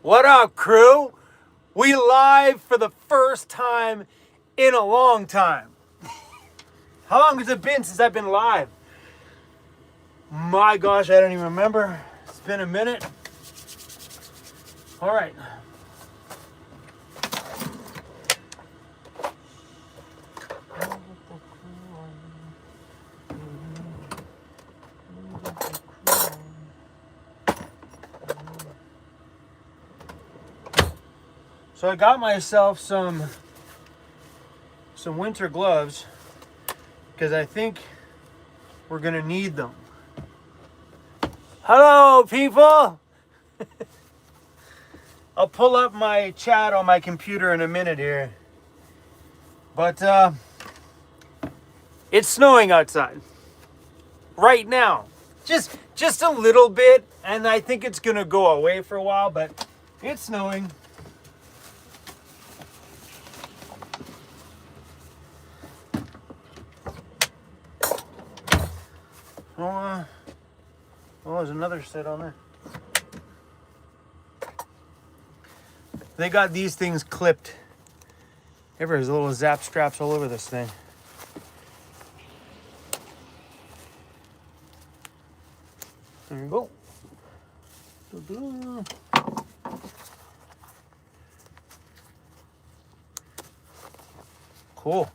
What up, crew? We live for the first time in a long time. How long has it been since I've been live? My gosh, I don't even remember. It's been a minute. All right. So I got myself some winter gloves because I think we're gonna need them. Hello, people. I'll pull up my chat on my computer in a minute here. But it's snowing outside right now. Just a little bit, and I think it's gonna go away for a while, but it's snowing. Oh, there's another set on there. They got these things clipped. There's little zap straps all over this thing. There you go. Cool.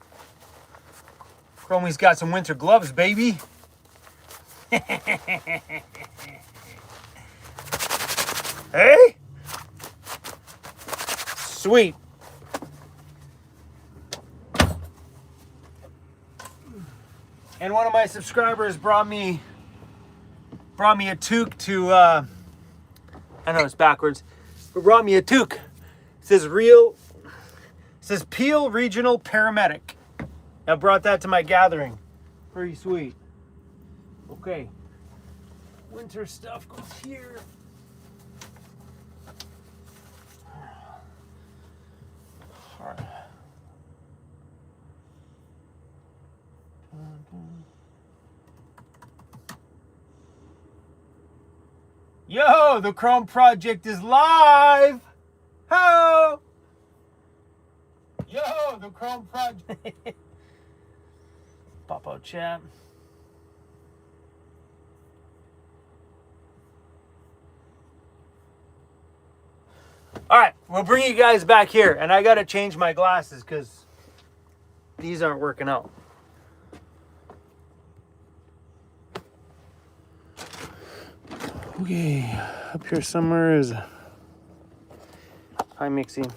Chromie's got some winter gloves, baby. Hey? Sweet. And one of my subscribers brought me a toque to I know it's backwards, but brought me a toque. It says Peel Regional Paramedic. I brought that to my gathering. Pretty sweet. Okay. Winter stuff goes here. All right. Yo, the Chrome project is live. Ho! Yo, the Chrome project. Pop out chat. All right, we'll bring you guys back here, and I gotta change my glasses because these aren't working out. Okay, up here somewhere is... Hi, Mixie.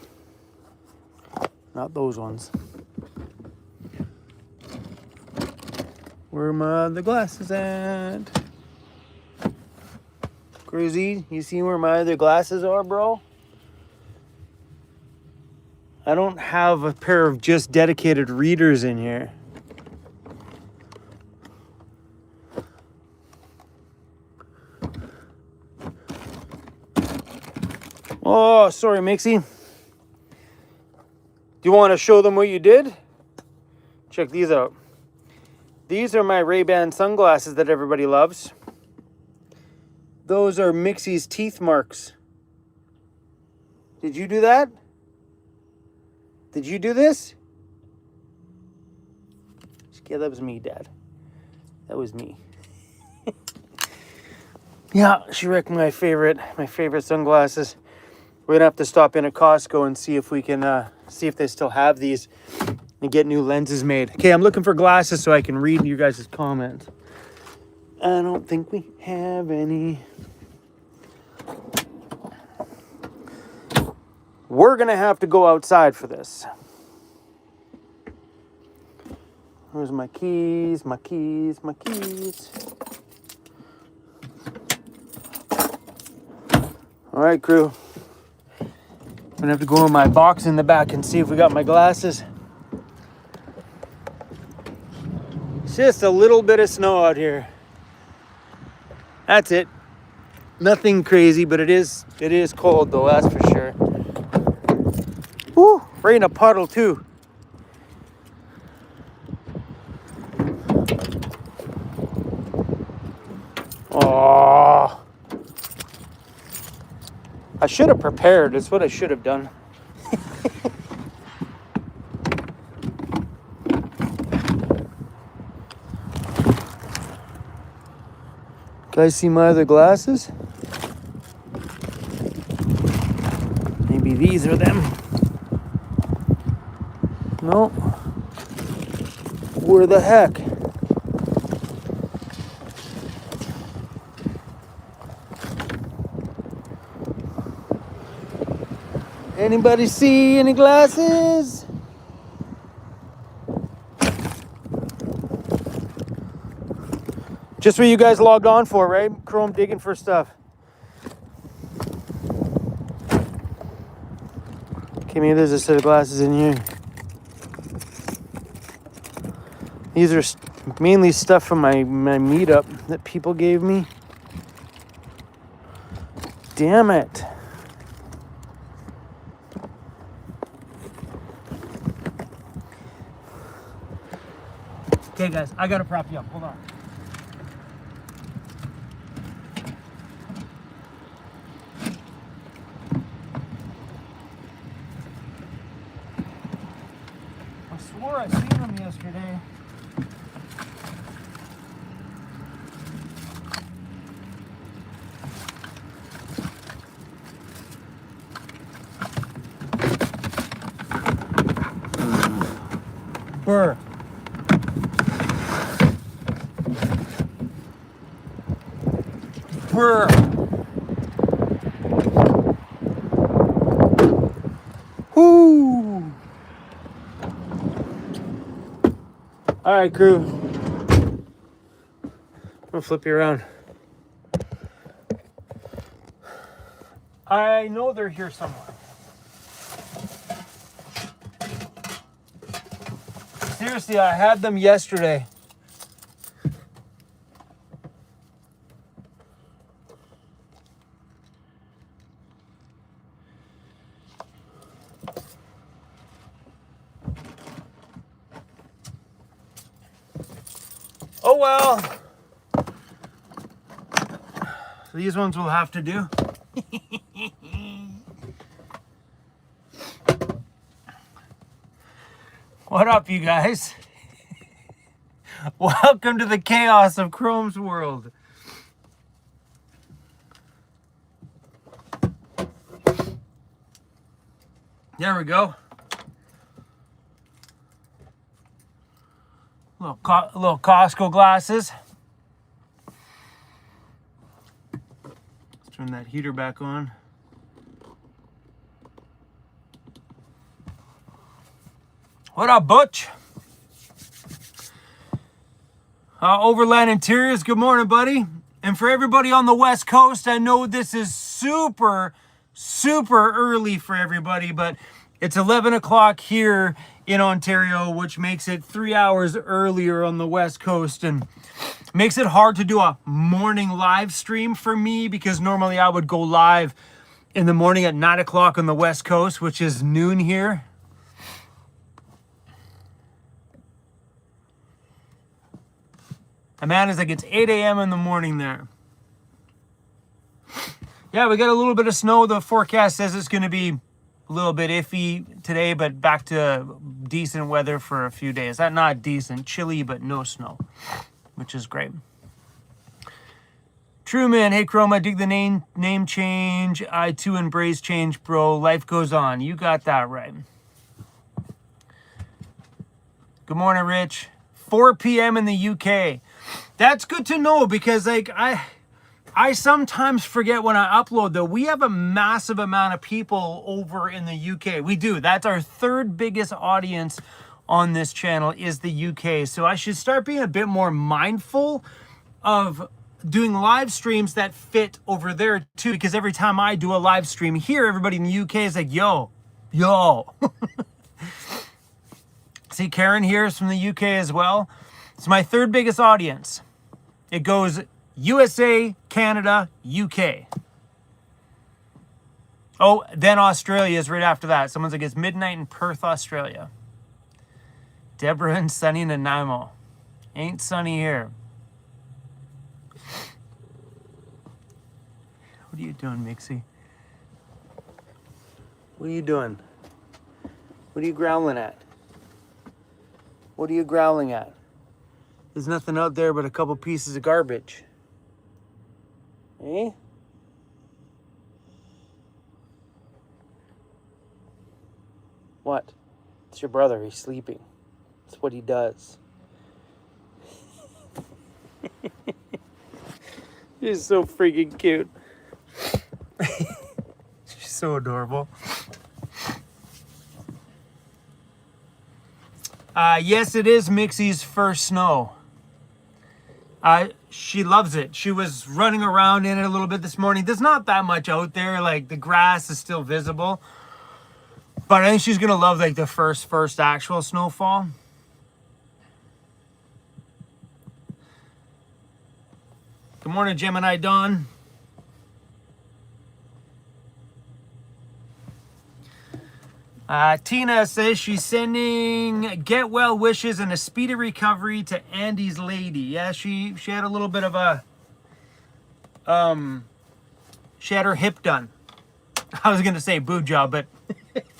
Not those ones. Where are my other glasses at? Cruzy, you see where my other glasses are, bro? I don't have a pair of just dedicated readers in here. Oh, sorry, Mixie. Do you want to show them what you did? Check these out. These are my Ray-Ban sunglasses that everybody loves. Those are Mixie's teeth marks. Did you do that? Did you do this? Yeah, that was me, Dad. That was me. Yeah, she wrecked my favorite sunglasses. We're gonna have to stop in at Costco and see if we can see if they still have these and get new lenses made. Okay, I'm looking for glasses so I can read you guys' comments. I don't think we have any. We're gonna have to go outside for this. Where's my keys? My keys, my keys. All right, crew. I'm gonna have to go in my box in the back and see if we got my glasses. It's just a little bit of snow out here. That's it. Nothing crazy, but it is cold though, that's for sure. Woo, right in a puddle too. Oh. I should have prepared. That's what I should have done. Guys, see my other glasses? Maybe these are them. No. Where the heck? Anybody see any glasses? Just what you guys logged on for, right? Chrome digging for stuff. Okay, maybe there's a set of glasses in here. These are mainly stuff from my meetup that people gave me. Damn it. Okay, guys, I gotta prop you up. Hold on. I swore I seen them yesterday. Burr. Burr. Whoo! All right, crew. I'm gonna flip you around. I know they're here somewhere. Seriously, I had them yesterday. Oh well. These ones will have to do. What up, you guys? Welcome to the chaos of Chrome's world. There we go. Little Costco glasses. Let's turn that heater back on. What up, Butch? Overland Interiors, good morning, buddy. And for everybody on the West Coast, I know this is super early for everybody, but it's 11 o'clock here in Ontario, which makes it 3 hours earlier on the West Coast and makes it hard to do a morning live stream for me, because normally I would go live in the morning at 9 o'clock on the West Coast, which is noon here. And man, it's like it's 8 a.m. in the morning there. Yeah, we got a little bit of snow. The forecast says it's going to be a little bit iffy today, but back to decent weather for a few days. Not decent, chilly, but no snow, which is great. True man, hey Chrome, I dig the name change. I too embrace change, bro. Life goes on. You got that right. Good morning, Rich. 4 p.m. in the UK. That's good to know, because like I sometimes forget when I upload, though, we have a massive amount of people over in the UK. We do. That's our third biggest audience on this channel is the UK. So I should start being a bit more mindful of doing live streams that fit over there too, because every time I do a live stream here, everybody in the UK is like, yo. See, Karen here is from the UK as well. It's my third biggest audience. It goes USA, Canada, UK. Oh, then Australia is right after that. Someone's like, it's midnight in Perth, Australia. Deborah and Sunny in Nanaimo. Ain't sunny here. What are you doing, Mixie? What are you doing? What are you growling at? What are you growling at? There's nothing out there but a couple pieces of garbage. Eh? What? It's your brother. He's sleeping. That's what he does. She's so freaking cute. She's so adorable. Yes, it is Mixie's first snow. She loves it. She was running around in it a little bit this morning. There's not that much out there. Like, the grass is still visible. But I think she's going to love, like, the first actual snowfall. Good morning, Gemini Dawn. Tina says she's sending get well wishes and a speedy recovery to Andy's lady. Yeah, she had a little bit of a she had her hip done. I was gonna say boob job, but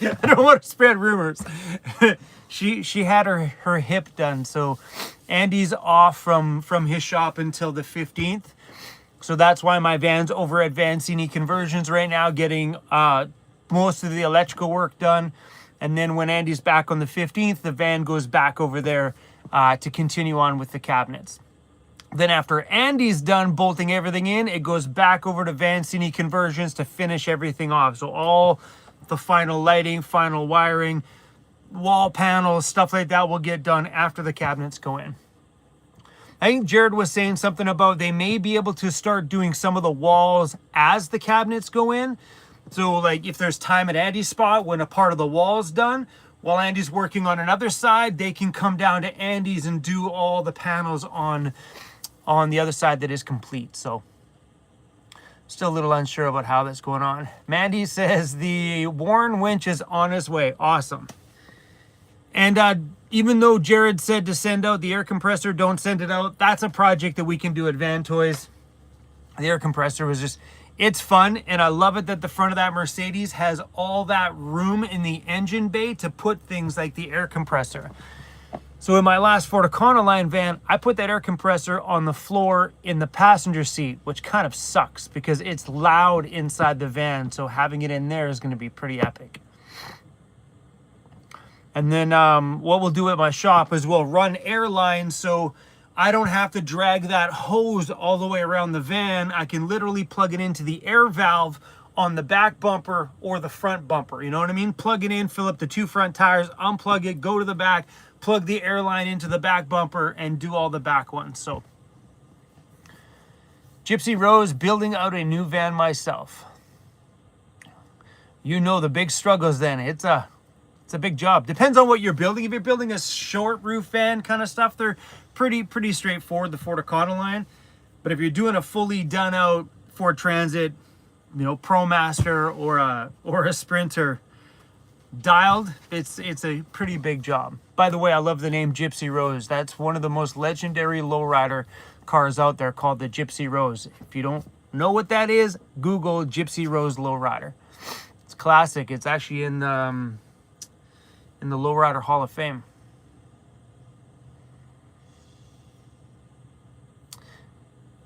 I don't want to spread rumors. she had her hip done, so Andy's off from his shop until the 15th. So that's why my van's over at Vancity Conversions right now, getting most of the electrical work done. And then when Andy's back on the 15th, the van goes back over there to continue on with the cabinets. Then after Andy's done bolting everything in, it goes back over to Vancity Conversions to finish everything off. So all the final lighting, final wiring, wall panels, stuff like that will get done after the cabinets go in. I think Jared was saying something about they may be able to start doing some of the walls as the cabinets go in. So, like, if there's time at Andy's spot when a part of the wall's done, while Andy's working on another side, they can come down to Andy's and do all the panels on the other side that is complete. So, still a little unsure about how that's going on. Mandy says the Warren winch is on his way. Awesome. And even though Jared said to send out the air compressor, don't send it out. That's a project that we can do at Van Toys. The air compressor was just, it's fun. And I love it that the front of that Mercedes has all that room in the engine bay to put things like the air compressor. So in my last Ford Econoline van, I put that air compressor on the floor in the passenger seat, which kind of sucks because it's loud inside the van. So having it in there is going to be pretty epic. And then what we'll do at my shop is we'll run air lines so I don't have to drag that hose all the way around the van. I can literally plug it into the air valve on the back bumper or the front bumper. You know what I mean? Plug it in, fill up the two front tires, unplug it, go to the back, plug the air line into the back bumper, and do all the back ones. So, Gypsy Rose, building out a new van myself. You know the big struggles then. It's a big job. Depends on what you're building. If you're building a short roof van kind of stuff, they're pretty straightforward, the Ford Econoline. But if you're doing a fully done out Ford Transit, you know, ProMaster or a Sprinter dialed, it's a pretty big job. By the way, I love the name Gypsy Rose. That's one of the most legendary lowrider cars out there, called the Gypsy Rose. If you don't know what that is, Google Gypsy Rose lowrider. It's classic. It's actually in the Lowrider Hall of Fame.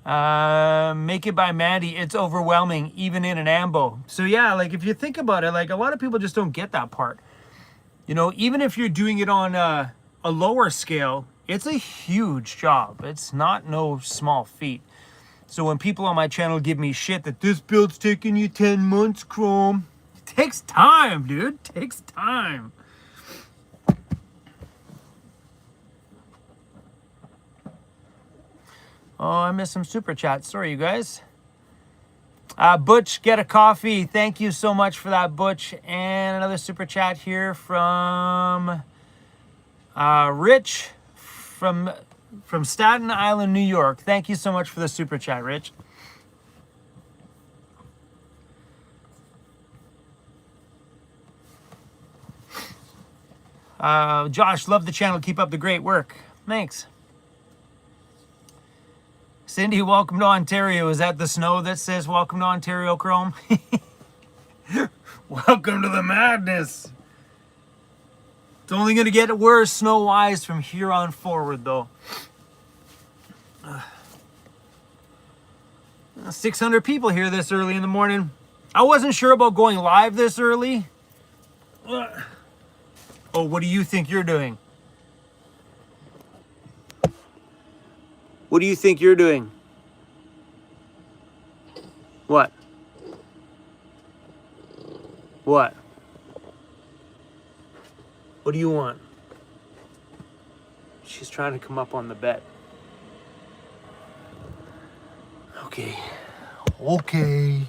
Make it by Mandy. It's overwhelming, even in an ambo. So yeah, like if you think about it, like a lot of people just don't get that part. You know, even if you're doing it on a lower scale, it's a huge job. It's not no small feat. So when people on my channel give me shit that this build's taking you 10 months, Chrome, it takes time, dude. It takes time. Oh, I missed some super chats. Sorry, you guys. Butch, get a coffee. Thank you so much for that, Butch. And another super chat here from Rich from Staten Island, New York. Thank you so much for the super chat, Rich. Josh, love the channel. Keep up the great work. Thanks. Cindy, welcome to Ontario. Is that the snow that says welcome to Ontario, Chrome? Welcome to the madness. It's only going to get worse snow-wise from here on forward, though. 600 people here this early in the morning. I wasn't sure about going live this early. Oh, what do you think you're doing? What do you think you're doing? What? What? What do you want? She's trying to come up on the bed. Okay. Okay.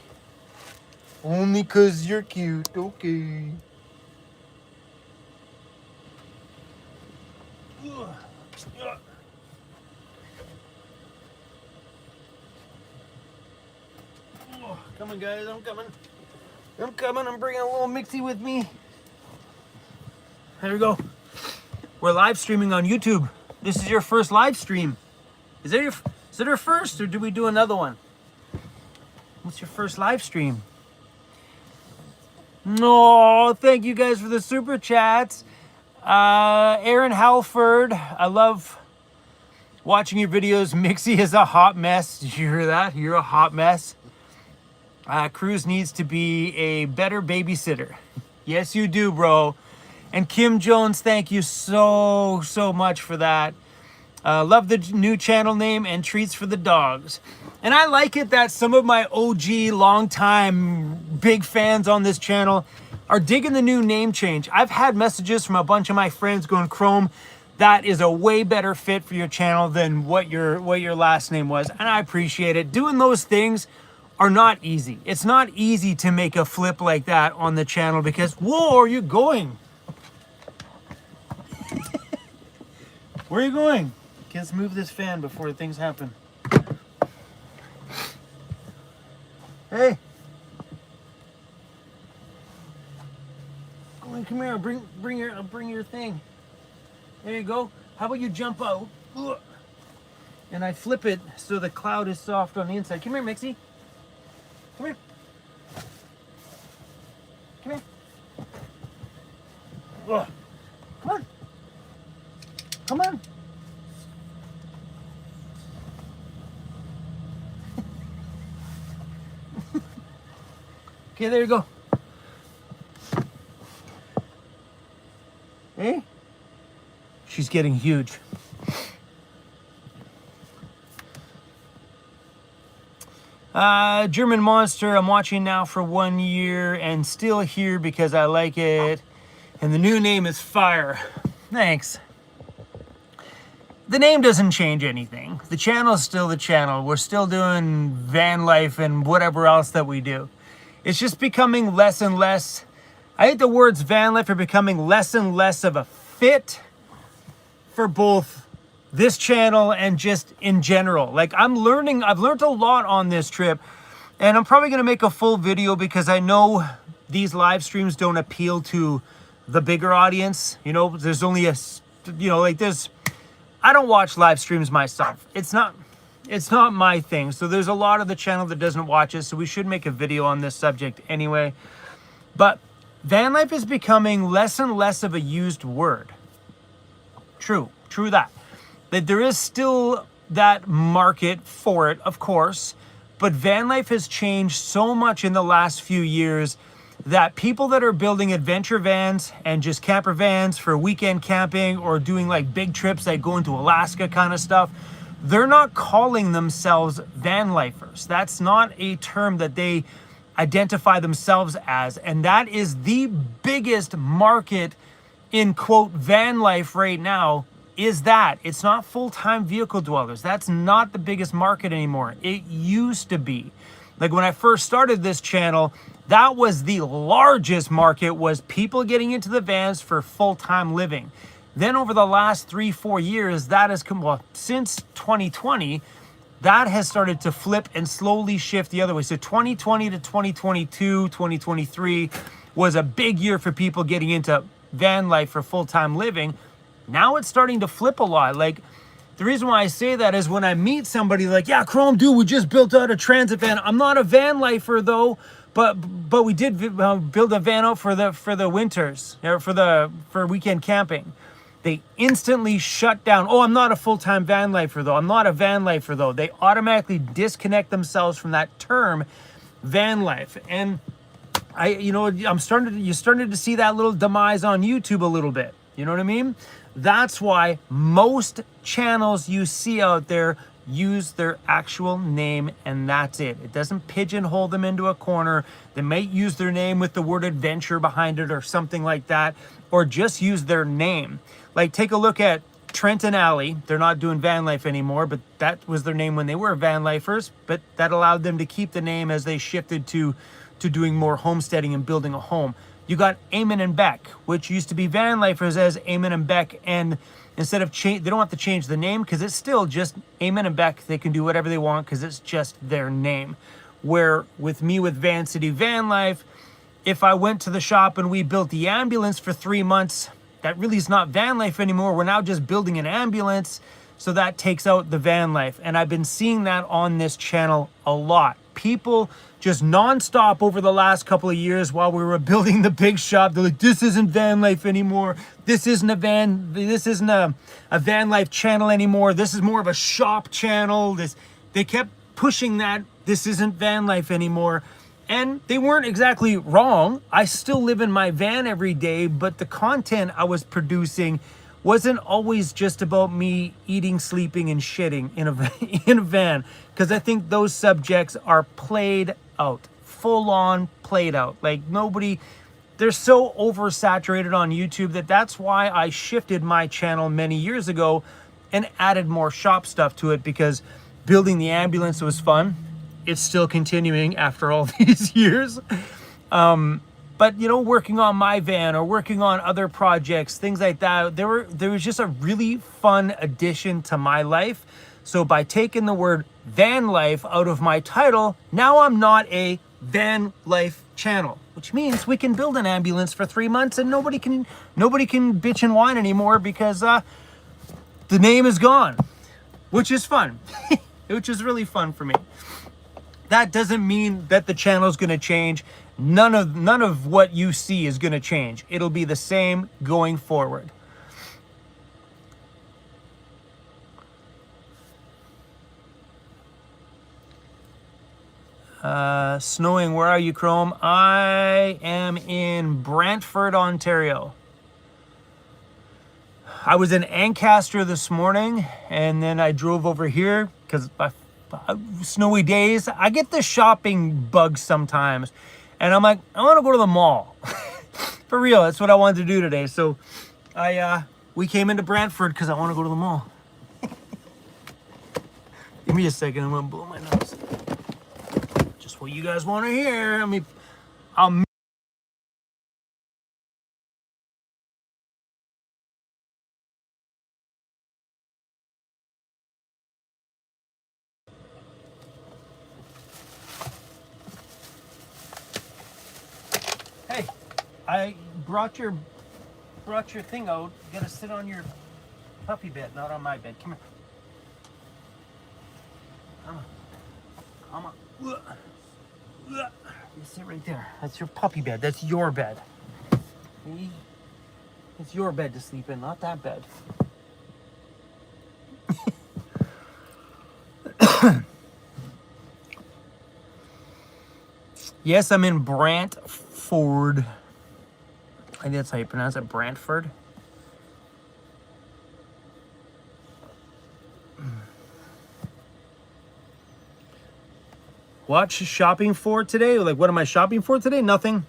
Only 'cause you're cute. Okay. Come on, guys. I'm coming. I'm coming. I'm bringing a little Mixie with me. There we go. We're live streaming on YouTube. This is your first live stream. Is it our first, or do we do another one? What's your first live stream? No, thank you guys for the super chats. Aaron Halford, I love watching your videos. Mixie is a hot mess. Did you hear that? You're a hot mess. Cruz needs to be a better babysitter. Yes, you do, bro. And Kim Jones, thank you so much for that. Love the new channel name and treats for the dogs. And I like it that some of my OG, long-time, big fans on this channel are digging the new name change. I've had messages from a bunch of my friends going, Chrome, that is a way better fit for your channel than what your last name was. And I appreciate it. Doing those things are not easy. It's not easy to make a flip like that on the channel because, whoa, are you going? Where are you going? Let's move this fan before things happen. Hey. Come on, come here. I'll bring your thing. There you go. How about you jump out? And I flip it so the cloud is soft on the inside. Come here, Mixie. Come here. Come here. Come on. Come on. Okay, there you go. Hey? She's getting huge. German Monster, I'm watching now for 1 year and still here because I like it. And the new name is Fire. Thanks. The name doesn't change anything. The channel is still the channel. We're still doing van life and whatever else that we do. It's just becoming less and less. I think the words van life are becoming less and less of a fit for both this channel and just in general. Like I've learned a lot on this trip, and I'm probably gonna make a full video because I know these live streams don't appeal to the bigger audience. You know, there's only I don't watch live streams myself. It's not my thing. So there's a lot of the channel that doesn't watch it. So we should make a video on this subject anyway. But van life is becoming less and less of a used word. True that. That there is still that market for it, of course. But van life has changed so much in the last few years that people that are building adventure vans and just camper vans for weekend camping or doing like big trips like going to Alaska kind of stuff, they're not calling themselves van lifers. That's not a term that they identify themselves as. And that is the biggest market in quote van life right now is that. It's not full-time vehicle dwellers. That's not the biggest market anymore. It used to be. Like when I first started this channel, that was the largest market, was people getting into the vans for full-time living. Then over the last 3-4 years, that has come, well, since 2020, that has started to flip and slowly shift the other way. So 2020 to 2022, 2023 was a big year for people getting into van life for full-time living. Now it's starting to flip a lot. Like the reason why I say that is when I meet somebody like, yeah, Chrome, dude, we just built out a transit van. I'm not a van lifer though, But we did build a van out for the winters, or for weekend camping. They instantly shut down. Oh, I'm not a full-time van lifer though. I'm not a van lifer though. They automatically disconnect themselves from that term, van life. And you started to see that little demise on YouTube a little bit. You know what I mean? That's why most channels you see out there use their actual name, and that's it. It doesn't pigeonhole them into a corner. They might use their name with the word adventure behind it or something like that, or just use their name. Like, take a look at Trent and Allie. They're not doing van life anymore, but that was their name when they were van lifers, but that allowed them to keep the name as they shifted to doing more homesteading and building a home. You got Eamon and Beck, which used to be van lifers as Eamon and Beck, and instead of they don't have to change the name because it's still just Eamon and Beck. They can do whatever they want because it's just their name. Where with me with Vancity Vanlife, if I went to the shop and we built the ambulance for 3 months, that really is not van life anymore. We're now just building an ambulance, so that takes out the van life. And I've been seeing that on this channel a lot. People just nonstop over the last couple of years while we were building the big shop, they're like, this isn't van life anymore. This isn't a van life channel anymore. This is more of a shop channel. They kept pushing that this isn't van life anymore. And they weren't exactly wrong. I still live in my van every day, but the content I was producing wasn't always just about me eating, sleeping, and shitting in a van. Because I think those subjects are played out, full on played out. Like, they're so oversaturated on YouTube that's why I shifted my channel many years ago and added more shop stuff to it, because building the ambulance was fun. It's still continuing after all these years. But working on my van or working on other projects, things like that, there was just a really fun addition to my life. So by taking the word van life out of my title, now I'm not a van life channel, which means we can build an ambulance for 3 months and nobody can bitch and whine anymore because the name is gone, which is fun, which is really fun for me. That doesn't mean that the channel is going to change. None of what you see is going to change. It'll be the same going forward. Snowing, where are you, Chrome? I am in Brantford, Ontario. I was in Ancaster this morning, and then I drove over here because snowy days, I get the shopping bug sometimes, and I'm like, I want to go to the mall. For real, that's what I wanted to do today. So we came into Brantford because I want to go to the mall. Give me a second, I'm gonna blow my nose. Just what you guys want to hear. Hey, I brought your thing out. You gotta sit on your puppy bed, not on my bed. Come here. Come on. You sit right there. That's your puppy bed. That's your bed. See? It's your bed to sleep in, not that bed. Yes, I'm in Brantford. I think that's how you pronounce it, Brantford. What shopping for today? Like, what am I shopping for today? Nothing.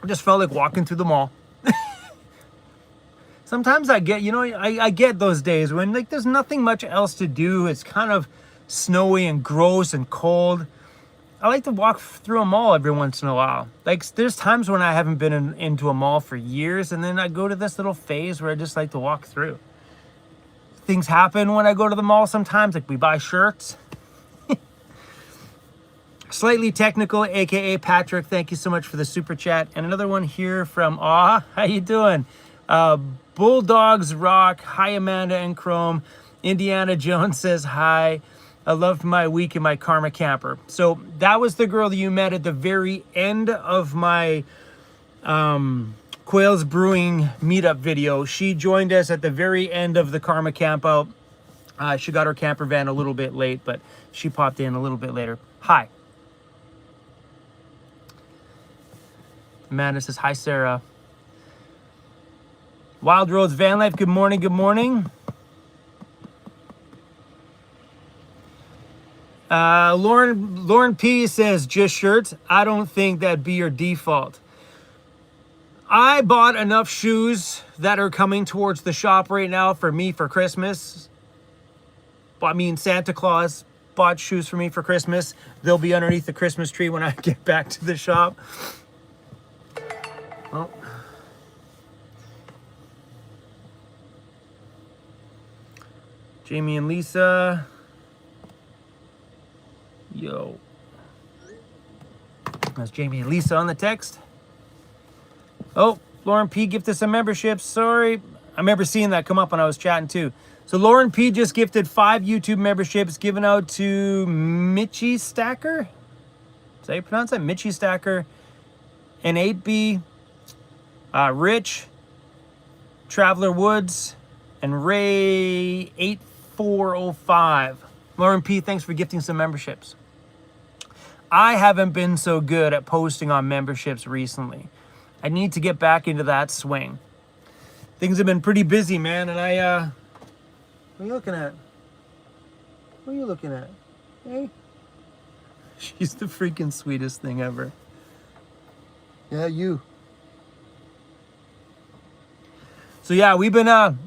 I just felt like walking through the mall. Sometimes I get, I get those days when like there's nothing much else to do. It's kind of snowy and gross and cold. I like to walk through a mall every once in a while. Like, there's times when I haven't been into a mall for years, and then I go to this little phase where I just like to walk through. Things happen when I go to the mall sometimes, like we buy shirts. Slightly Technical, aka Patrick, thank you so much for the super chat. And another one here from how you doing? Bulldogs Rock, hi Amanda and Chrome. Indiana Jones says hi. I loved my week in my Karma camper. So that was the girl that you met at the very end of my Quails Brewing meetup video. She joined us at the very end of the Karma camp out. She got her camper van a little bit late, but she popped in a little bit later. Hi. Amanda says, hi, Sarah. Wild Roads Van Life, good morning, good morning. Lauren P says, just shirts. I don't think that'd be your default. I bought enough shoes that are coming towards the shop right now for me for Christmas. I mean, Santa Claus bought shoes for me for Christmas. They'll be underneath the Christmas tree when I get back to the shop. Well, Jamie and Lisa. Yo. That's Jamie and Lisa on the text. Oh, Lauren P gifted some memberships. Sorry. I remember seeing that come up when I was chatting too. So Lauren P just gifted 5 YouTube memberships given out to Mitchie Stacker. Is that how you pronounce that? Mitchie Stacker. And 8B. Rich. Traveler Woods. And Ray 8405. Lauren P, thanks for gifting some memberships. I haven't been so good at posting on memberships recently. I need to get back into that swing. Things have been pretty busy, man, and what are you looking at? What are you looking at? Hey? She's the freaking sweetest thing ever. Yeah, you. So yeah, we've been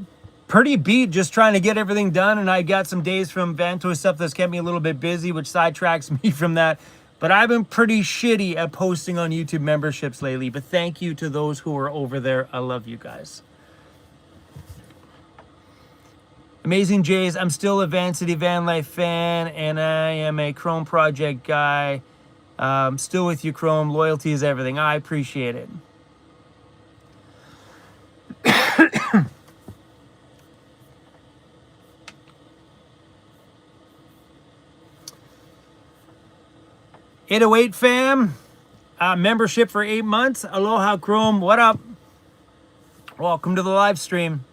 pretty beat just trying to get everything done, and I got some days from Vantoy stuff that's kept me a little bit busy, which sidetracks me from that. But I've been pretty shitty at posting on YouTube memberships lately. But thank you to those who are over there. I love you guys. Amazing Jays, I'm still a Vancity Vanlife fan, and I am a Chrome Project guy. Still with you, Chrome. Loyalty is everything. I appreciate it. #808 fam, membership for 8 months. Aloha Chrome, what up? Welcome to the live stream.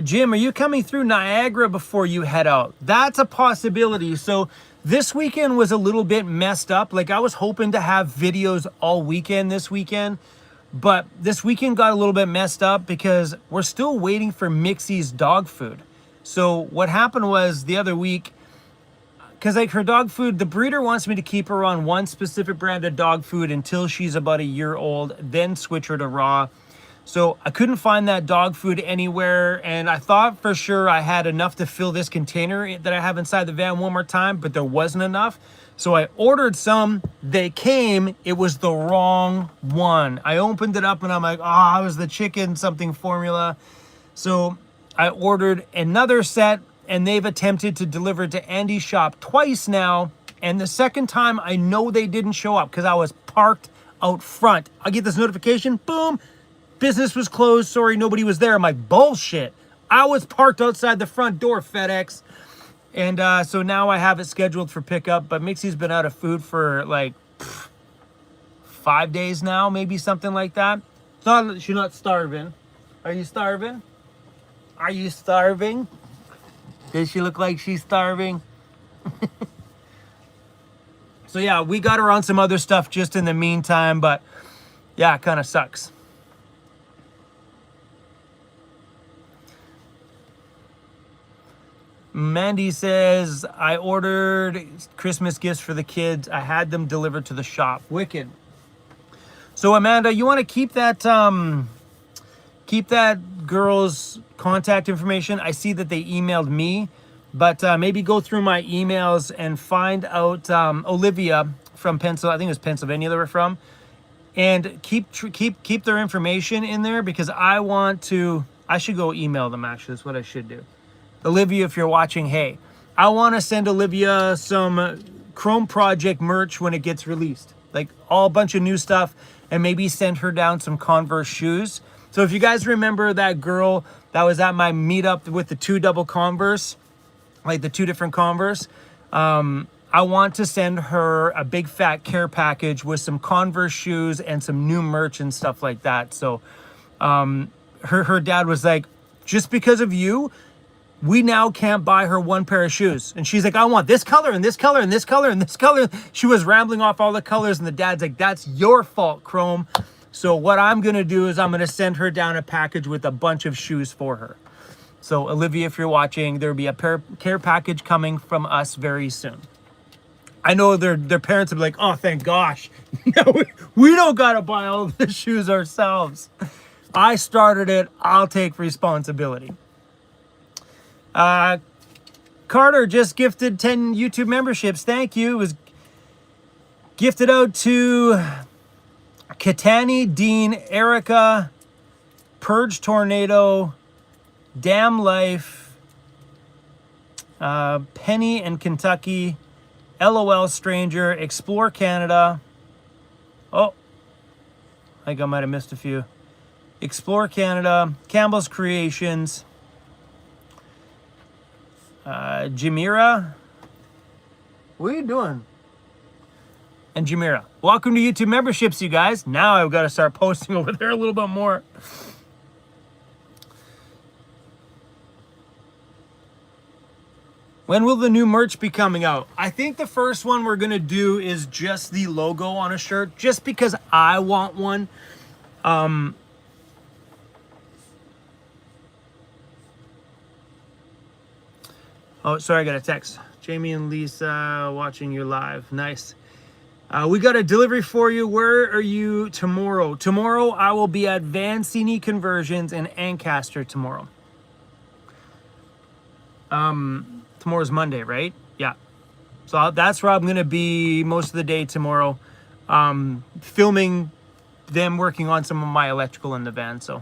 Jim, are you coming through Niagara before you head out? That's a possibility. So this weekend was a little bit messed up. Like I was hoping to have videos all weekend this weekend, but this weekend got a little bit messed up because we're still waiting for Mixie's dog food. So what happened was the other week, because like her dog food, the breeder wants me to keep her on one specific brand of dog food until she's about a year old, then switch her to raw. So I couldn't find that dog food anywhere, and I thought for sure I had enough to fill this container that I have inside the van one more time, but there wasn't enough. So I ordered some, they came, it was the wrong one. I opened it up and I'm like, oh, it was the chicken something formula. So I ordered another set, and they've attempted to deliver to Andy's shop twice now. And the second time, I know they didn't show up because I was parked out front. I get this notification, boom, business was closed. Sorry, nobody was there. I'm like, bullshit. I was parked outside the front door, FedEx. And so now I have it scheduled for pickup. But Mixie's been out of food for like 5 days now, maybe something like that. It's not, she's not starving. Are you starving? Are you starving? Does she look like she's starving? So yeah, we got her on some other stuff just in the meantime, but yeah, it kind of sucks. Mandy says, I ordered Christmas gifts for the kids. I had them delivered to the shop. Wicked. So Amanda, you want to keep that girl's contact information? I see that they emailed me, but maybe go through my emails and find out Olivia from Pennsylvania. I think it was Pennsylvania they were from, and keep their information in there because I should go email them. Actually, that's what I should do. Olivia, if you're watching, hey, I want to send Olivia some Chrome Project merch when it gets released, like a bunch of new stuff, and maybe send her down some Converse shoes. So if you guys remember that girl that was at my meetup with the 2 double Converse, like the 2 different Converse, I want to send her a big fat care package with some Converse shoes and some new merch and stuff like that. So her dad was like, just because of you, we now can't buy her 1 pair of shoes. And she's like, I want this color and this color and this color and this color. She was rambling off all the colors, and the dad's like, that's your fault, Chrome. So what I'm gonna do is I'm gonna send her down a package with a bunch of shoes for her. So Olivia, if you're watching, there'll be a care package coming from us very soon. I know their parents will be like, oh, thank gosh. No, we don't gotta buy all the shoes ourselves. I started it, I'll take responsibility. Carter just gifted 10 YouTube memberships. Thank you. It was gifted out to Katani, Dean, Erica, Purge Tornado, Damn Life, Penny and Kentucky, LOL Stranger, Explore Canada. Oh, I think I might have missed a few. Explore Canada, Campbell's Creations, Jamira. What are you doing? And Jamira. Welcome to YouTube memberships, you guys. Now I've got to start posting over there a little bit more. When will the new merch be coming out? I think the first one we're going to do is just the logo on a shirt, just because I want one. Oh, sorry, I got a text. Jamie and Lisa watching you live. Nice. We got a delivery for you. Where are you tomorrow? Tomorrow I will be at Vancity Conversions in Ancaster tomorrow. Tomorrow's Monday, right? Yeah. So that's where I'm going to be most of the day tomorrow. Filming them working on some of my electrical in the van, so.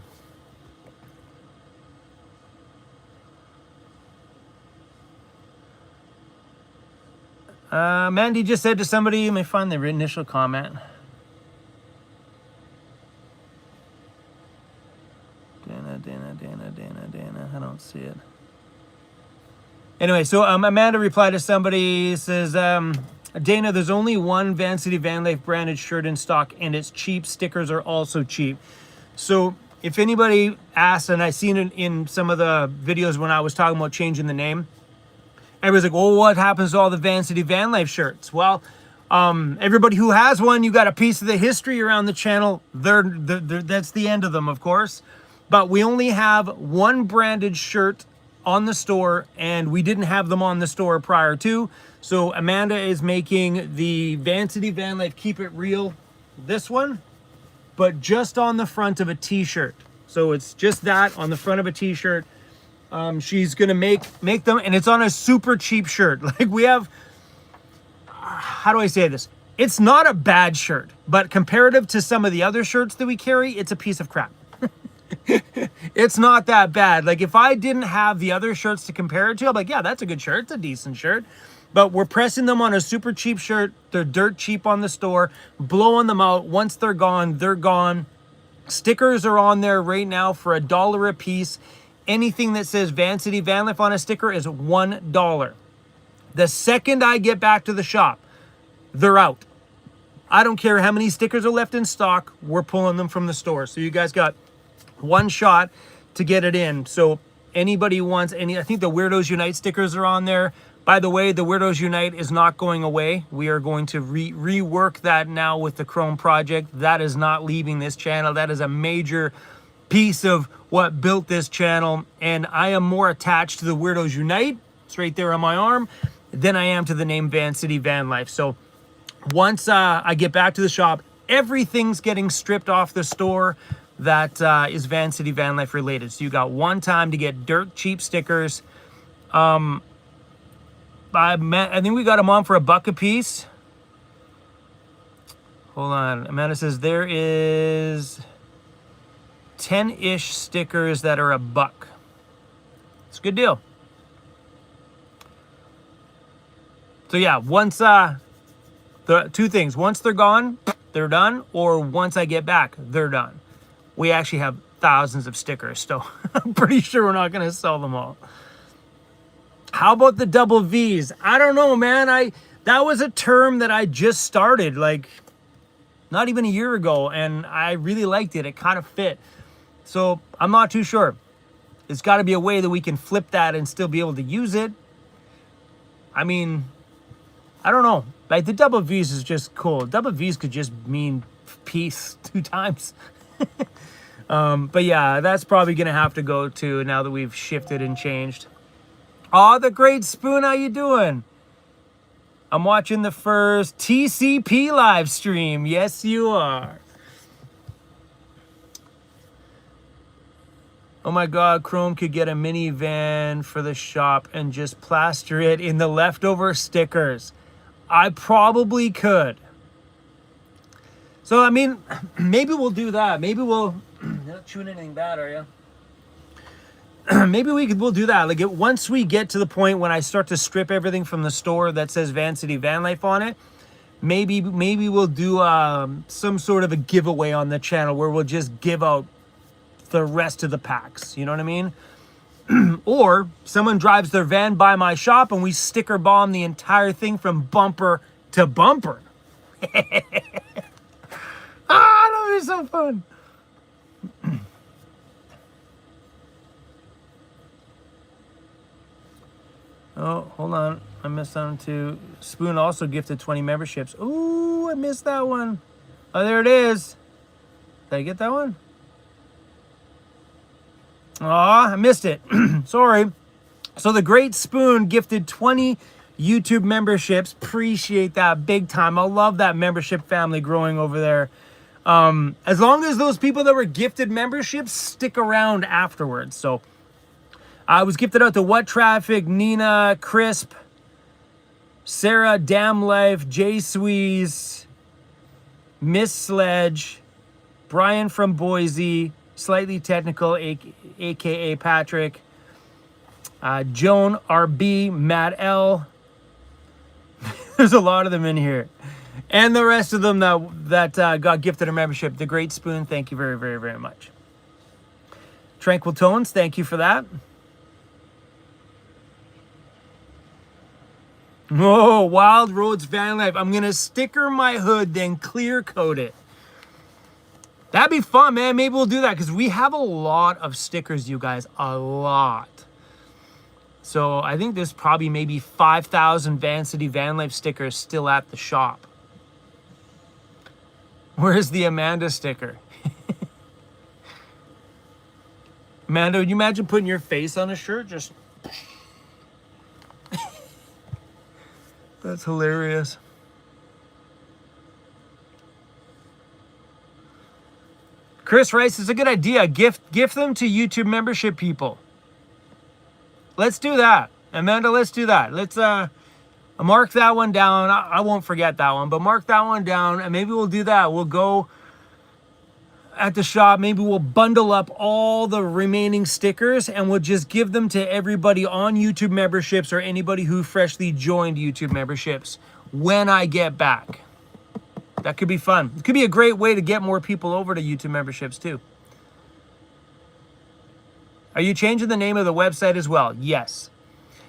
Mandy just said to somebody, let me find the initial comment. Dana, I don't see it. Anyway, so Amanda replied to somebody, says, Dana, there's only one Vancity Vanlife branded shirt in stock, and it's cheap. Stickers are also cheap. So if anybody asks, and I've seen it in some of the videos when I was talking about changing the name, everybody's like, well, what happens to all the Vancity Vanlife shirts? Well, everybody who has one, you got a piece of the history around the channel. That's the end of them, of course. But we only have one branded shirt on the store, and we didn't have them on the store prior to. So Amanda is making the Vancity Vanlife Keep It Real, this one, but just on the front of a t-shirt. So it's just that on the front of a t-shirt. She's gonna make them, and it's on a super cheap shirt. Like, we have, how do I say this? It's not a bad shirt, but comparative to some of the other shirts that we carry, it's a piece of crap. It's not that bad. Like, if I didn't have the other shirts to compare it to, I'm like, yeah, that's a good shirt. It's a decent shirt. But we're pressing them on a super cheap shirt. They're dirt cheap on the store, blowing them out. Once they're gone, they're gone. Stickers are on there right now for $1 a piece. Anything that says Vancity Vanlife on a sticker is $1. The second I get back to the shop, they're out. I don't care how many stickers are left in stock. We're pulling them from the store. So you guys got one shot to get it in. So anybody wants any, I think the Weirdos Unite stickers are on there. By the way, the Weirdos Unite is not going away. We are going to rework that now with the Chrome project. That is not leaving this channel. That is a major piece of what built this channel. And I am more attached to the Weirdos Unite, it's right there on my arm, than I am to the name Vancity Vanlife. So once I get back to the shop, everything's getting stripped off the store that is Vancity Vanlife related. So you got one time to get dirt cheap stickers. I think we got them on for $1 a piece. Hold on. Amanda says there is 10-ish stickers that are $1. It's a good deal. So yeah, once the two things, once they're gone, they're done, or once I get back, they're done. We actually have thousands of stickers, so I'm pretty sure we're not going to sell them all. How about the double V's? I don't know, man. That was a term that I just started, like, not even a year ago, and I really liked it. It kind of fit. So I'm not too sure. There's got to be a way that we can flip that and still be able to use it. I mean, I don't know. Like, the double V's is just cool. Double V's could just mean peace 2 times. But yeah, that's probably going to have to go too now that we've shifted and changed. Oh, the Great Spoon, how you doing? I'm watching the first TCP live stream. Yes, you are. Oh my God, Chrome could get a minivan for the shop and just plaster it in the leftover stickers. I probably could. So, I mean, maybe we'll do that. Maybe we'll... You're not chewing anything bad, are you? Maybe we'll do that. Like, once we get to the point when I start to strip everything from the store that says Vancity Vanlife on it, maybe we'll do some sort of a giveaway on the channel where we'll just give out the rest of the packs. You know what I mean? Or someone drives their van by my shop and we sticker bomb the entire thing from bumper to bumper. That would be so fun. Oh, hold on. I missed that one too. Spoon also gifted 20 memberships. Ooh, I missed that one. Oh, there it is. Did I get that one? Aw, I missed it. Sorry. So the Great Spoon gifted 20 YouTube memberships. Appreciate that big time. I love that membership family growing over there. As long as those people that were gifted memberships stick around afterwards. So I was gifted out to What Traffic, Nina, Crisp, Sarah, Damn Life, Jay Sweeze, Miss Sledge, Brian from Boise, Slightly Technical, aka Patrick, Joan RB, Matt L. There's a lot of them in here. And the rest of them that got gifted a membership. The Great Spoon, thank you very, very, very much. Tranquil Tones, thank you for that. Oh, Wild Roads Van Life. I'm going to sticker my hood, then clear coat it. That'd be fun, man. Maybe we'll do that because we have a lot of stickers, you guys. A lot. So I think there's probably maybe 5,000 Vancity Vanlife stickers still at the shop. Where's the Amanda sticker? Amanda, would you imagine putting your face on a shirt? Just... That's hilarious. Chris Rice, is a good idea. Gift them to YouTube membership people. Let's do that. Amanda, let's do that. Let's mark that one down. I won't forget that one, but mark that one down and maybe we'll do that. We'll go at the shop. Maybe we'll bundle up all the remaining stickers and we'll just give them to everybody on YouTube memberships or anybody who freshly joined YouTube memberships when I get back. That could be fun. It could be a great way to get more people over to YouTube memberships too. Are you changing the name of the website as well? Yes.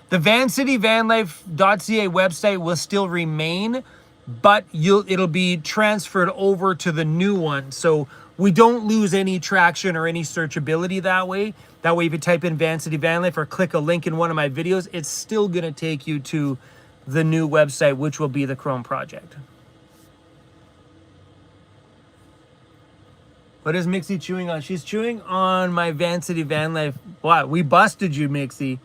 The VancityVanlife.ca website will still remain, but it'll be transferred over to the new one. So we don't lose any traction or any searchability that way. That way, if you type in Vancity Vanlife or click a link in one of my videos, it's still going to take you to the new website, which will be the Chrome project. What is Mixie chewing on? She's chewing on my Vancity Vanlife. Wow, we busted you, Mixie.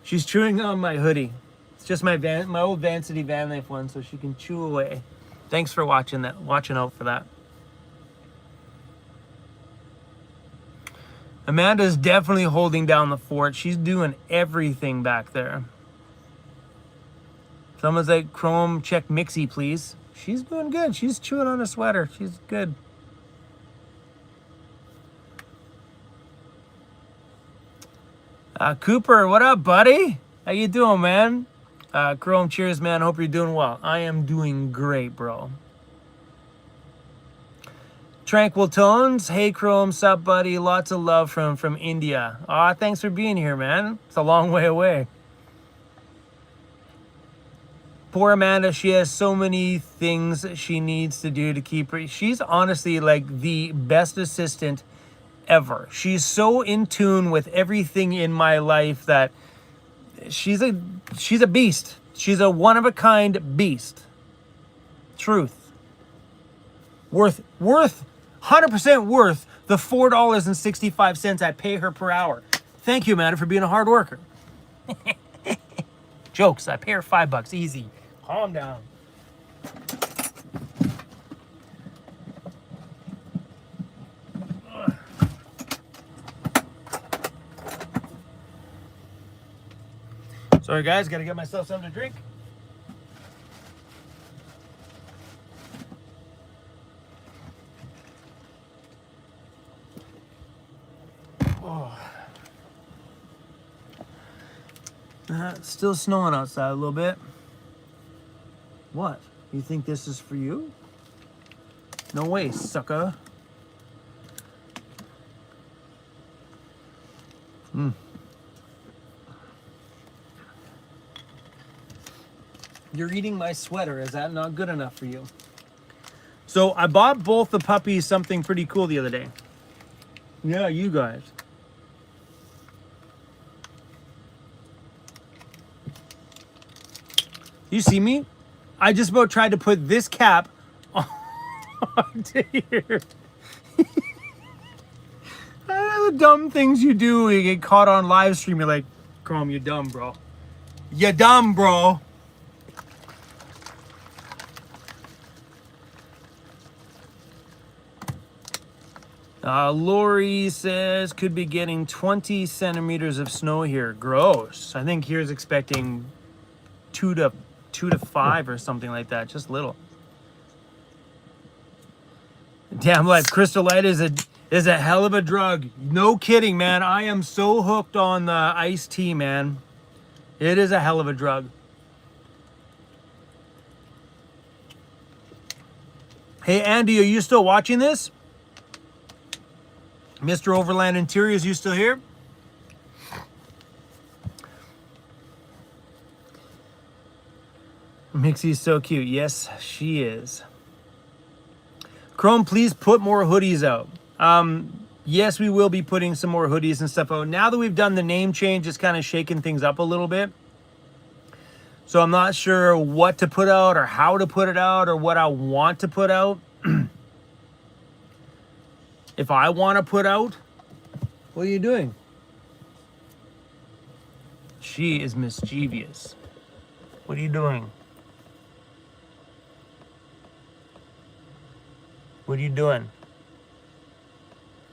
She's chewing on my hoodie. It's just my old Vancity Vanlife one, so she can chew away. Thanks for watching out for that. Amanda's definitely holding down the fort. She's doing everything back there. Someone's like, Chrome, check Mixie, please. She's doing good. She's chewing on a sweater. She's good. Cooper, what up, buddy? How you doing, man? Chrome, cheers, man. Hope you're doing well. I am doing great, bro. Tranquil Tones. Hey, Chrome, sup, buddy? Lots of love from India. Aw, thanks for being here, man. It's a long way away. Poor Amanda, she has so many things she needs to do to keep her. She's honestly like the best assistant ever. She's so in tune with everything in my life that she's a beast. She's a one-of-a-kind beast. Truth. Worth 100% worth the $4.65 I pay her per hour. Thank you, Amanda, for being a hard worker. Jokes. I pay her $5 easy. Calm down. Sorry, guys. Got to get myself something to drink. It's still snowing outside a little bit. What? You think this is for you? No way, sucker. You're eating my sweater. Is that not good enough for you? So I bought both the puppies something pretty cool the other day. Yeah, you guys. You see me? I just about tried to put this cap onto here. The dumb things you do when you get caught on live stream. You're like, Chrome, you dumb, bro. You dumb, bro. Lori says, could be getting 20 centimeters of snow here. Gross. I think here's expecting 2 to 5 or something like that. Just little. Damn life. Crystal Light is a hell of a drug. No kidding, man. I am so hooked on the iced tea, man. It is a hell of a drug. Hey, Andy, are you still watching this? Mr. Overland Interiors, you still here? Mixie's so cute. Yes, she is. Chrome, please put more hoodies out. Yes, we will be putting some more hoodies and stuff out. Now that we've done the name change, it's kind of shaking things up a little bit. So I'm not sure what to put out or how to put it out or what I want to put out. If I want to put out, what are you doing? She is mischievous. What are you doing? What are you doing?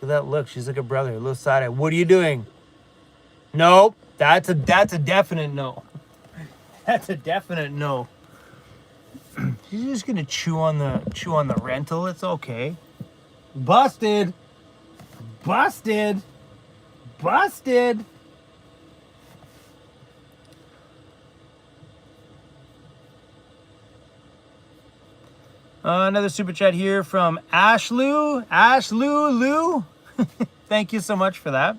Look at that look. She's like a brother, a little side eye. What are you doing? Nope. That's a definite no. That's a definite no. She's just gonna chew on the rental. It's okay. Busted. Busted. Busted. Another super chat here from Ashlu. Ashlu Lou. Thank you so much for that.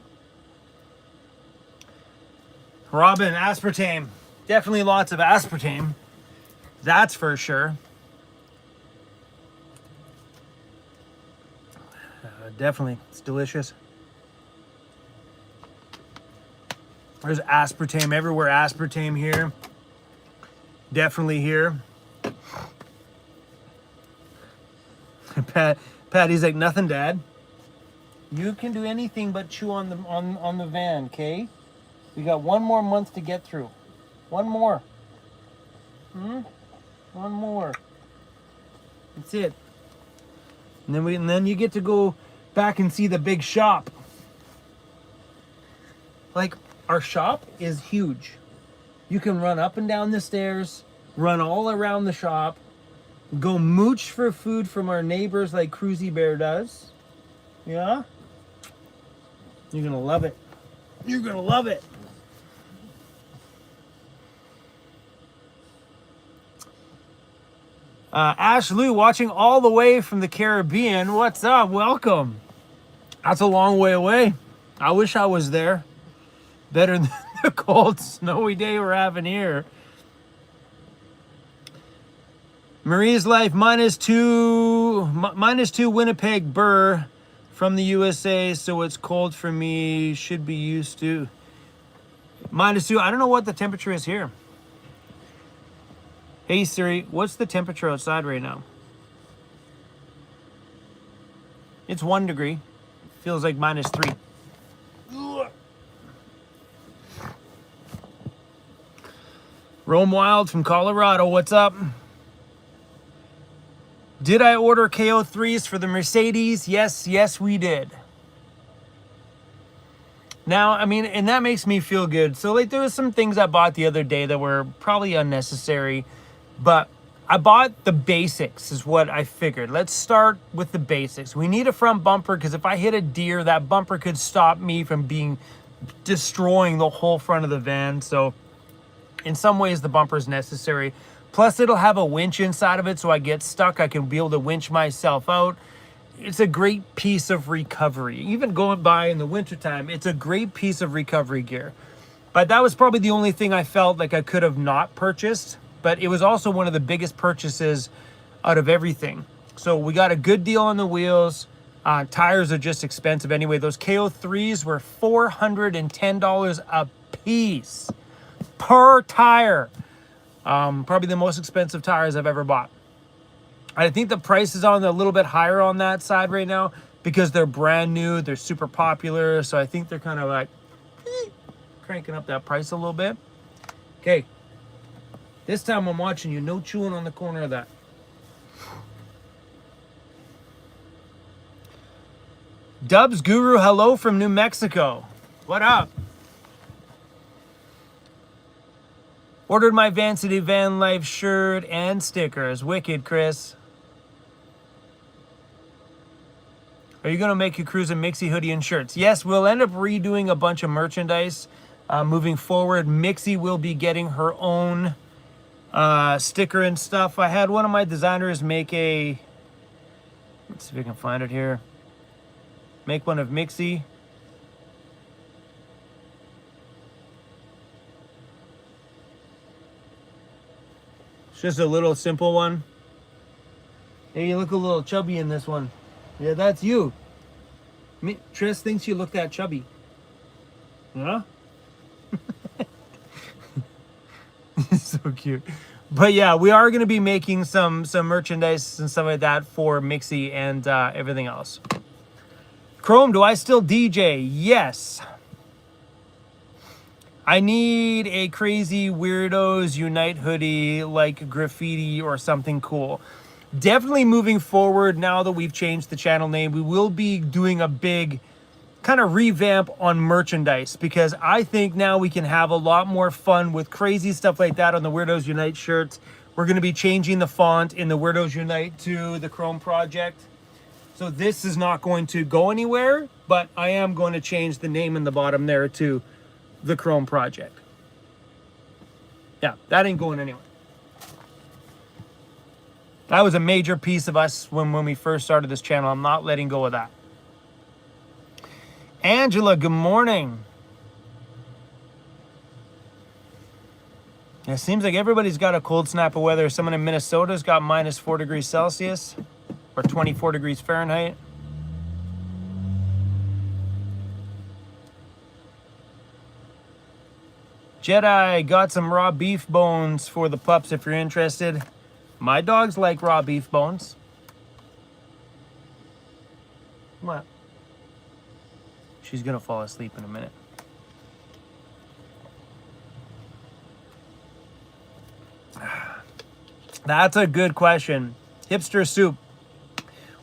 Robin, aspartame. Definitely lots of aspartame. That's for sure. Definitely. It's delicious. There's aspartame everywhere. Aspartame here. Definitely here. Patty's like, nothing, Dad. You can do anything but chew on the van, okay? We got one more month to get through. One more. One more. That's it. And then you get to go back and see the big shop. Like, our shop is huge. You can run up and down the stairs, run all around the shop, go mooch for food from our neighbors like Cruzy Bear does. Yeah? You're gonna love it. You're gonna love it. Ash Lou watching all the way from the Caribbean. What's up? Welcome. That's a long way away. I wish I was there. Better than the cold, snowy day we're having here. Marie's Life, -2 Winnipeg Burr from the USA, so it's cold for me. Should be used to. -2. I don't know what the temperature is here. Hey Siri, what's the temperature outside right now? It's 1 degree. Feels like -3. Rome Wild from Colorado, what's up? Did I order KO3s for the Mercedes? Yes, we did. Now, I mean, and that makes me feel good. So, like, there was some things I bought the other day that were probably unnecessary, but I bought the basics is what I figured. Let's start with the basics. We need a front bumper because if I hit a deer, that bumper could stop me from destroying the whole front of the van. So, in some ways, the bumper is necessary. Plus, it'll have a winch inside of it, so I get stuck. I can be able to winch myself out. It's a great piece of recovery. Even going by in the wintertime, it's a great piece of recovery gear. But that was probably the only thing I felt like I could have not purchased. But it was also one of the biggest purchases out of everything. So we got a good deal on the wheels. Tires are just expensive anyway. Those KO3s were $410 a piece per tire. Probably the most expensive tires I've ever bought. I think the price is on a little bit higher on that side right now because they're brand new. They're super popular. So I think they're kind of like cranking up that price a little bit. Okay. This time I'm watching you. No chewing on the corner of that. Dubs Guru, hello from New Mexico. What up? Ordered my Vancity Vanlife shirt and stickers. Wicked, Chris. Are you going to make your cruise a Mixie hoodie and shirts? Yes, we'll end up redoing a bunch of merchandise moving forward. Mixie will be getting her own sticker and stuff. I had one of my designers make a... Let's see if I can find it here. Make one of Mixie. Just a little simple one. Hey, you look a little chubby in this one. Yeah, that's you. Trish thinks you look that chubby. Yeah? So cute. But yeah, we are going to be making some merchandise and stuff like that for Mixie and everything else. Chrome, do I still DJ? Yes. I need a crazy Weirdos Unite hoodie, like graffiti or something cool. Definitely moving forward, now that we've changed the channel name, we will be doing a big kind of revamp on merchandise because I think now we can have a lot more fun with crazy stuff like that on the Weirdos Unite shirts. We're going to be changing the font in the Weirdos Unite to the Chrome Project. So this is not going to go anywhere, but I am going to change the name in the bottom there to the Chrome Project. Yeah, that ain't going anywhere. That was a major piece of us when we first started this channel. I'm not letting go of that. Angela, good morning. It seems like everybody's got a cold snap of weather. Someone in Minnesota's got -4 degrees Celsius or 24 degrees Fahrenheit. Jedi, got some raw beef bones for the pups if you're interested. My dogs like raw beef bones. What? She's gonna fall asleep in a minute. That's a good question. Hipster Soup.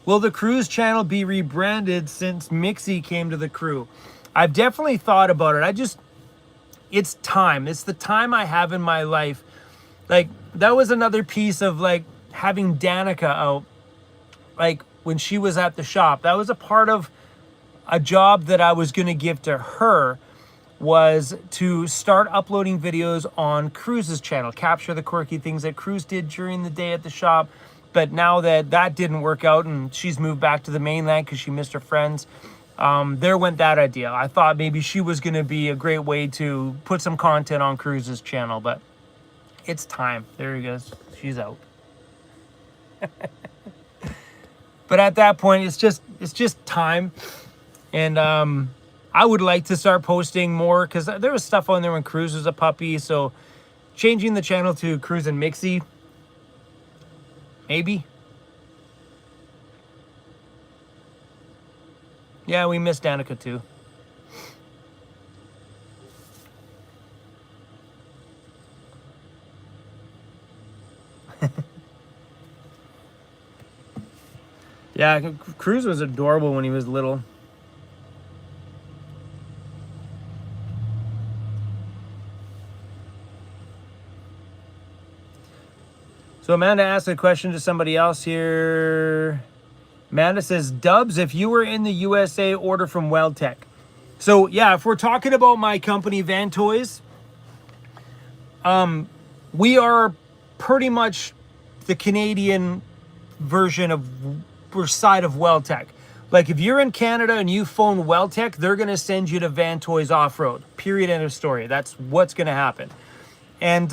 Will the cruise channel be rebranded since Mixie came to the crew? I've definitely thought about it. It's time. It's the time I have in my life. Like, that was another piece of, like, having Danica out, like, when she was at the shop. That was a part of a job that I was going to give to her, was to start uploading videos on Cruz's channel, capture the quirky things that Cruz did during the day at the shop, But now that didn't work out and she's moved back to the mainland because she missed her friends, there went that idea. I thought maybe she was going to be a great way to put some content on Cruz's channel, but it's time. There he goes. She's out. But at that point, it's just time. And I would like to start posting more because there was stuff on there when Cruz was a puppy. So changing the channel to Cruz and Mixie, maybe. Yeah, we missed Danica too. Yeah, Cruz was adorable when he was little. So Amanda asked a question to somebody else here. Amanda says, Dubs, if you were in the USA, order from WeldTech. So yeah, if we're talking about my company, Van Toys, we are pretty much the Canadian version of, or side of WeldTech. Like if you're in Canada and you phone WeldTech, they're going to send you to Van Toys Off-Road. Period, end of story. That's what's going to happen. And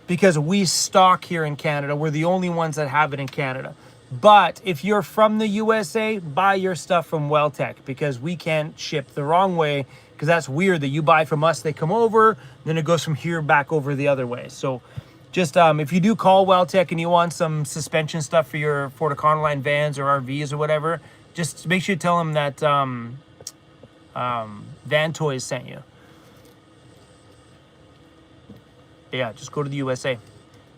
because we stock here in Canada, we're the only ones that have it in Canada. But if you're from the USA, buy your stuff from WeldTech because we can't ship the wrong way, because that's weird that you buy from us, they come over, then it goes from here back over the other way. So just if you do call WeldTech and you want some suspension stuff for your Ford Econoline vans or RVs or whatever, just make sure you tell them that Van Toys sent you. Yeah, just go to the USA.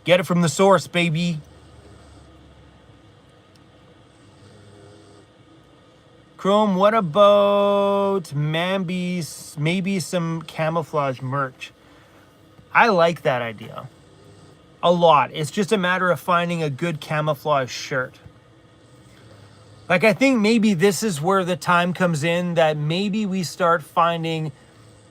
Get it from the source, baby. Chrome, what about Mambi's, maybe some camouflage merch? I like that idea a lot. It's just a matter of finding a good camouflage shirt. Like, I think maybe this is where the time comes in that maybe we start finding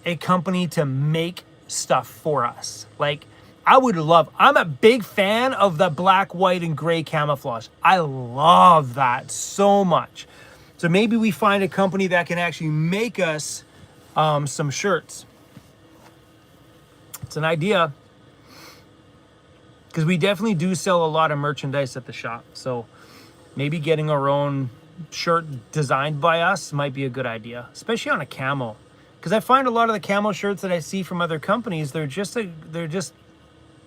a company to make stuff for us. Like, I'm a big fan of the black, white, and gray camouflage. I love that so much. So maybe we find a company that can actually make us some shirts. It's an idea. Because we definitely do sell a lot of merchandise at the shop. So maybe getting our own shirt designed by us might be a good idea. Especially on a camo. Because I find a lot of the camo shirts that I see from other companies, they're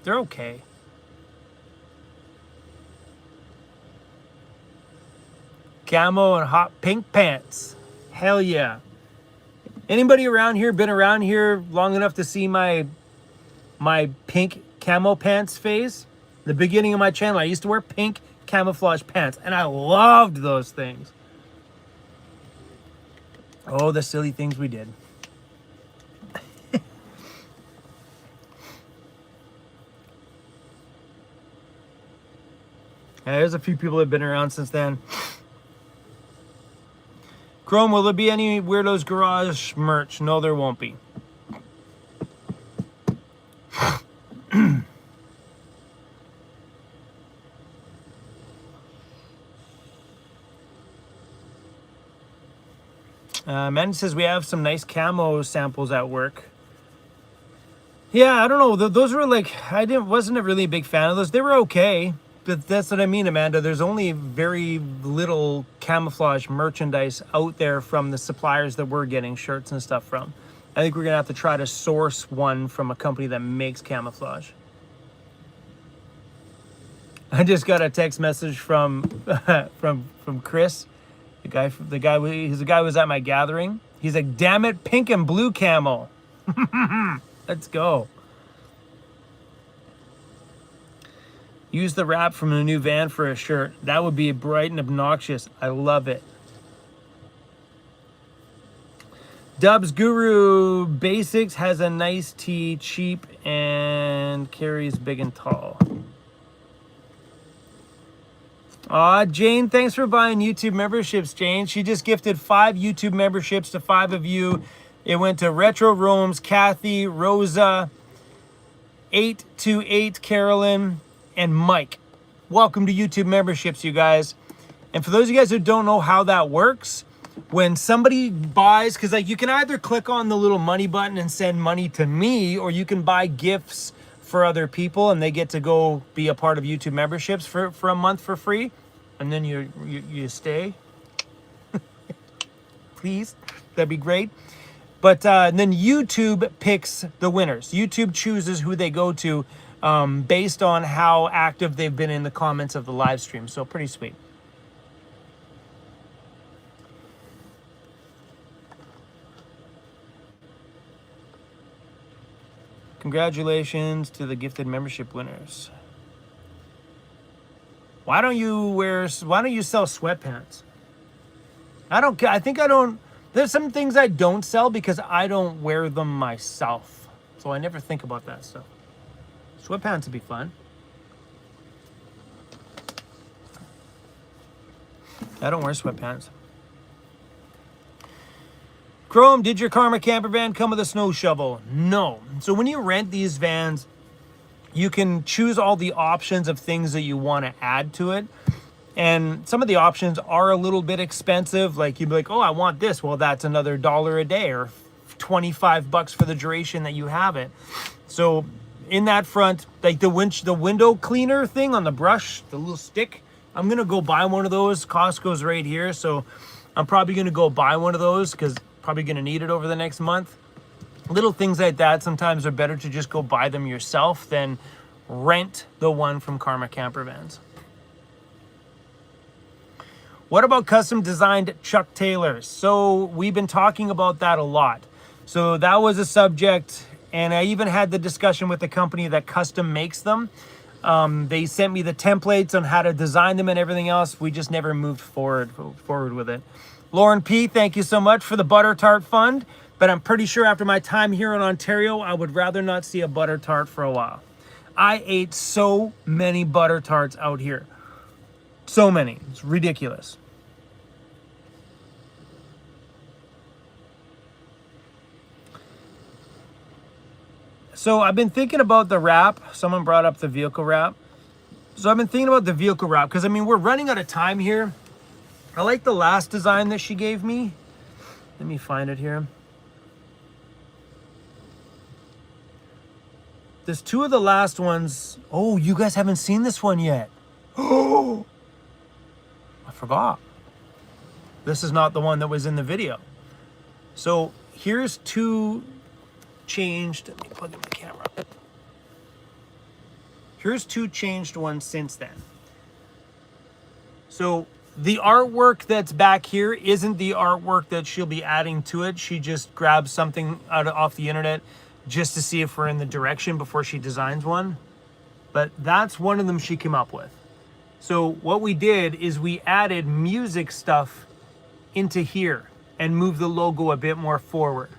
okay. Camo and hot pink pants. Hell yeah. Anybody around here been around here long enough to see my pink camo pants phase? The beginning of my channel, I used to wear pink camouflage pants, and I loved those things. Oh, the silly things we did. There's a few people that have been around since then. Chrome, will there be any Weirdos Garage merch? No, there won't be. Amanda says we have some nice camo samples at work. Yeah, I don't know. Those were like, wasn't a really big fan of those. They were okay. But that's what I mean, Amanda. There's only very little camouflage merchandise out there from the suppliers that we're getting shirts and stuff from. I think we're going to have to try to source one from a company that makes camouflage. I just got a text message from from Chris. The guy was at my gathering. He's like, "Damn it, pink and blue camo." Let's go. Use the wrap from the new van for a shirt. That would be bright and obnoxious. I love it. Dubs Guru Basics has a nice tee, cheap, and carries big and tall. Aw, Jane, thanks for buying YouTube memberships, Jane. She just gifted 5 YouTube memberships to 5 of you. It went to Retro Roams, Kathy, Rosa, 828 Carolyn, and Mike. welcome to YouTube memberships, you guys. And for those of you guys who don't know how that works, when somebody buys, because like you can either click on the little money button and send money to me, or you can buy gifts for other people and they get to go be a part of YouTube memberships for a month for free. And then you stay. Please, that'd be great. But then YouTube picks the winners. YouTube chooses who they go to based on how active they've been in the comments of the live stream. So pretty sweet. Congratulations to the gifted membership winners. Why don't you sell sweatpants? There's some things I don't sell because I don't wear them myself. So I never think about that stuff. Sweatpants would be fun. I don't wear sweatpants. Chrome, did your Karma camper van come with a snow shovel? No. So when you rent these vans, you can choose all the options of things that you want to add to it. And some of the options are a little bit expensive. Like you'd be like, oh, I want this. Well, that's another $1 a day or $25 for the duration that you have it. So in that front, like the window cleaner thing on the brush, the little stick, I'm going to go buy one of those. Costco's right here. So I'm probably going to go buy one of those because probably going to need it over the next month. Little things like that sometimes are better to just go buy them yourself than rent the one from Karma Camper Vans. What about custom designed Chuck Taylors? So we've been talking about that a lot. So that was a subject, and I even had the discussion with the company that custom makes them. They sent me the templates on how to design them and everything else. We just never moved forward with it. Lauren P., thank you so much for the butter tart fund. But I'm pretty sure after my time here in Ontario, I would rather not see a butter tart for a while. I ate so many butter tarts out here. So many. It's ridiculous. So I've been thinking about the wrap. Someone brought up the vehicle wrap. So I've been thinking about the vehicle wrap because, I mean, we're running out of time here. I like the last design that she gave me. Let me find it here. There's two of the last ones. Oh, you guys haven't seen this one yet. Oh, I forgot. This is not the one that was in the video. So here's two changed. Let me plug in my camera. Here's two changed ones since then. So the artwork that's back here isn't the artwork that she'll be adding to it. She just grabs something off the internet just to see if we're in the direction before she designs one. But that's one of them she came up with. So what we did is we added music stuff into here and moved the logo a bit more forward.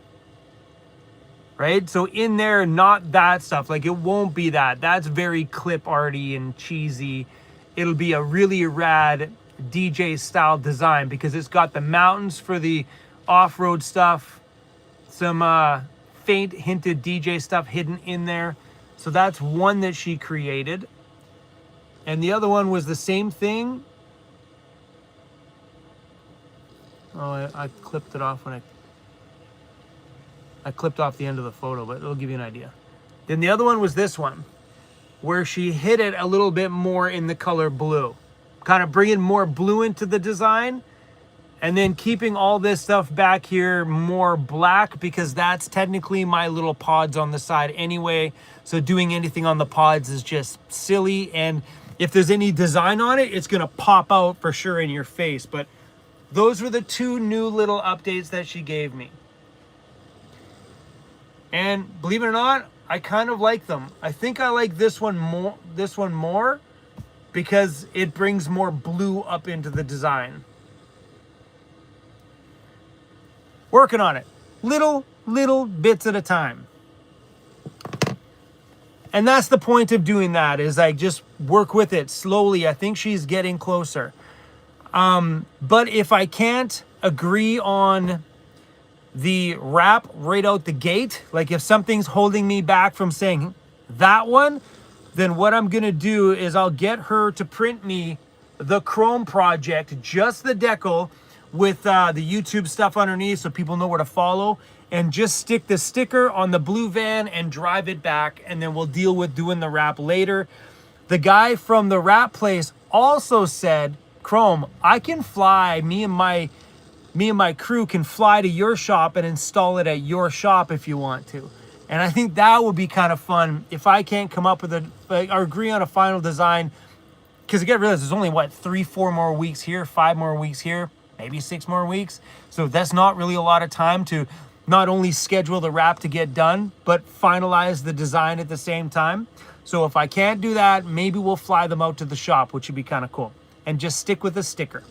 Right? So in there, not that stuff. Like it won't be that. That's very clip arty and cheesy. It'll be a really rad DJ style design because it's got the mountains for the off-road stuff, some faint hinted DJ stuff hidden in there. So that's one that she created. And the other one was the same thing. Oh, I clipped it off when I clipped off the end of the photo, but it'll give you an idea. Then the other one was this one, where she hit it a little bit more in the color blue. Kind of bringing more blue into the design. And then keeping all this stuff back here more black because that's technically my little pods on the side anyway. So doing anything on the pods is just silly. And if there's any design on it, it's going to pop out for sure in your face. But those were the two new little updates that she gave me. And believe it or not, I kind of like them. I think I like this one more because it brings more blue up into the design. Working on it. Little bits at a time. And that's the point of doing that, is I just work with it slowly. I think she's getting closer. But if I can't agree on the wrap right out the gate, like if something's holding me back from saying that one, then what I'm gonna do is I'll get her to print me the chrome project, just the decal with the YouTube stuff underneath so people know where to follow, and just stick the sticker on the blue van and drive it back, and then we'll deal with doing the wrap later. The guy from the wrap place also said, Chrome, I can fly, me and my crew can fly to your shop and install it at your shop if you want to. And I think that would be kind of fun if I can't come up with or agree on a final design. Because you gotta realize there's only, what, 3-4 more weeks here, 5 more weeks here, maybe 6 more weeks. So that's not really a lot of time to not only schedule the wrap to get done, but finalize the design at the same time. So if I can't do that, maybe we'll fly them out to the shop, which would be kind of cool. And just stick with a sticker.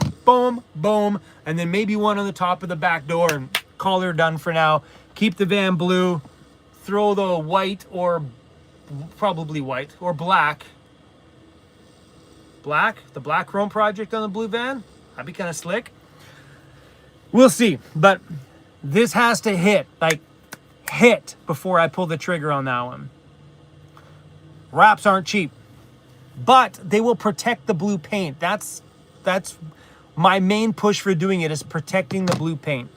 Just boom, boom, and then maybe one on the top of the back door, and call her done for now. Keep the van blue, throw the white, or probably white, or black. The black chrome project on the blue van. That'd be kind of slick. We'll see, but this has to hit before I pull the trigger on that one. Wraps aren't cheap, but they will protect the blue paint. That's my main push for doing it, is protecting the blue paint.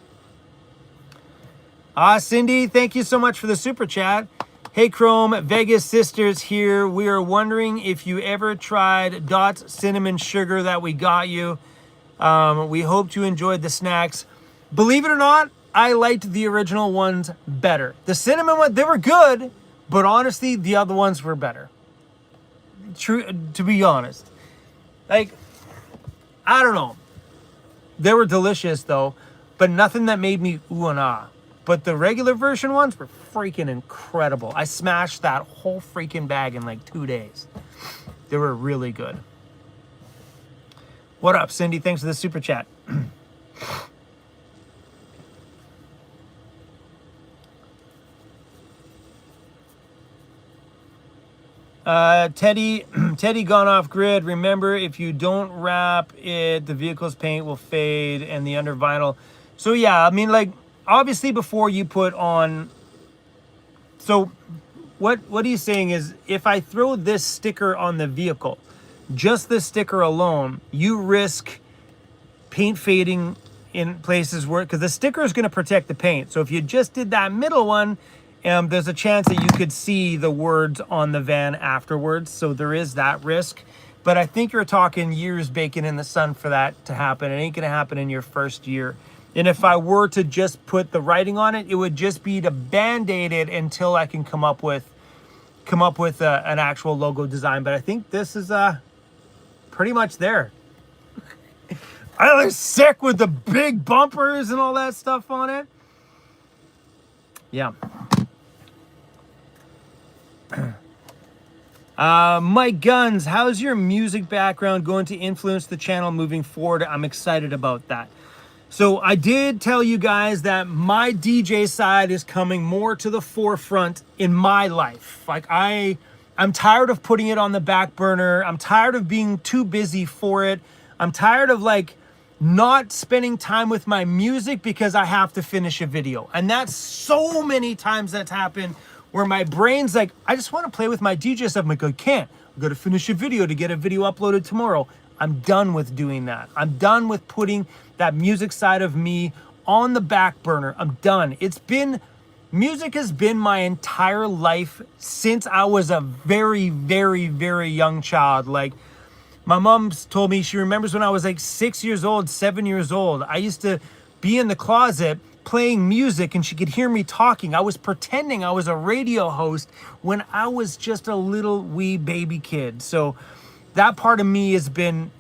Cindy, thank you so much for the super chat. Hey Chrome, Vegas Sisters here. We are wondering if you ever tried Dot's cinnamon sugar that we got you. We hoped you enjoyed the snacks. Believe it or not, I liked the original ones better. The cinnamon ones, they were good, but honestly, the other ones were better. True, to be honest. Like, I don't know. They were delicious though, but nothing that made me ooh and ah. But the regular version ones were freaking incredible. I smashed that whole freaking bag in like 2 days. They were really good. What up, Cindy? Thanks for the super chat. Teddy gone off grid. Remember, if you don't wrap it, the vehicle's paint will fade and the under vinyl. So yeah, I mean, like, obviously before you put on, so what he's saying is, if I throw this sticker on the vehicle, just the sticker alone, you risk paint fading in places where, because the sticker is going to protect the paint. So if you just did that middle one, there's a chance that you could see the words on the van afterwards. So there is that risk. But I think you're talking years baking in the sun for that to happen. It ain't going to happen in your first year. And if I were to just put the writing on it, it would just be to band-aid it until I can come up with an actual logo design. But I think this is pretty much there. I look sick with the big bumpers and all that stuff on it. Yeah. Mike Guns, how's your music background going to influence the channel moving forward? I'm excited about that. So I did tell you guys that my DJ side is coming more to the forefront in my life. Like, I'm tired of putting it on the back burner. I'm tired of being too busy for it. I'm tired of like not spending time with my music because I have to finish a video. And that's so many times that's happened where my brain's like, I just want to play with my DJ stuff. I'm like, I can't. I'm going to finish a video to get a video uploaded tomorrow. I'm done with doing that. I'm done with putting that music side of me on the back burner. I'm done. Music has been my entire life since I was a very, very, very young child. Like, my mom's told me she remembers when I was like 6 years old, 7 years old. I used to be in the closet playing music and she could hear me talking. I was pretending I was a radio host when I was just a little wee baby kid. So that part of me has been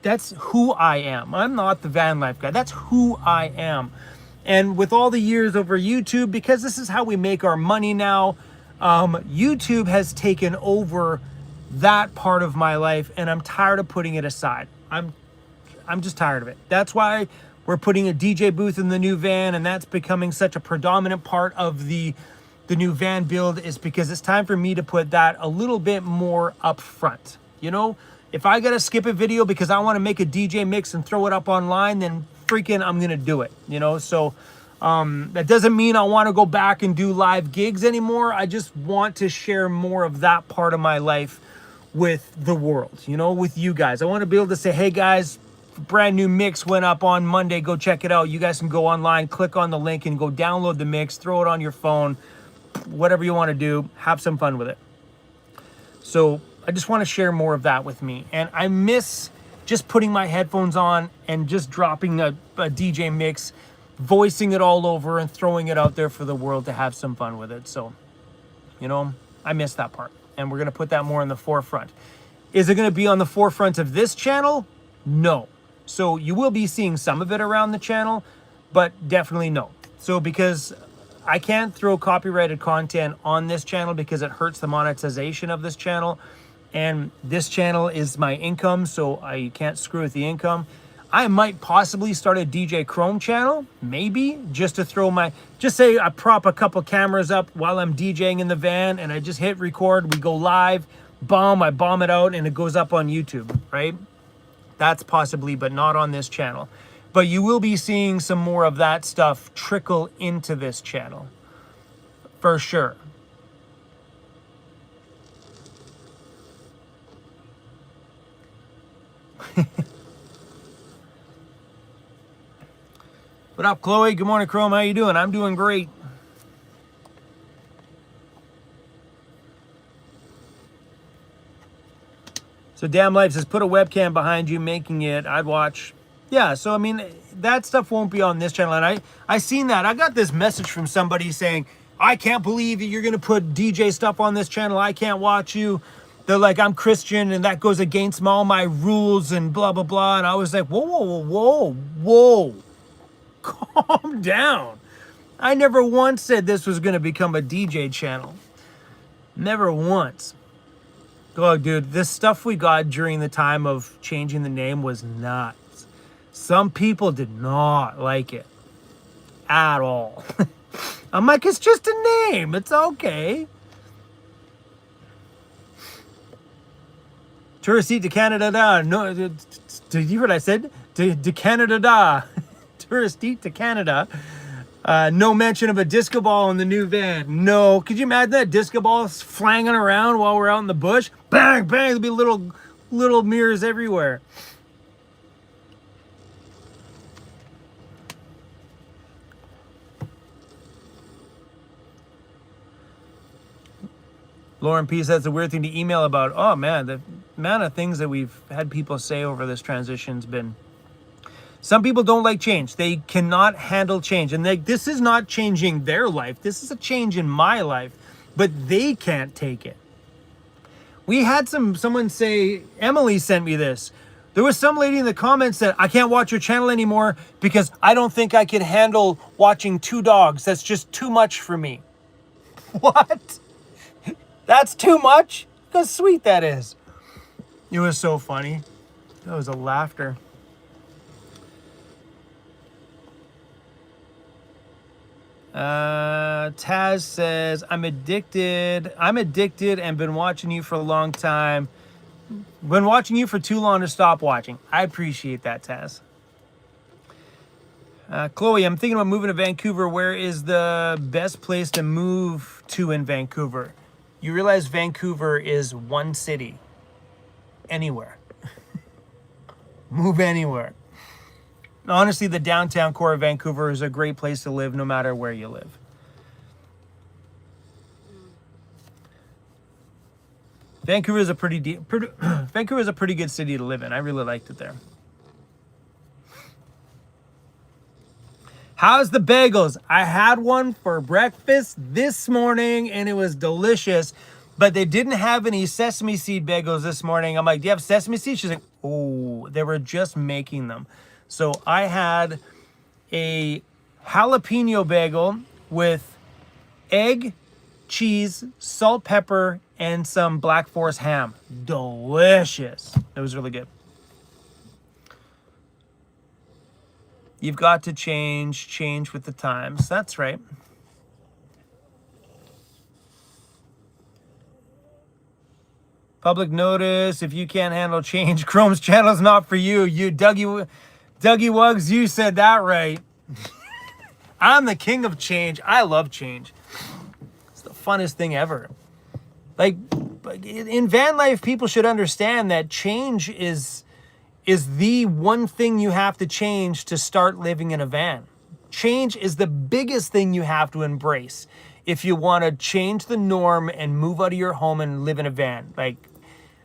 that's who I am. I'm not the van life guy. That's who I am. And with all the years over YouTube, because this is how we make our money now, YouTube has taken over that part of my life, and I'm tired of putting it aside. I'm just tired of it. That's why we're putting a DJ booth in the new van, and that's becoming such a predominant part of the new van build, is because it's time for me to put that a little bit more up front. You know, if I gotta skip a video because I want to make a DJ mix and throw it up online, then freaking I'm gonna do it, you know. So That doesn't mean I want to go back and do live gigs anymore. I just want to share more of that part of my life with the world, you know, with you guys. I want to be able to say, hey guys, brand new mix went up on Monday. Go check it out. You guys can go online, click on the link and go download the mix, throw it on your phone, whatever you want to do, have some fun with it. So I just want to share more of that with me. And I miss just putting my headphones on and just dropping a DJ mix, voicing it all over and throwing it out there for the world to have some fun with it. So, you know, I miss that part. And we're going to put that more in the forefront. Is it going to be on the forefront of this channel? No. So you will be seeing some of it around the channel, but definitely no. So because I can't throw copyrighted content on this channel because it hurts the monetization of this channel. And this channel is my income, so I can't screw with the income. I might possibly start a DJ Chrome channel, maybe, just to throw my, just say I prop a couple cameras up while I'm DJing in the van and I just hit record, we go live, bomb, I bomb it out and it goes up on YouTube, right? That's possibly, but not on this channel. But you will be seeing some more of that stuff trickle into this channel, for sure. What up, Chloe? Good morning, Chrome. How you doing? I'm doing great. So Damn Life says, put a webcam behind you, making it. I'd watch. Yeah, so I mean, that stuff won't be on this channel. And I seen that. I got this message from somebody saying, I can't believe that you're going to put DJ stuff on this channel. I can't watch you. They're like, I'm Christian and that goes against all my rules and blah, blah, blah. And I was like, whoa, whoa, whoa, whoa. Calm down. I never once said this was going to become a DJ channel. Never once. Oh, dude, this stuff we got during the time of changing the name was nuts. Some people did not like it at all. I'm like, it's just a name. It's okay. Tourist seat to Canada. No, did you hear what I said? To Canada. Tourist seat to Canada. No mention of a disco ball in the new van. No. Could you imagine that disco ball flanging around while we're out in the bush? Bang, bang. There'll be little mirrors everywhere. Lauren P says, it's a weird thing to email about. Oh, man, the amount of things that we've had people say over this transition's been... Some people don't like change. They cannot handle change. And this is not changing their life. This is a change in my life. But they can't take it. We had someone say, Emily sent me this. There was some lady in the comments that, I can't watch your channel anymore because I don't think I can handle watching two dogs. That's just too much for me. What? That's too much? Look how sweet that is. It was so funny. That was a laughter. Taz says, I'm addicted and been watching you for a long time. Been watching you for too long to stop watching. I appreciate that, Taz. Chloe, I'm thinking about moving to Vancouver. Where is the best place to move to in Vancouver? You realize Vancouver is one city. Anywhere. Move anywhere. Honestly, the downtown core of Vancouver is a great place to live no matter where you live. Vancouver is a pretty good city to live in. I really liked it there. How's the bagels? I had one for breakfast this morning and it was delicious, but they didn't have any sesame seed bagels this morning. I'm like, do you have sesame seeds? She's like, oh, they were just making them. So I had a jalapeno bagel with egg, cheese, salt, pepper, and some Black Forest ham. Delicious. It was really good. You've got to change with the times. That's right. Public notice, if you can't handle change, Chrome's channel's not for you. You, Dougie Wuggs, you said that right. I'm the king of change. I love change. It's the funnest thing ever. Like in van life, people should understand that change is the one thing you have to change to start living in a van. Change is the biggest thing you have to embrace if you want to change the norm and move out of your home and live in a van.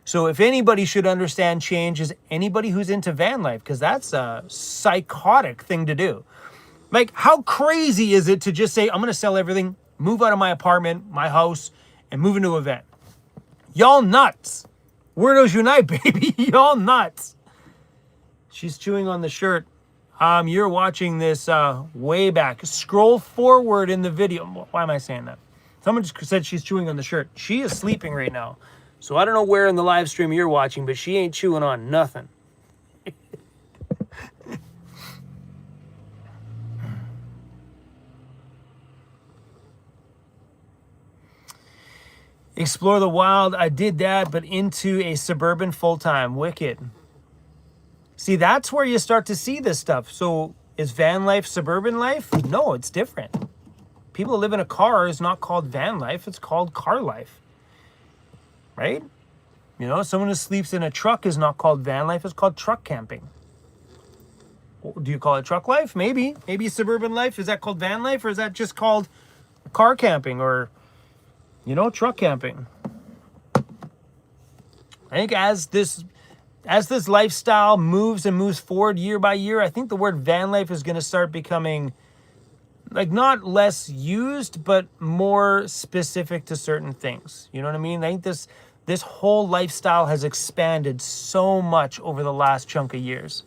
So if anybody should understand change, is anybody who's into van life, because that's a psychotic thing to do. Like, how crazy is it to just say, I'm going to sell everything, move out of my apartment, my house, and move into a van? Y'all nuts. Weirdos unite, baby. Y'all nuts. She's chewing on the shirt. You're watching this way back. Scroll forward in the video. Why am I saying that? Someone just said she's chewing on the shirt. She is sleeping right now. So I don't know where in the live stream you're watching, but she ain't chewing on nothing. Explore the wild. I did that, but into a suburban full-time. Wicked. See, that's where you start to see this stuff. So is van life suburban life? No, it's different. People who live in a car is not called van life. It's called car life. Right? You know, someone who sleeps in a truck is not called van life. It's called truck camping. Do you call it truck life? Maybe. Maybe suburban life. Is that called van life? Or is that just called car camping or, you know, truck camping? I think as this lifestyle moves and moves forward year by year, I think the word van life is going to start becoming like not less used, but more specific to certain things. You know what I mean? I think this whole lifestyle has expanded so much over the last chunk of years.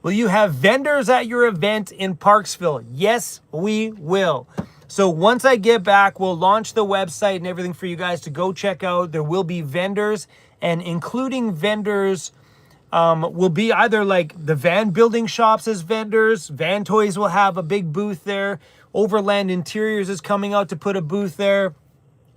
Will you have vendors at your event in Parksville? Yes, we will. So once I get back, we'll launch the website and everything for you guys to go check out. There will be vendors, and including vendors will be either like the van building shops as vendors. Van Toys will have a big booth there. Overland Interiors is coming out to put a booth there.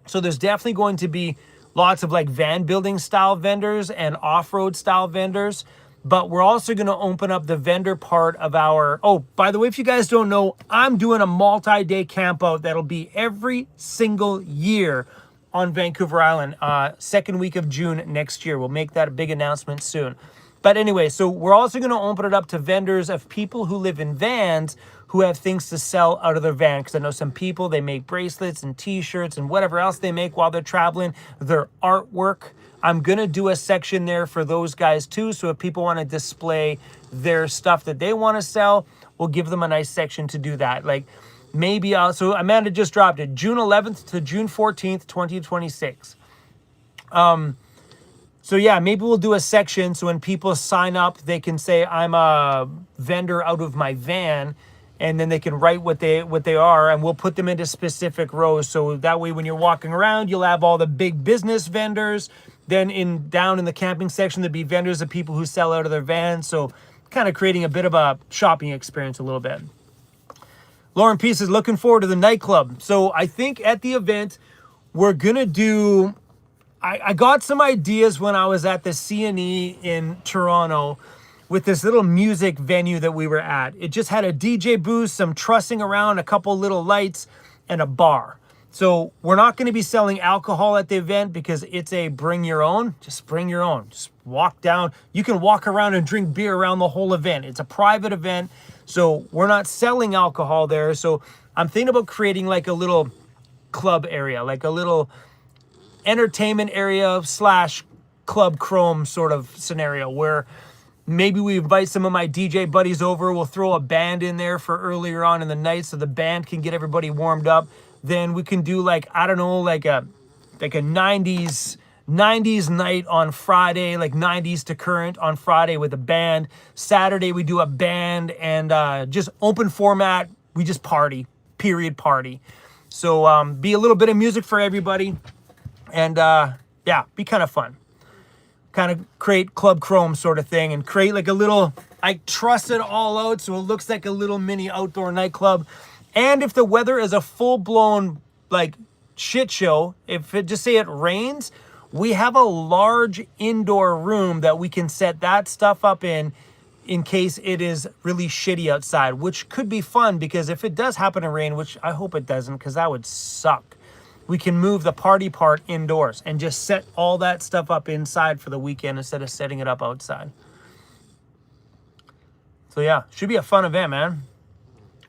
So there's definitely going to be lots of like van building style vendors and off-road style vendors. But we're also going to open up the vendor part of our... Oh, by the way, if you guys don't know, I'm doing a multi-day camp out that'll be every single year on Vancouver Island, second week of June next year. We'll make that a big announcement soon. But anyway, so we're also going to open it up to vendors of people who live in vans who have things to sell out of their van. Because I know some people, they make bracelets and t-shirts and whatever else they make while they're traveling, their artwork. I'm going to do a section there for those guys too. So if people want to display their stuff that they want to sell, we'll give them a nice section to do that. Like maybe so Amanda just dropped it, June 11th to June 14th, 2026. So yeah, maybe we'll do a section. So when people sign up, they can say, I'm a vendor out of my van. And then they can write what they are, and we'll put them into specific rows. So that way, when you're walking around, you'll have all the big business vendors. Then down in the camping section, there'd be vendors of people who sell out of their vans. So kind of creating a bit of a shopping experience a little bit. Lauren Peace is looking forward to the nightclub. So I think at the event, we're going to do... I got some ideas when I was at the CNE in Toronto with this little music venue that we were at. It just had a DJ booth, some trussing around, a couple little lights, and a bar. So we're not going to be selling alcohol at the event because it's a bring your own. Just bring your own. Just walk down. You can walk around and drink beer around the whole event. It's a private event, so we're not selling alcohol there. So I'm thinking about creating like a little club area, like a little entertainment area / Club Chrome sort of scenario where maybe we invite some of my DJ buddies over. We'll throw a band in there for earlier on in the night so the band can get everybody warmed up. Then we can do like, I don't know, like a 90s night on Friday, like 90s to current on Friday with a band. Saturday we do a band and just open format. We just party, period party. So be a little bit of music for everybody. And yeah, be kind of fun. Kind of create Club Chrome sort of thing and create like a little, I truss it all out so it looks like a little mini outdoor nightclub. And if the weather is a full-blown like shit show, if it just say it rains, we have a large indoor room that we can set that stuff up in in case it is really shitty outside, which could be fun because if it does happen to rain, which I hope it doesn't because that would suck, we can move the party part indoors and just set all that stuff up inside for the weekend instead of setting it up outside. So yeah, should be a fun event, man.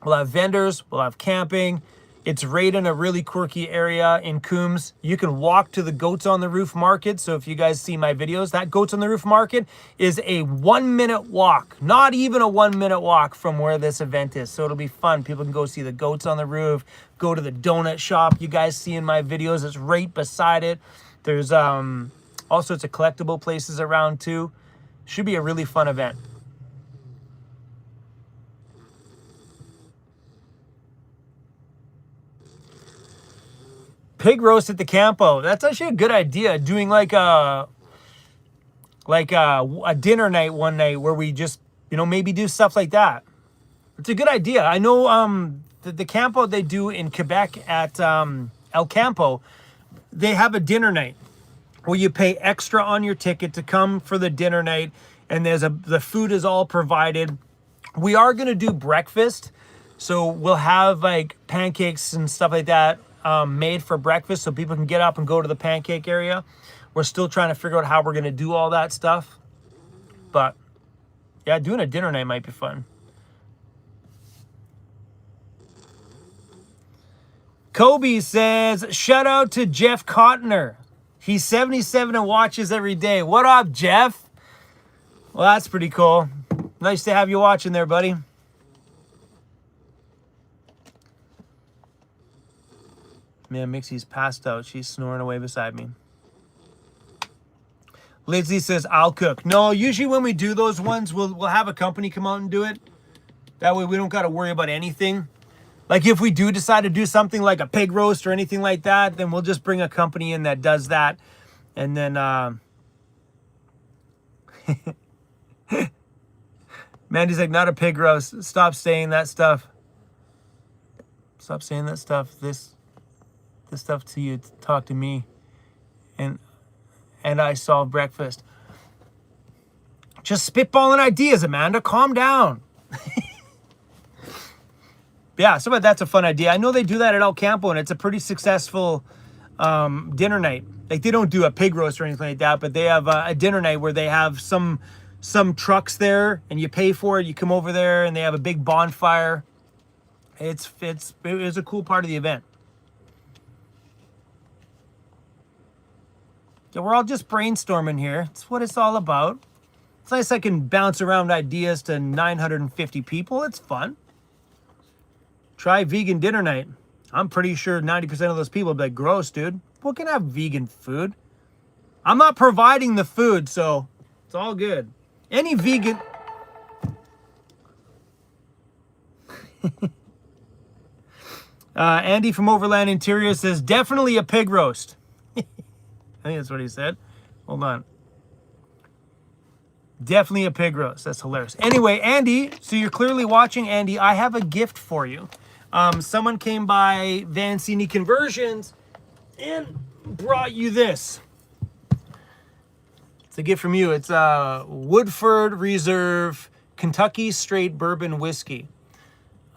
We'll have vendors, we'll have camping. It's right in a really quirky area in Coombs. You can walk to the Goats on the Roof Market. So if you guys see my videos, that Goats on the Roof Market is a 1 minute walk, not even a 1 minute walk from where this event is. So it'll be fun. People can go see the goats on the roof, go to the donut shop. You guys see in my videos, it's right beside it. There's all sorts of collectible places around too. Should be a really fun event. Pig roast at the campo. That's actually a good idea. Doing like a dinner night one night where we just, maybe do stuff like that. It's a good idea. I know the campo they do in Quebec at El Campo, they have a dinner night where you pay extra on your ticket to come for the dinner night, and the food is all provided. We are gonna do breakfast, so we'll have like pancakes and stuff like that made for breakfast so people can get up and go to the pancake area. We're still trying to figure out how we're going to do all that stuff. But yeah, doing a dinner night might be fun. Kobe says, shout out to Jeff Cotner. He's 77 and watches every day. What up, Jeff? Well, that's pretty cool. Nice to have you watching there, buddy. Man, Mixie's passed out. She's snoring away beside me. Lindsay says, I'll cook. No, usually when we do those ones, we'll have a company come out and do it. That way we don't got to worry about anything. Like if we do decide to do something like a pig roast or anything like that, then we'll just bring a company in that does that. And then, Mandy's like, not a pig roast. Stop saying that stuff. Stop saying that stuff. This stuff to you, talk to me, and I solve breakfast. Just spitballing ideas, Amanda. Calm down. Yeah, so that's a fun idea. I know they do that at El Campo, and it's a pretty successful dinner night. Like they don't do a pig roast or anything like that, but they have a dinner night where they have some trucks there, and you pay for it. You come over there, and they have a big bonfire. It's a cool part of the event. Yeah, we're all just brainstorming here. That's what it's all about. It's nice I can bounce around ideas to 950 people. It's fun. Try vegan dinner night. I'm pretty sure 90% of those people will be like, gross, dude. What can I have vegan food? I'm not providing the food, so it's all good. Any vegan... Andy from Overland Interior says, definitely a pig roast. I think that's what he said. Hold on. Definitely a pig roast. That's hilarious. Anyway, Andy, so you're clearly watching, Andy. I have a gift for you. Someone came by Vancity Conversions and brought you this. It's a gift from you. It's Woodford Reserve Kentucky Straight Bourbon Whiskey.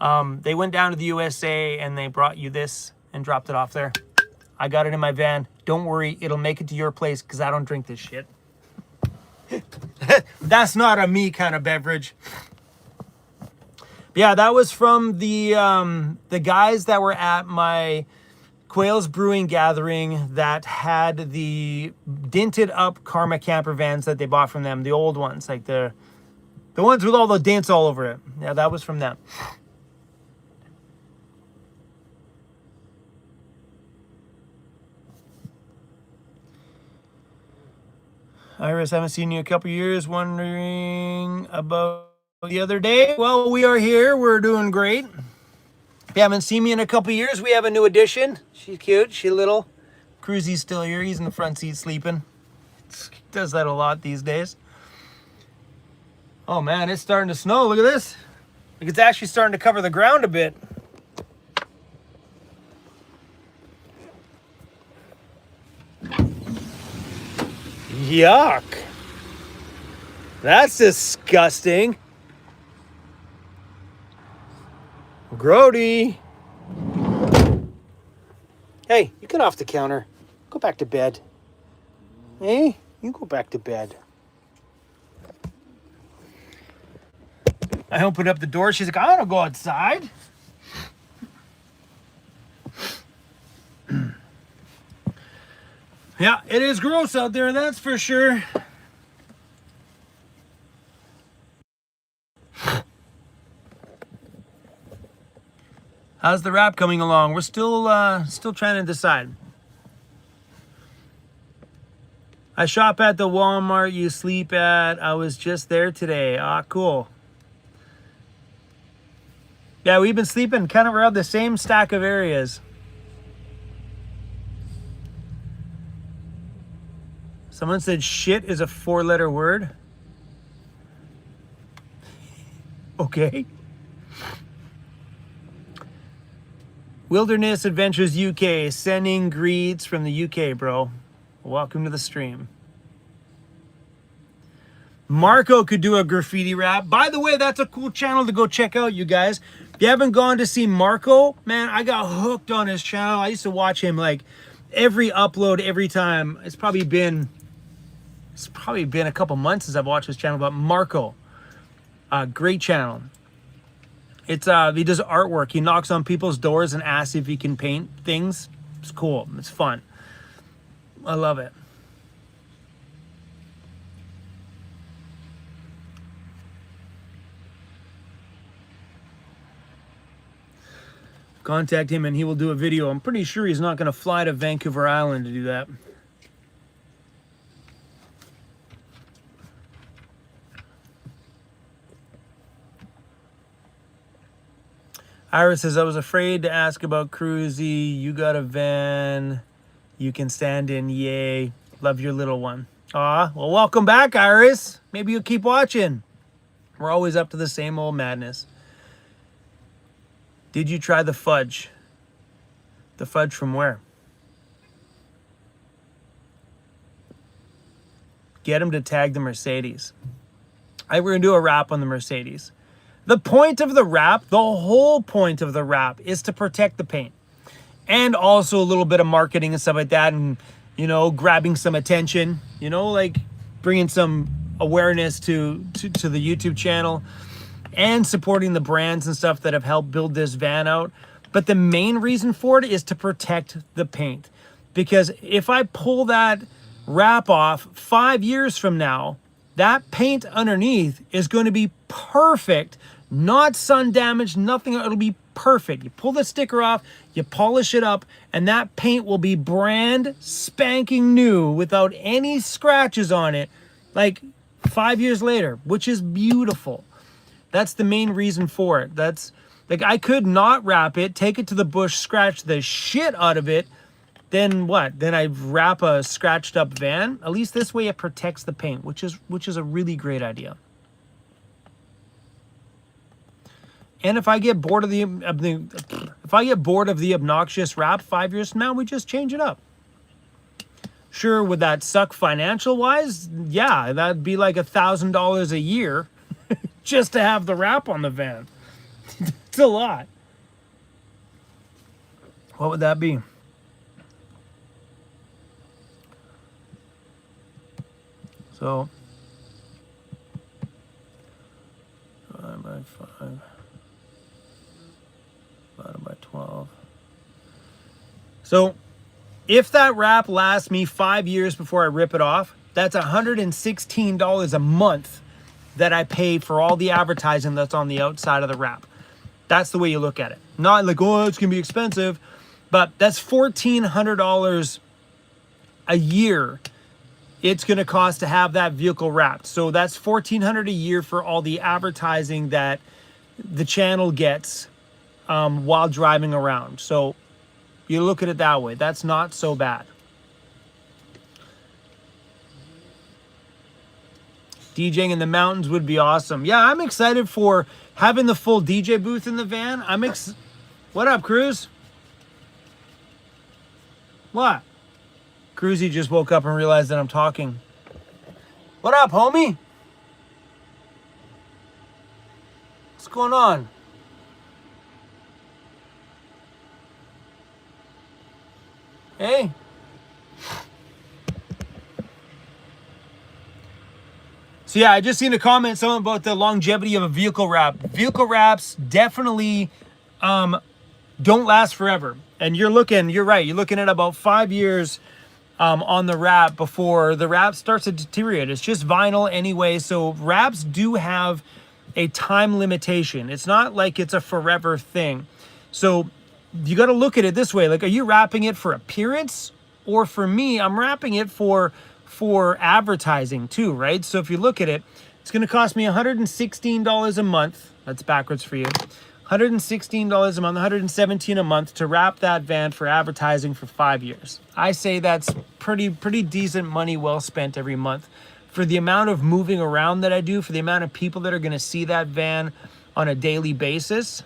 They went down to the USA and they brought you this and dropped it off there. I got it in my van. Don't worry, it'll make it to your place because I don't drink this shit. That's not a me kind of beverage. Yeah, that was from the guys that were at my Quails Brewing gathering that had the dinted up Karma camper vans that they bought from them, the old ones, like the ones with all the dents all over it. Yeah, that was from them. Iris, haven't seen you in a couple years. Wondering about the other day. Well, we are here. We're doing great. If you haven't seen me in a couple years, we have a new addition. She's cute. She's little. Cruzy's still here. He's in the front seat sleeping. He does that a lot these days. Oh, man, it's starting to snow. Look at this. Like it's actually starting to cover the ground a bit. Yuck. That's disgusting. Grody. Hey, you get off the counter. Go back to bed. Hey, you go back to bed. I opened up the door. She's like, I don't go outside. Yeah, it is gross out there, that's for sure. How's the wrap coming along? We're still trying to decide. I shop at the Walmart you sleep at. I was just there today. Ah, cool. Yeah, we've been sleeping kind of around the same stack of areas. Someone said shit is a 4-letter word. Okay. Wilderness Adventures UK, sending greets from the UK, bro. Welcome to the stream. Marco could do a graffiti rap. By the way, that's a cool channel to go check out, you guys. If you haven't gone to see Marco, man, I got hooked on his channel. I used to watch him like every upload, every time. It's probably been a couple months since I've watched his channel, but Marco, great channel. It's he does artwork. He knocks on people's doors and asks if he can paint things. It's cool. It's fun. I love it. Contact him and he will do a video. I'm pretty sure he's not going to fly to Vancouver Island to do that. Iris says, I was afraid to ask about Cruzy. You got a van you can stand in. Yay. Love your little one. Aw, well, welcome back, Iris. Maybe you'll keep watching. We're always up to the same old madness. Did you try the fudge? The fudge from where? Get him to tag the Mercedes. We're going to do a wrap on the Mercedes. The point of the wrap, the whole point of the wrap is to protect the paint. And also a little bit of marketing and stuff like that. And, you know, grabbing some attention, you know, like bringing some awareness to the YouTube channel. And supporting the brands and stuff that have helped build this van out. But the main reason for it is to protect the paint. Because if I pull that wrap off 5 years from now, that paint underneath is going to be perfect. Not sun damaged, nothing. It'll be perfect. You pull the sticker off, you polish it up, and that paint will be brand spanking new without any scratches on it, like 5 years later, which is beautiful. That's the main reason for it. That's like, I could not wrap it, take it to the bush, scratch the shit out of it. Then what? Then I wrap a scratched up van. At least this way it protects the paint, which is a really great idea. And if I get bored of the obnoxious wrap 5 years from now, we just change it up. Sure, would that suck financial wise? Yeah, that'd be like $1,000 a year. Just to have the wrap on the van. It's a lot. What would that be? So, 5 by 5, divided by 12. So, if that wrap lasts me 5 years before I rip it off, that's $116 a month that I pay for all the advertising that's on the outside of the wrap. That's the way you look at it. Not like, oh, it's going to be expensive, but that's $1,400 a year it's going to cost to have that vehicle wrapped. So that's $1,400 a year for all the advertising that the channel gets while driving around. So you look at it that way. That's not so bad. DJing in the mountains would be awesome. Yeah, I'm excited for having the full DJ booth in the van. What up, Cruz? What? Cruzy just woke up and realized that I'm talking. What up, homie? What's going on? Hey. So yeah, I just seen a comment, someone about the longevity of a vehicle wrap. Vehicle wraps definitely don't last forever. And you're right, you're looking at about 5 years on the wrap before the wrap starts to deteriorate. It's just vinyl anyway, so wraps do have a time limitation. It's not like it's a forever thing. So you got to look at it this way. Like, are you wrapping it for appearance? Or for me, I'm wrapping it for advertising too, right? So if you look at it, it's going to cost me $116 a month. That's backwards for you. $116 a month, $117 a month to wrap that van for advertising for 5 years. I say that's pretty decent money well spent every month for the amount of moving around that I do, for the amount of people that are going to see that van on a daily basis.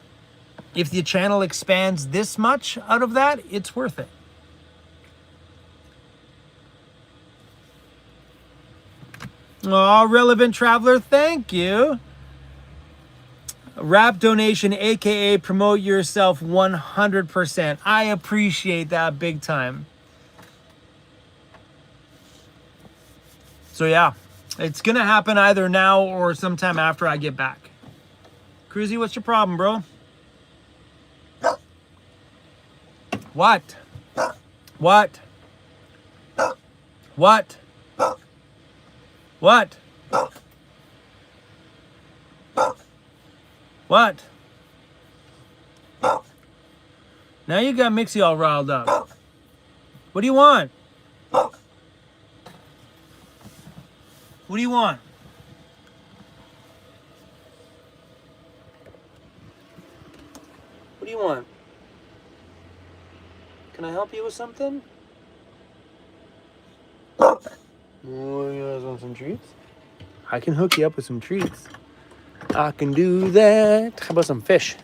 If the channel expands this much out of that, it's worth it. Oh, Relevant Traveler, thank you. Wrap donation, aka promote yourself 100%. I appreciate that big time. So yeah, it's gonna happen either now or sometime after I get back. Cruzy, what's your problem, bro? What? What? What? What? What? Now you got Mixie all riled up. What do you want? What do you want? What do you want? Can I help you with something? Oh, you guys want some treats? I can hook you up with some treats. I can do that. How about some fish?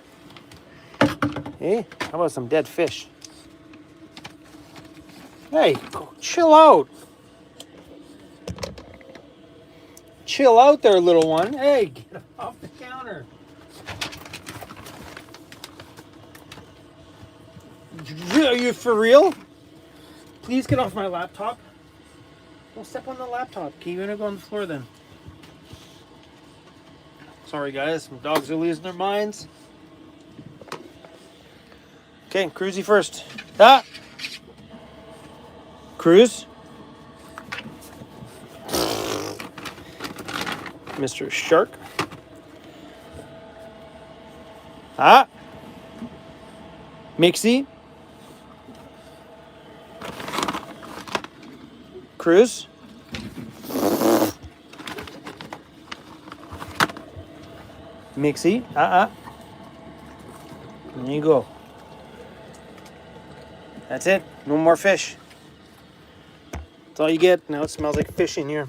Hey, how about some dead fish? Hey, chill out. Chill out there, little one. Hey, get off the counter. Are you for real? Please get off my laptop. Don't step on the laptop. Can you go on the floor then? Sorry guys, my dogs are losing their minds. Okay, Cruzy first. Ah! Cruz. Mr. Shark. Ah! Mixie. Cruz. Mixie. There you go. That's it. No more fish. That's all you get. Now it smells like fish in here.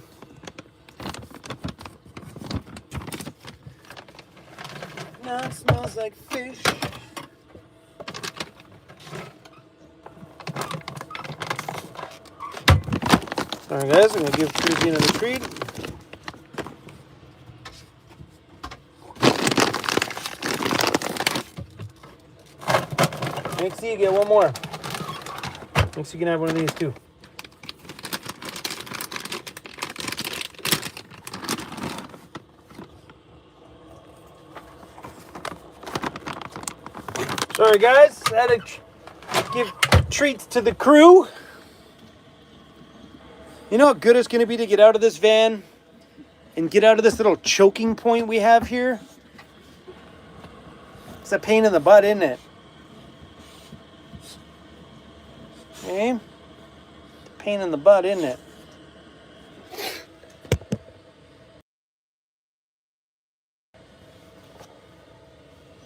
Now it smells like fish. Alright guys, I'm going to give Cruzy another treat. Mixie, you get one more. Mixie, you can have one of these too. Sorry guys, I had to give treats to the crew. You know how good it's going to be to get out of this van and get out of this little choking point we have here? It's a pain in the butt, isn't it? Okay? Pain in the butt, isn't it?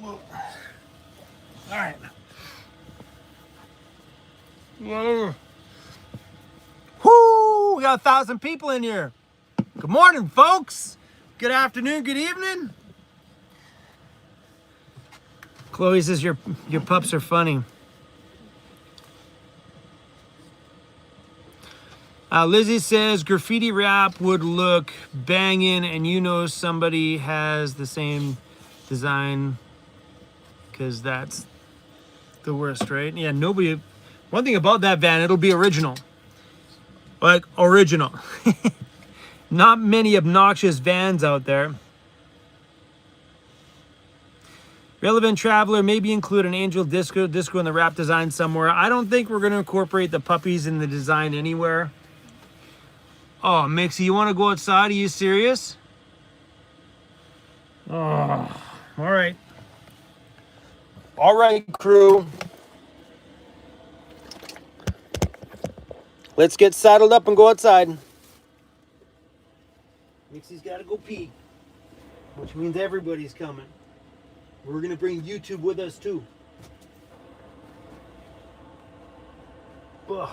All right. Whoa. Whoo! We got 1,000 people in here. Good morning, folks. Good afternoon, good evening. Chloe says your pups are funny. Lizzie says graffiti wrap would look banging, and you know somebody has the same design because that's the worst, right? Yeah, nobody One thing about that van, it'll be original. Like, original. Not many obnoxious vans out there. Relevant traveler, maybe include an angel disco in the wrap design somewhere. I don't think we're going to incorporate the puppies in the design anywhere. Oh, Mixie, you want to go outside? Are you serious? Oh, all right. All right, crew. Let's get saddled up and go outside. Mixie's got to go pee, which means everybody's coming. We're going to bring YouTube with us too. Ugh.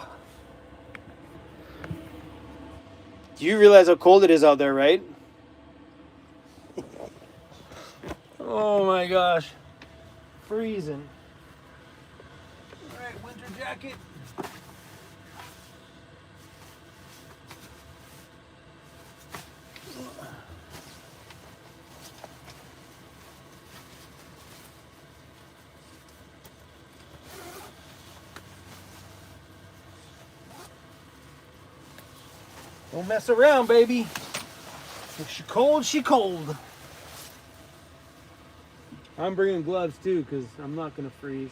Do you realize how cold it is out there, right? Oh my gosh. Freezing. All right, winter jacket. Don't mess around, baby. If she cold, she cold. I'm bringing gloves too, because I'm not going to freeze.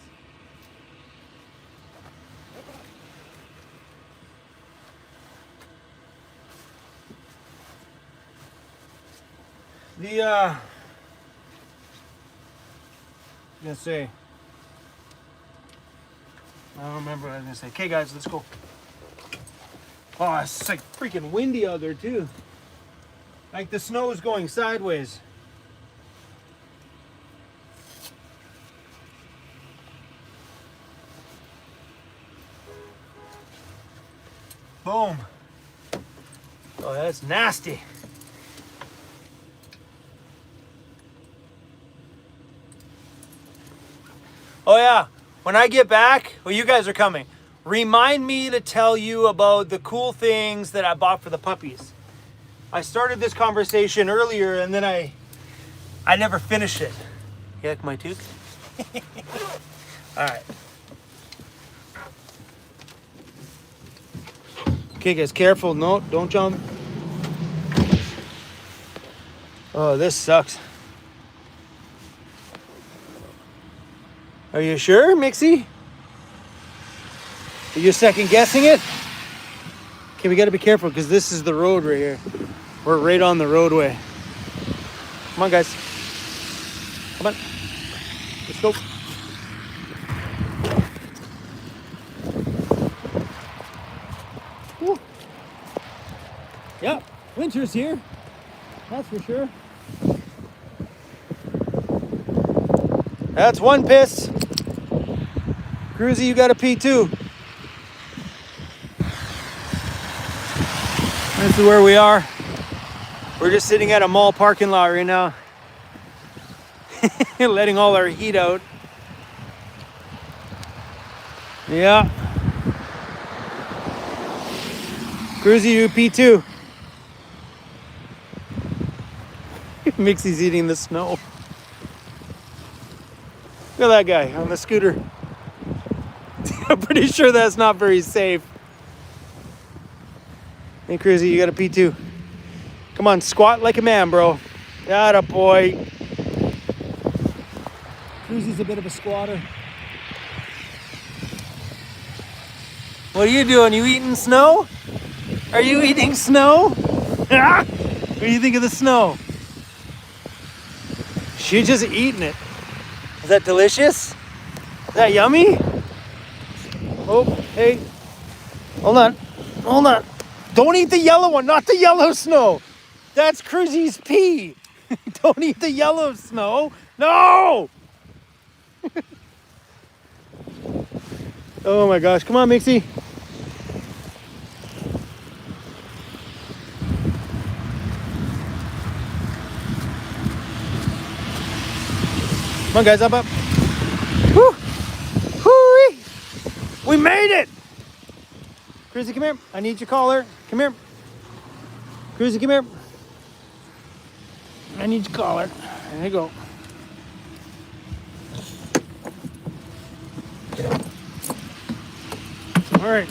I'm gonna say, I don't remember what I was gonna say. Okay, guys, let's go. Oh, it's like freaking windy out there too. Like the snow is going sideways. Boom. Oh, that's nasty. Oh yeah, when I get back, well, you guys are coming. Remind me to tell you about the cool things that I bought for the puppies. I started this conversation earlier and then I never finished it. You like my toque? All right. Okay, guys, careful. No, don't jump. Oh, this sucks. Are you sure, Mixie? Are you second guessing it? Okay, we gotta be careful because this is the road right here. We're right on the roadway. Come on, guys. Come on. Let's go. Woo. Yeah, winter's here. That's for sure. That's one piss. Cruzy, you gotta pee too. This is where we are. We're just sitting at a mall parking lot right now. Letting all our heat out. Yeah. Cruzy, you pee too. Mixie's eating the snow. Look at that guy on the scooter. I'm pretty sure that's not very safe. Hey, Cruzy, you gotta pee too. Come on, squat like a man, bro. Atta boy. Cruzy's a bit of a squatter. What are you doing? You eating snow? Are you eating snow? What do you think of the snow? She's just eating it. Is that delicious? Is that yummy? Oh, hey. Hold on. Hold on. Don't eat the yellow one, not the yellow snow. That's Cruzy's pee. Don't eat the yellow snow. No! Oh my gosh. Come on, Mixie. Come on, guys, up. Woo! Woo-wee! We made it! Cruzy, come here. I need your collar. Come here. Cruzy, come here. I need your collar. There you go. All right.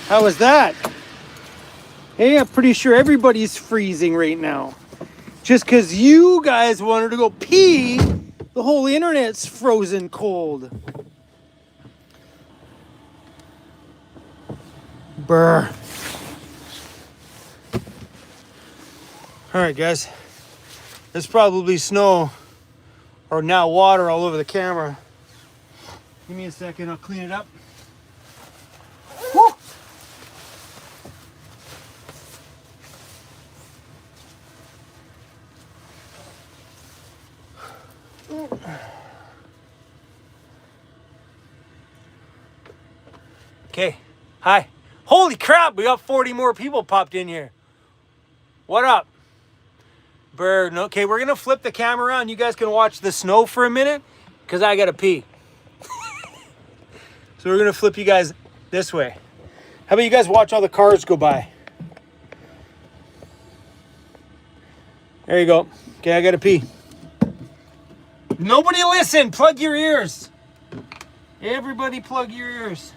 How was that? Hey, I'm pretty sure everybody's freezing right now. Just because you guys wanted to go pee, the whole internet's frozen cold. Brr. All right, guys. There's probably snow or now water all over the camera. Give me a second, I'll clean it up. Woo! Okay, hi. Holy crap, we got 40 more people popped in here. What up? Bird. Okay, we're gonna flip the camera around. You guys can watch the snow for a minute because I gotta pee. So we're gonna flip you guys this way. How about you guys watch all the cars go by? There you go. Okay, I gotta pee. Nobody listen, plug your ears. Everybody plug your ears.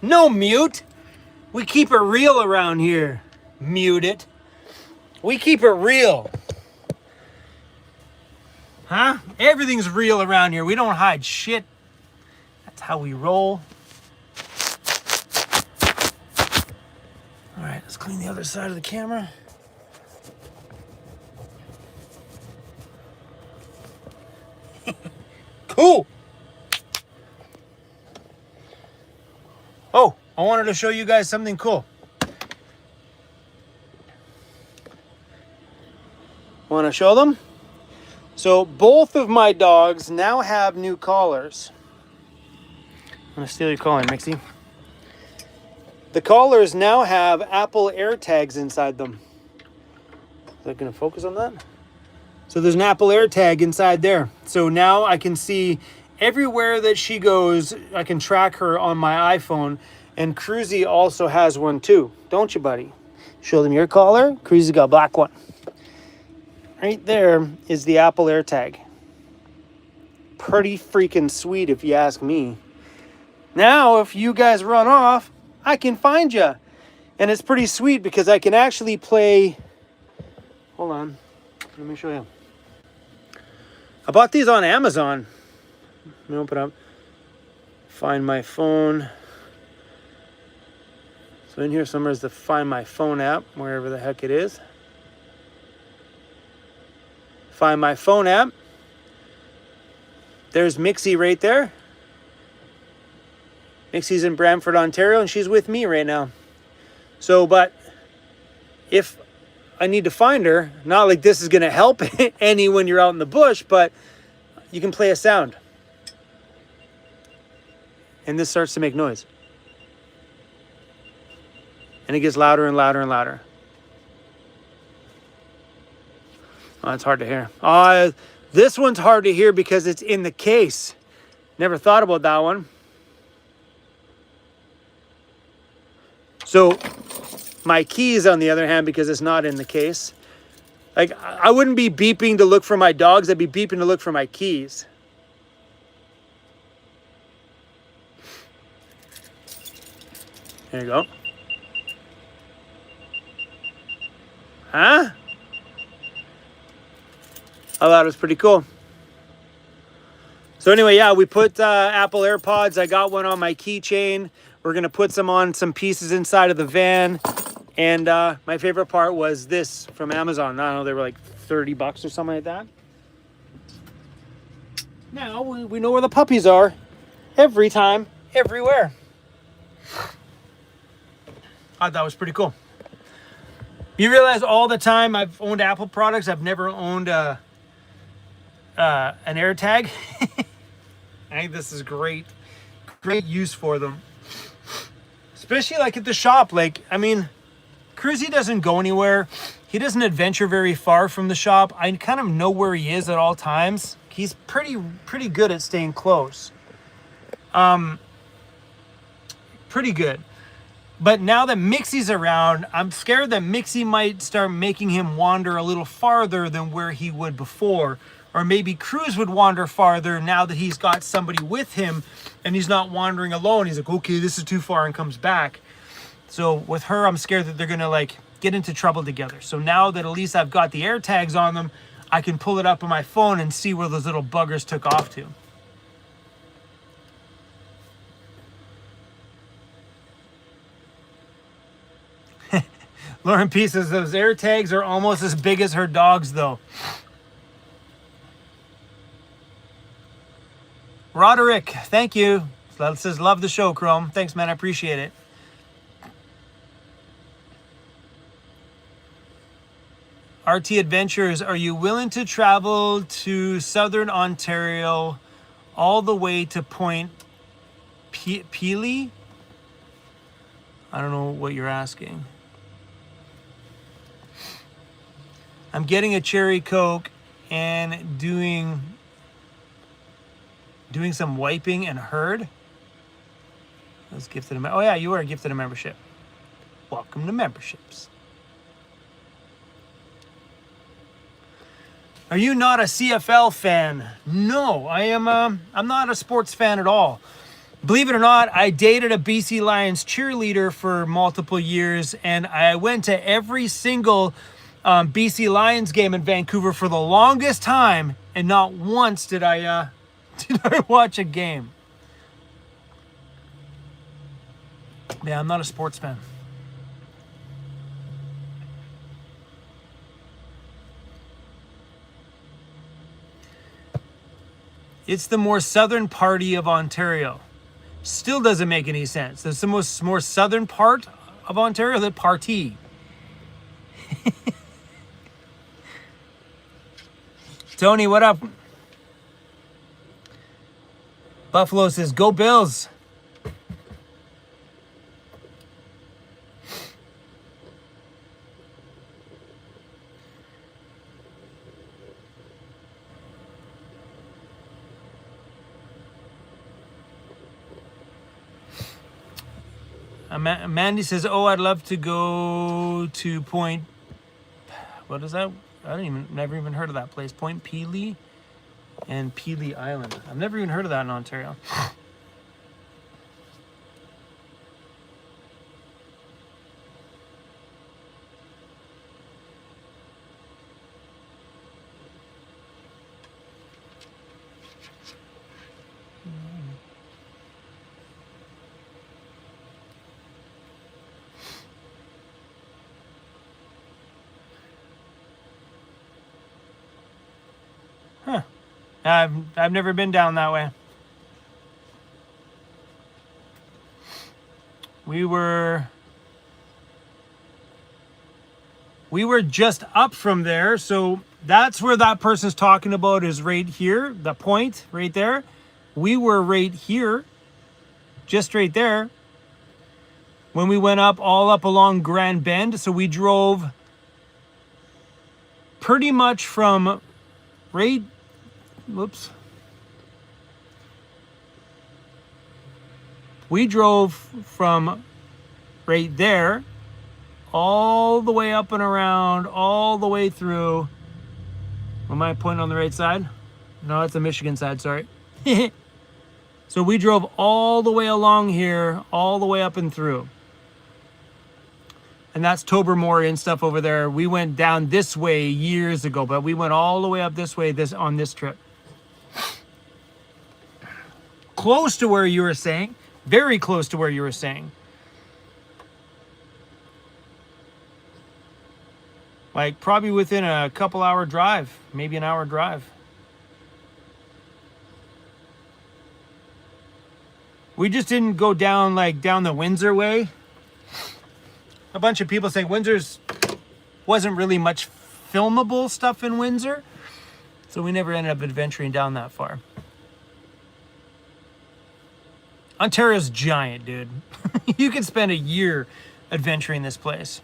No mute. We keep it real around here. Mute it. We keep it real. Huh? Everything's real around here. We don't hide shit. That's how we roll. All right, let's clean the other side of the camera. Cool. Oh, I wanted to show you guys something cool. Want to show them? So both of my dogs now have new collars. I'm going to steal your collar, Mixie. The collars now have Apple AirTags inside them. Is that going to focus on that? So there's an Apple AirTag inside there. So now I can see everywhere that she goes. I can track her on my iPhone. And Cruzy also has one too. Don't you, buddy? Show them your collar. Cruzy got a black one. Right there is the Apple AirTag. Pretty freaking sweet if you ask me. Now, if you guys run off, I can find you. And it's pretty sweet because I can actually play... Hold on. Let me show you. I bought these on Amazon. Let me open up. Find my phone. So in here somewhere is the Find My Phone app, wherever the heck it is. Find My Phone app. There's Mixie right there. Mixie's in Brantford, Ontario, and she's with me right now. So, but if I need to find her, not like this is going to help any when you're out in the bush, but you can play a sound. And this starts to make noise. And it gets louder and louder and louder. Oh, it's hard to hear. This one's hard to hear because it's in the case. Never thought about that one. So my keys, on the other hand, because it's not in the case. Like, I wouldn't be beeping to look for my dogs. I'd be beeping to look for my keys. There you go. Huh? I thought it was pretty cool. So anyway, yeah, we put Apple AirPods. I got one on my keychain. We're going to put some on some pieces inside of the van. And my favorite part was this from Amazon. I don't know, they were like $30 or something like that. Now we know where the puppies are. Every time, everywhere. I thought that was pretty cool. You realize all the time I've owned Apple products, I've never owned an AirTag. I think this is great use for them. Especially like at the shop. Like, I mean, Cruzy doesn't go anywhere. He doesn't adventure very far from the shop. I kind of know where he is at all times. He's pretty good at staying close. Pretty good. But now that Mixie's around, I'm scared that Mixie might start making him wander a little farther than where he would before. Or maybe Cruz would wander farther now that he's got somebody with him and he's not wandering alone. He's like, okay, this is too far, and comes back. So with her, I'm scared that they're going to like get into trouble together. So now that at least I've got the air tags on them, I can pull it up on my phone and see where those little buggers took off to. Lauren P says those air tags are almost as big as her dogs, though. Roderick, thank you. That says, love the show, Chrome. Thanks, man. I appreciate it. RT Adventures, are you willing to travel to Southern Ontario all the way to Point Pelee? I don't know what you're asking. I'm getting a cherry Coke and doing some wiping and herd. I was gifted oh yeah, you were gifted a membership. Welcome to memberships. Are you not a CFL fan? No, I am. I'm not a sports fan at all. Believe it or not, I dated a BC Lions cheerleader for multiple years, and I went to every single BC Lions game in Vancouver for the longest time, and not once did I watch a game. Yeah, I'm not a sports fan. It's the more southern party of Ontario. Still doesn't make any sense. It's the more southern part of Ontario, the party. Tony, what up? Buffalo says, go Bills. Mandy says, oh, I'd love to go to Point, what is that? Never even heard of that place. Point Pelee and Pelee Island. I've never even heard of that in Ontario. Huh. I've never been down that way. We were just up from there, so that's where that person's talking about, is right here, the point right there. We were right here, just right there, when we went up all up along Grand Bend. So we drove pretty much from right, whoops. We drove from right there all the way up and around, all the way through. Am I pointing on the right side? No, it's the Michigan side, sorry. So we drove all the way along here, all the way up and through. And that's Tobermory and stuff over there. We went down this way years ago, but we went all the way up this way on this trip. Close to where you were saying. Very close to where you were saying. Like probably within a couple hour drive, maybe an hour drive. We just didn't go down down the Windsor way. A bunch of people say Windsor's wasn't really much filmable stuff in Windsor, so we never ended up adventuring down that far. Ontario's giant, dude. You could spend a year adventuring this place.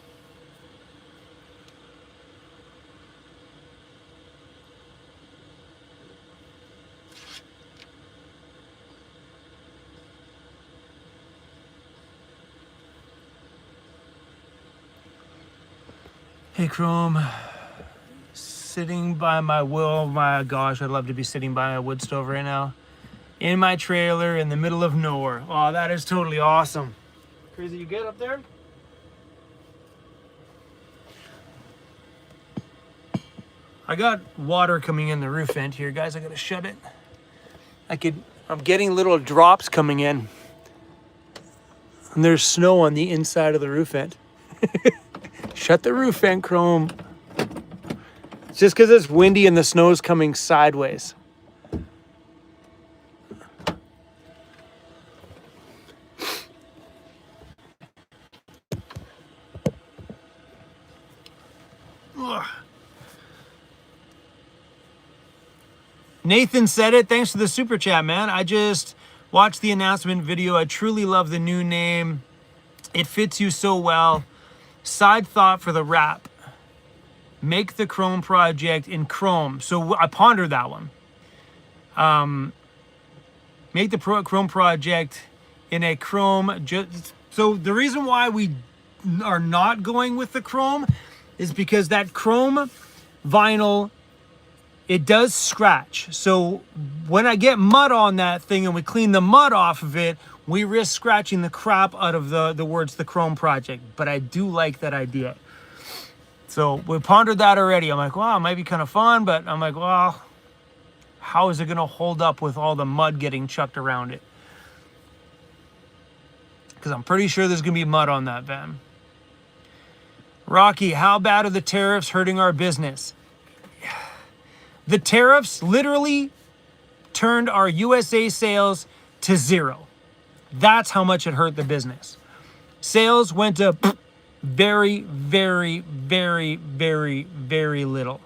Hey, Chrome. Sitting by my will. My gosh, I'd love to be sitting by my wood stove right now. In my trailer in the middle of nowhere. Oh, that is totally awesome. Crazy, you good up there? I got water coming in the roof vent here, guys. I gotta shut it. I'm getting little drops coming in. And there's snow on the inside of the roof vent. Shut the roof vent, Chrome. It's just because it's windy and the snow's coming sideways. Ugh. Nathan said it. Thanks for the super chat, man. I just watched the announcement video. I truly love the new name. It fits you so well. Side thought for the wrap. Make the Chrome project in Chrome. So I pondered that one. Make the Chrome project in a Chrome. So the reason why we are not going with the Chrome is because that Chrome vinyl, it does scratch. So when I get mud on that thing and we clean the mud off of it, we risk scratching the crap out of the words the Chrome project. But I do like that idea. So we pondered that already. I'm like, wow, it might be kind of fun, but I'm like, well, how is it going to hold up with all the mud getting chucked around it? Because I'm pretty sure there's going to be mud on that van. Rocky, how bad are the tariffs hurting our business? The tariffs literally turned our USA sales to zero. That's how much it hurt the business. Sales went to very, very, very, very, very little.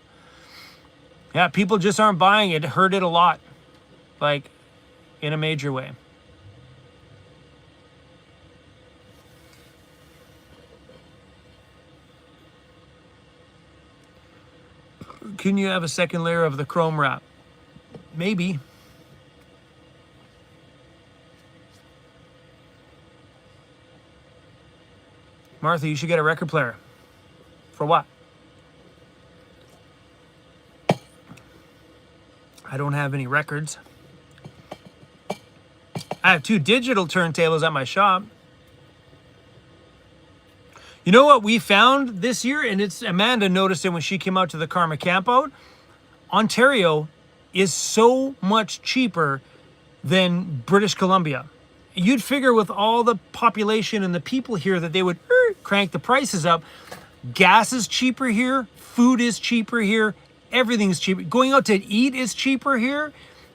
Yeah, people just aren't buying it. It hurt it a lot, like in a major way. Can you have a second layer of the Chrome wrap? Maybe. Martha, you should get a record player. For what? I don't have any records. I have 2 digital turntables at my shop. You know what we found this year? And it's Amanda noticed it when she came out to the Karma campout. Ontario is so much cheaper than British Columbia. You'd figure with all the population and the people here that they would crank the prices up. Gas is cheaper here. Food is cheaper here. Everything's cheaper. Going out to eat is cheaper here.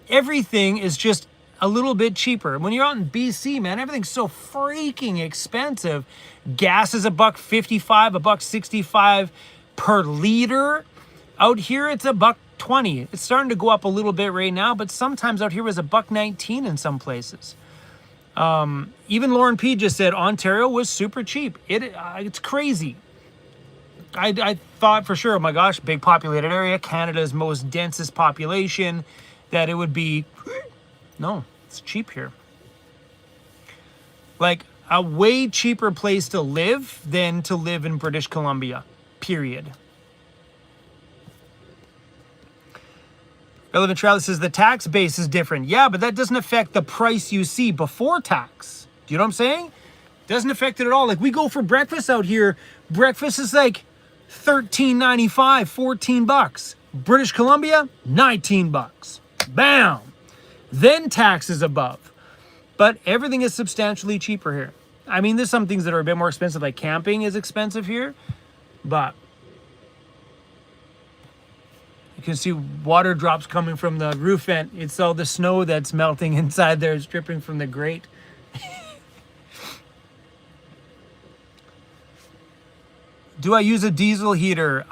Everything is just a little bit cheaper. When you're out in BC, man, everything's so freaking expensive. Gas is $1.55, $1.65 per liter. Out here, it's $1.20. It's starting to go up a little bit right now, but sometimes out here is $1.19 in some places. Even Lauren P just said Ontario was super cheap. It's crazy. I thought for sure, oh my gosh, big populated area, Canada's most densest population, that it would be, no, it's cheap here. Like a way cheaper place to live than to live in British Columbia, period. Relevant Traveler says the tax base is different. Yeah, but that doesn't affect the price you see before tax. Do you know what I'm saying? Doesn't affect it at all. Like we go for breakfast out here. Breakfast is like $13.95, $14. British Columbia, $19. Bam. Then taxes above. But everything is substantially cheaper here. I mean, there's some things that are a bit more expensive, like camping is expensive here, but you can see water drops coming from the roof vent. It's all the snow that's melting inside there. It's dripping from the grate. Do I use a diesel heater?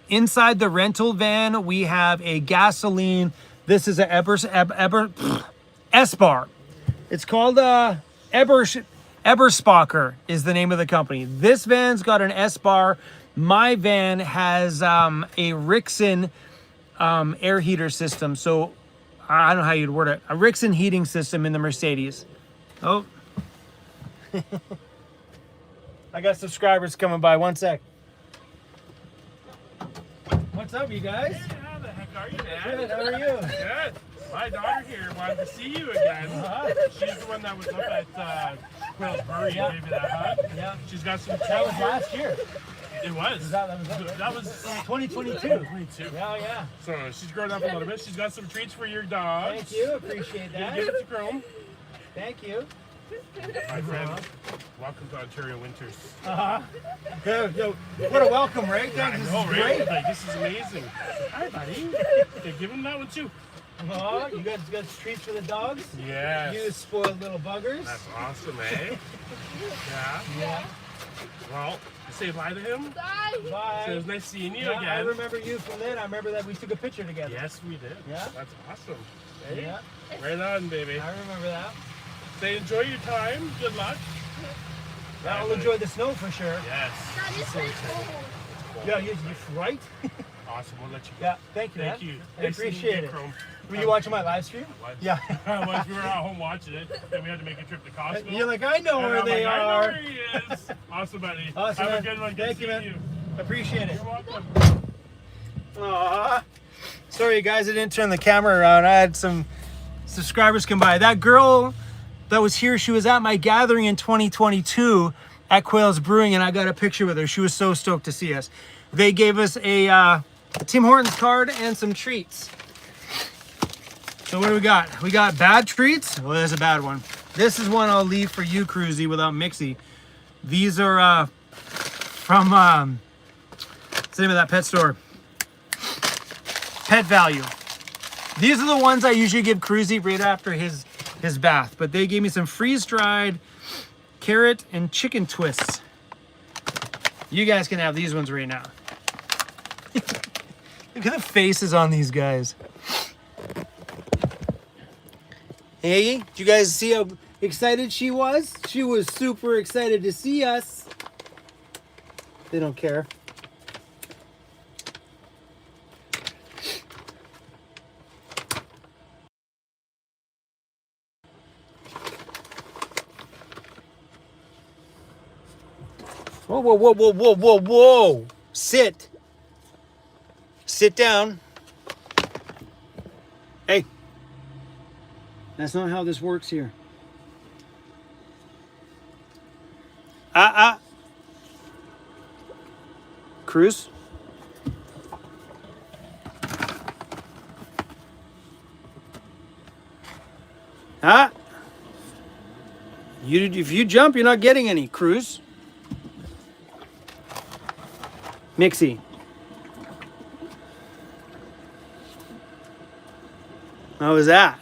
Inside the rental van, we have a gasoline. This is a S-Bar. It's called Eberspacher is the name of the company. This van's got an S-bar. My van has a Rixson air heater system. So I don't know how you'd word it. A Rixson heating system in the Mercedes. Oh. I got subscribers coming by. One sec. What's up, you guys? Hey, how the heck are you, man? Good, how are you? Good. My daughter here wanted to see you again. She's the one that was up at Quail's Brewery and gave me that hug. Yeah. She's got some That was treats. last year. It was. That was 2022. 22. Yeah, yeah. So she's grown up a little bit. She's got some treats for your dogs. Thank you. Appreciate that. Give it to Chrome. Thank you. My friend, welcome to Ontario winters. Yo, what a welcome, right? I This know, is right? great. Like, this is amazing. Hi, buddy. Okay, give him that one too. Oh, you guys got treats for the dogs? Yes. You spoiled little buggers. That's awesome, eh? Yeah. Yeah. Well, you say bye to him? Bye. So it was nice seeing you Yeah, again. I remember you from then. I remember that we took a picture together. Yes, we did. Yeah. That's awesome. Hey? Yeah. Right on, baby. I remember that. Say enjoy your time. Good luck. I'll Bye, enjoy buddy. the snow for sure. Yes. Yeah, you're right. Awesome. We'll let you go. Yeah, thank you, Thank man. you. I Nice seeing appreciate you, it. Chrome. Were you watching my live stream? What? Yeah. Once we were at home watching it, then we had to make a trip to Costco. You're like, I know And where I'm they like, are. I know where he is. Awesome, buddy. Awesome, Have man. a good one. Good Thank you, seeing man. you. Appreciate it. You're welcome. Aww. Sorry, guys, I didn't turn the camera around. I had some subscribers come by. That girl that was here, she was at my gathering in 2022 at Quail's Brewing, and I got a picture with her. She was so stoked to see us. They gave us a Tim Hortons card and some treats. So what do we got? We got bad treats. Well, there's a bad one. This is one I'll leave for you, Cruzy, without Mixie. These are from what's the name of that pet store? Pet Value. These are the ones I usually give Cruzy right after his bath, but they gave me some freeze-dried carrot and chicken twists. You guys can have these ones right now. Look at the faces on these guys. Hey, did you guys see how excited she was? She was super excited to see us. They don't care. Whoa, whoa, whoa, whoa, whoa, whoa, whoa. Sit. Sit down. Hey. That's not how this works here. Cruz? If you jump, you're not getting any, Cruz. Mixie. How was that?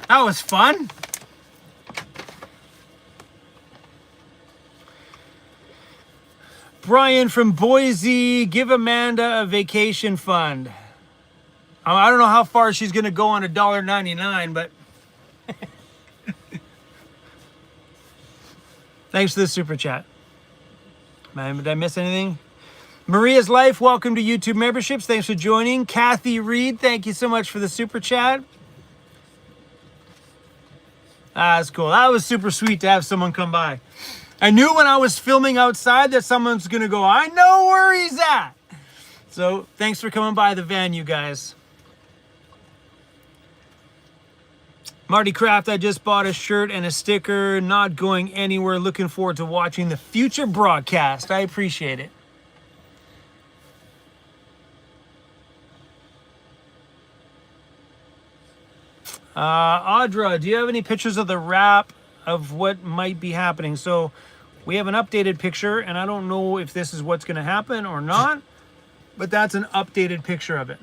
That was fun. Brian from Boise, give Amanda a vacation fund. I don't know how far she's going to go on $1.99, but thanks for the super chat. Man, did I miss anything? Maria's Life, welcome to YouTube memberships. Thanks for joining. Kathy Reed, thank you so much for the super chat. That's cool. That was super sweet to have someone come by. I knew when I was filming outside that someone's going to go, I know where he's at. So thanks for coming by the van, you guys. Marty Kraft, I just bought a shirt and a sticker. Not going anywhere. Looking forward to watching the future broadcast. I appreciate it. Audra, do you have any pictures of the wrap of what might be happening? So we have an updated picture, and I don't know if this is what's going to happen or not, but that's an updated picture of it.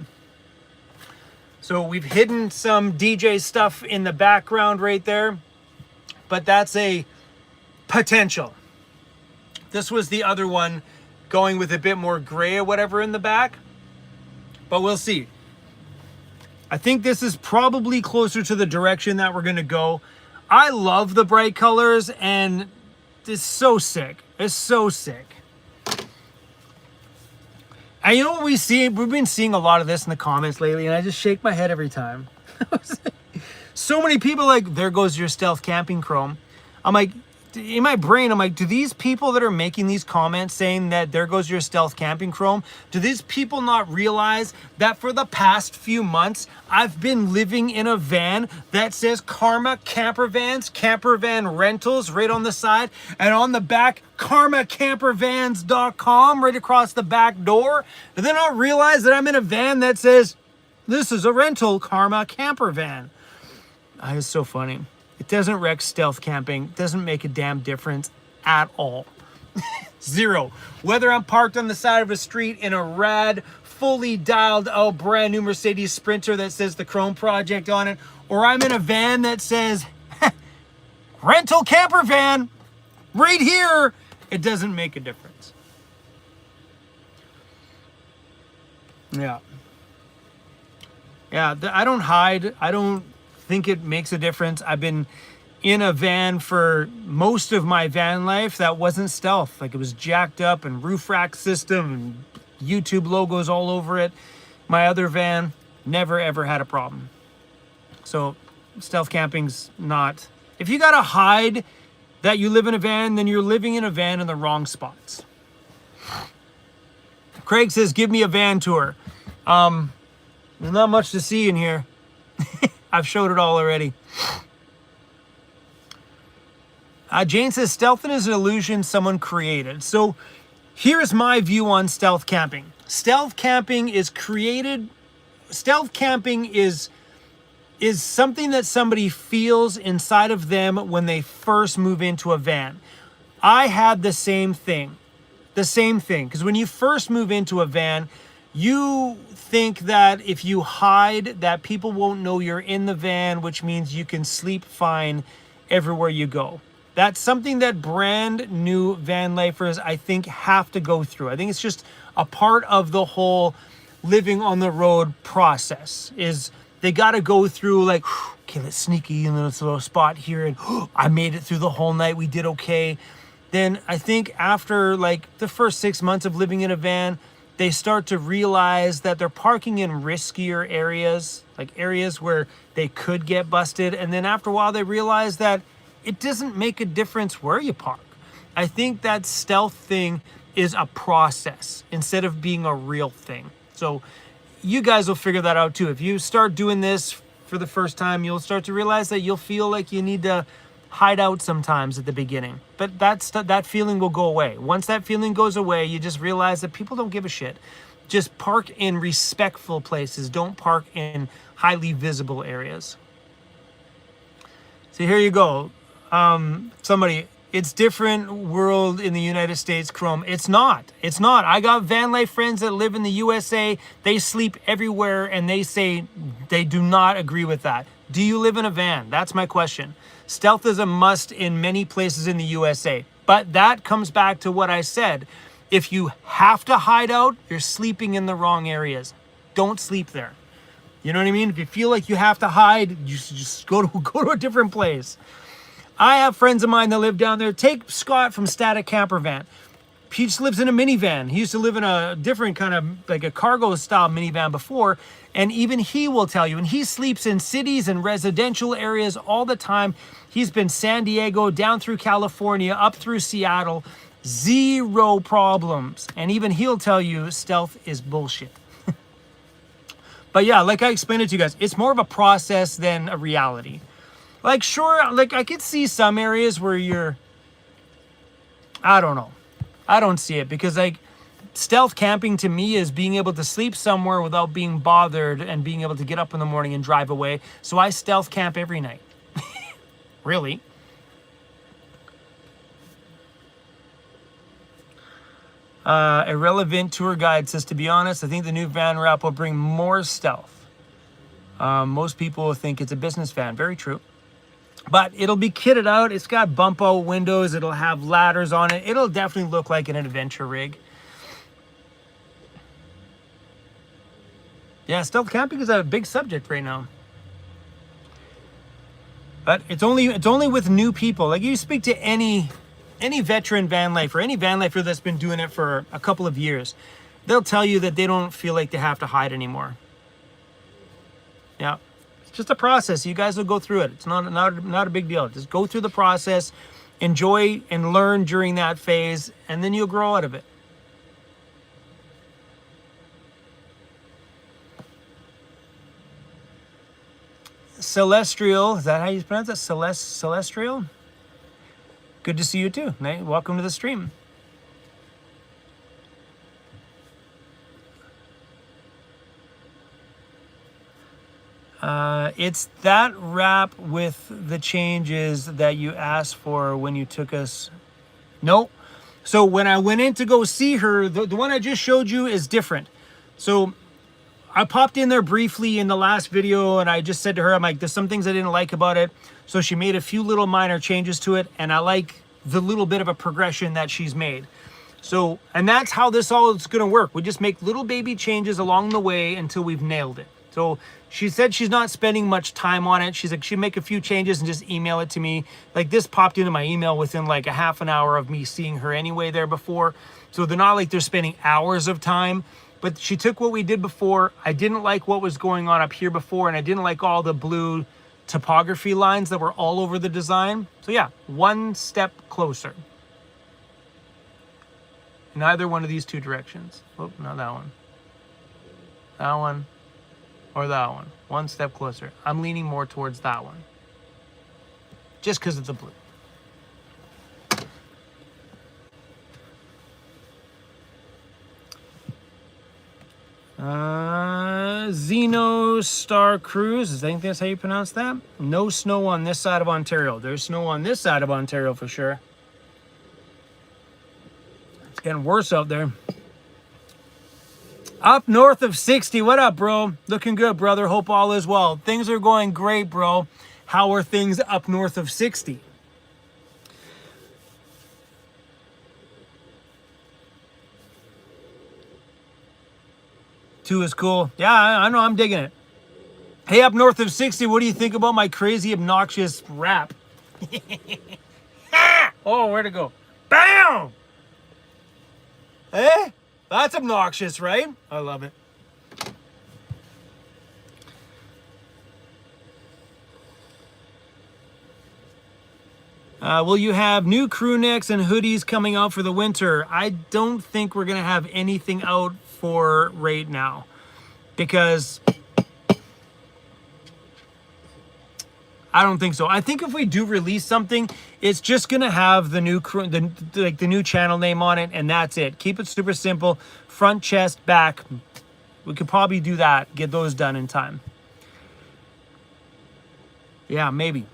So we've hidden some DJ stuff in the background right there, but that's a potential. This was the other one going with a bit more gray or whatever in the back. but we'll see. I think this is probably closer to the direction that we're going to go. I love the bright colors, and it's so sick. It's so sick. And you know what we see? We've been seeing a lot of this in the comments lately, and I just shake my head every time. So many people like, there goes your stealth camping chrome. I'm like, in my brain, I'm like, do these people that are making these comments saying that there goes your stealth camping chrome, do these people not realize that for the past few months, I've been living in a van that says Karma Camper Vans, Camper Van Rentals right on the side, and on the back, karmacampervans.com right across the back door? Do they not realize that I'm in a van that says, this is a rental Karma Camper Van? It's so funny. It doesn't wreck stealth camping. It doesn't make a damn difference at all. Zero. Whether I'm parked on the side of a street in a rad, fully dialed out brand new Mercedes Sprinter that says the Chrome Project on it, or I'm in a van that says rental camper van right here, it doesn't make a difference. Yeah. Yeah, I don't hide. I don't think it makes a difference. I've been in a van for most of my van life that wasn't stealth. Like, it was jacked up and roof rack system and YouTube logos all over it. My other van never ever had a problem. So stealth camping's not, if you gotta hide that you live in a van, then you're living in a van in the wrong spots. Craig says, give me a van tour. There's not much to see in here. I've showed it all already. Jane says, stealth is an illusion someone created. So here's my view on stealth camping. Stealth camping is something that somebody feels inside of them when they first move into a van. I had the same thing. Because when you first move into a van, you think that if you hide, that people won't know you're in the van, which means you can sleep fine everywhere you go. That's something that brand new van lifers, I think, have to go through. I think it's just a part of the whole living on the road process, is they got to go through like, okay, let's sneak in this little spot here, and I made it through the whole night. We did okay. Then I think after like the first 6 months of living in a van, they start to realize that they're parking in riskier areas, like areas where they could get busted. And then after a while, they realize that it doesn't make a difference where you park. I think that stealth thing is a process instead of being a real thing. So you guys will figure that out too. If you start doing this for the first time, you'll start to realize that you'll feel like you need to hide out sometimes at the beginning, but that feeling will go away. Once that feeling goes away, you just realize that people don't give a shit. Just park in respectful places. Don't park in highly visible areas. So here you go. Somebody, it's different world in the United States, Chrome. It's not. I got van life friends that live in the USA. They sleep everywhere, and they say they do not agree with that. Do you live in a van? That's my question. Stealth is a must in many places in the USA. But that comes back to what I said. If you have to hide out, you're sleeping in the wrong areas. Don't sleep there. You know what I mean? If you feel like you have to hide, you just go to a different place. I have friends of mine that live down there. Take Scott from Static Camper Van. He just lives in a minivan. He used to live in a different kind of, like a cargo style minivan before. And even he will tell you, and he sleeps in cities and residential areas all the time. He's been San Diego, down through California, up through Seattle, zero problems. And even he'll tell you stealth is bullshit. But yeah, like I explained it to you guys, it's more of a process than a reality. Like, sure, like I could see some areas where I don't know. I don't see it, because like stealth camping to me is being able to sleep somewhere without being bothered and being able to get up in the morning and drive away. So I stealth camp every night. Really. Irrelevant tour guide says, to be honest, I think the new van wrap will bring more stealth. Most people think it's a business van. Very true. But it'll be kitted out. It's got bump out windows. It'll have ladders on it. It'll definitely look like an adventure rig. Yeah, stealth camping is a big subject right now. But it's only with new people. Like, you speak to any veteran van lifer, any van lifer that's been doing it for a couple of years, they'll tell you that they don't feel like they have to hide anymore. Yeah, it's just a process. You guys will go through it. It's not a big deal. Just go through the process, enjoy and learn during that phase, and then you'll grow out of it. Celestial, is that how you pronounce it? Celestial? Good to see you too. Welcome to the stream. It's that wrap with the changes that you asked for when you took us. Nope. So when I went in to go see her, the one I just showed you is different. So I popped in there briefly in the last video, and I just said to her, I'm like, there's some things I didn't like about it. So she made a few little minor changes to it, and I like the little bit of a progression that she's made. So, and that's how this all is going to work. We just make little baby changes along the way until we've nailed it. So she said she's not spending much time on it. She's like, she'd make a few changes and just email it to me. Like, this popped into my email within like a half an hour of me seeing her anyway there before. So they're not like they're spending hours of time. But she took what we did before. I didn't like what was going on up here before, and I didn't like all the blue topography lines that were all over the design. So yeah, one step closer. In either one of these two directions. Oh, not that one. That one or that one. One step closer. I'm leaning more towards that one. Just because of the blue. Zeno Star Cruise, I think that's how you pronounce that. No snow on this side of Ontario. There's snow on this side of Ontario for sure. It's getting worse out there. Up north of 60. What up, bro? Looking good, brother. Hope all is well. Things are going great, bro. How are things up north of 60? Two is cool. Yeah, I know. I'm digging it. Hey, up north of 60, what do you think about my crazy, obnoxious rap? Oh, where'd it go? Bam! Eh? That's obnoxious, right? I love it. Will you have new crew necks and hoodies coming out for the winter? I don't think we're going to have anything out for right now, because I don't think so. I think if we do release something, it's just going to have the new crew, the new channel name on it, and that's it. Keep it super simple. Front, chest, back. We could probably do that. Get those done in time. Yeah, maybe.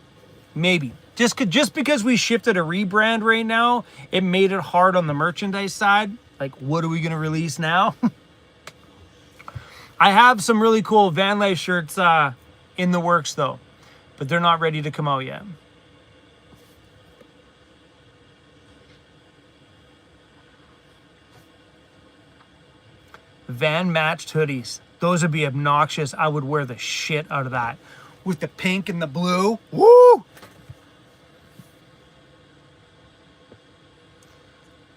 Just because we shifted a rebrand right now, it made it hard on the merchandise side. Like, what are we going to release now? I have some really cool van life shirts in the works, though. But they're not ready to come out yet. Van matched hoodies. Those would be obnoxious. I would wear the shit out of that. With the pink and the blue. Woo!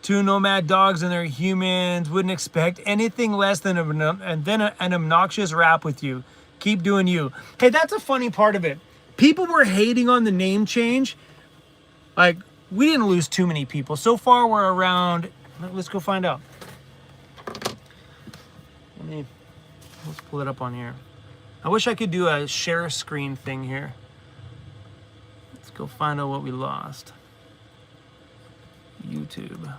Two nomad dogs and their humans. Wouldn't expect anything less than an obnoxious rap with you. Keep doing you. Hey, that's a funny part of it. People were hating on the name change. Like, we didn't lose too many people. So far, we're around... Let's go find out. Let's pull it up on here. I wish I could do a share screen thing here. Let's go find out what we lost. YouTube.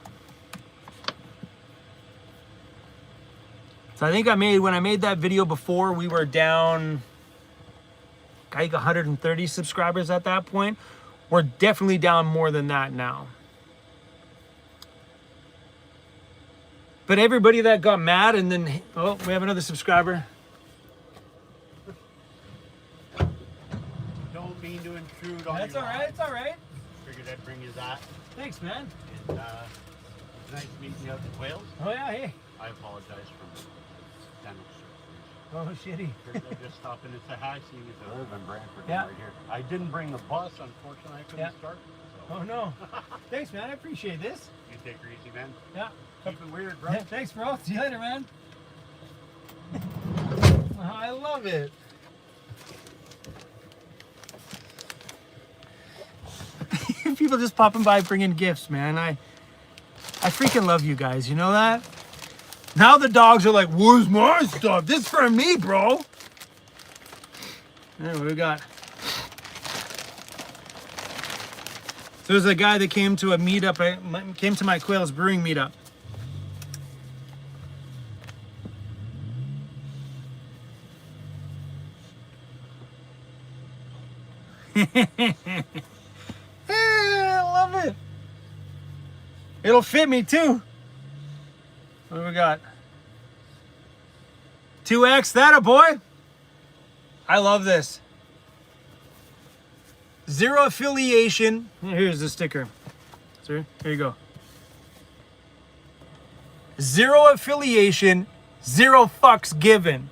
So I think when I made that video before, we were down like 130 subscribers at that point. We're definitely down more than that now. But everybody that got mad and then, oh, we have another subscriber. Don't mean to intrude on That's you. all right, it's all right. Figured I'd bring you that. Thanks, man. And nice meeting you out in Wales. Oh yeah, hey. I apologize for dental surgery. Oh, shitty. Figured I'd just stop in and say hi, seeing as I live in Brantford Yeah. right here. I didn't bring the bus, unfortunately. I couldn't Yeah. start. So. Oh, no. Thanks, man. I appreciate this. You take her easy, man. Yeah. Keep it weird, bro. Thanks, bro. See you later, man. I love it. People just popping by bringing gifts, man. I freaking love you guys. You know that? Now the dogs are like, where's my stuff? This is for me, bro. Anyway, we got. So there's a guy that came to a meetup. Came to my Quails Brewing meetup. I love it. It'll fit me too. What do we got? 2X, that a boy? I love this. Zero affiliation. Here's the sticker. Sir, here you go. Zero affiliation, zero fucks given.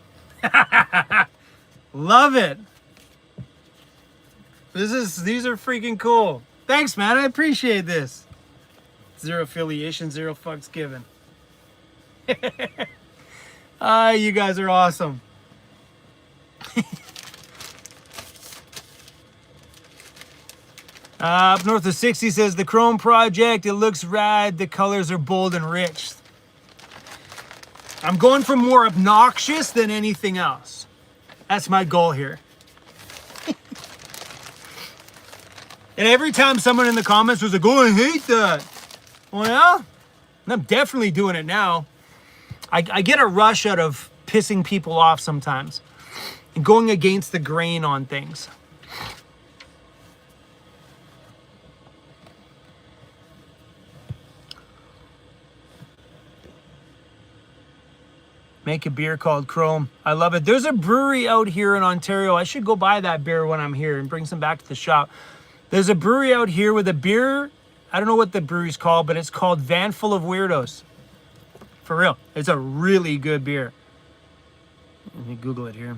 Love it. These are freaking cool. Thanks, man. I appreciate this. Zero affiliation, zero fucks given. You guys are awesome. Up north of 60 says the Chrome Project. It looks rad. The colors are bold and rich. I'm going for more obnoxious than anything else. That's my goal here. And every time someone in the comments was like, oh, I hate that. Well, I'm definitely doing it now. I get a rush out of pissing people off sometimes and going against the grain on things. Make a beer called Chrome. I love it. There's a brewery out here in Ontario. I should go buy that beer when I'm here and bring some back to the shop. There's a brewery out here with a beer. I don't know what the brewery's called, but it's called Van Full of Weirdos. For real. It's a really good beer. Let me Google it here.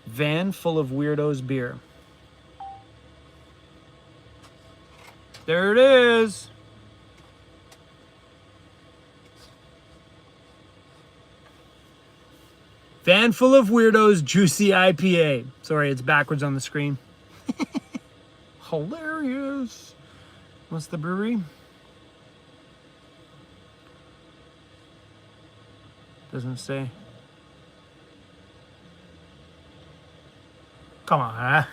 Van Full of Weirdos beer. There it is. Van Full of Weirdos Juicy IPA. Sorry, it's backwards on the screen. Hilarious. What's the brewery? Doesn't say. Come on, huh?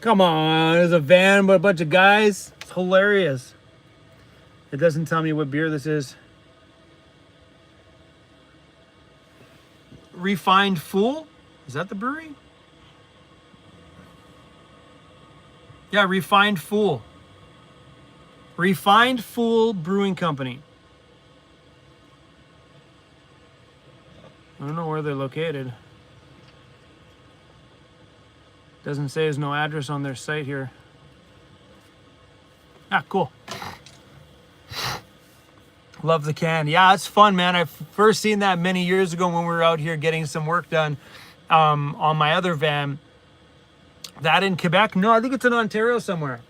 Come on. There's a van with a bunch of guys. It's hilarious. It doesn't tell me what beer this is. Refined Fool? Is that the brewery? Yeah, Refined Fool. Refined Fool Brewing Company. I don't know where they're located. Doesn't say there's no address on their site here. Ah, cool. Love the can. Yeah, it's fun, man. I first seen that many years ago when we were out here getting some work done on my other van. That in Quebec? No, I think it's in Ontario somewhere.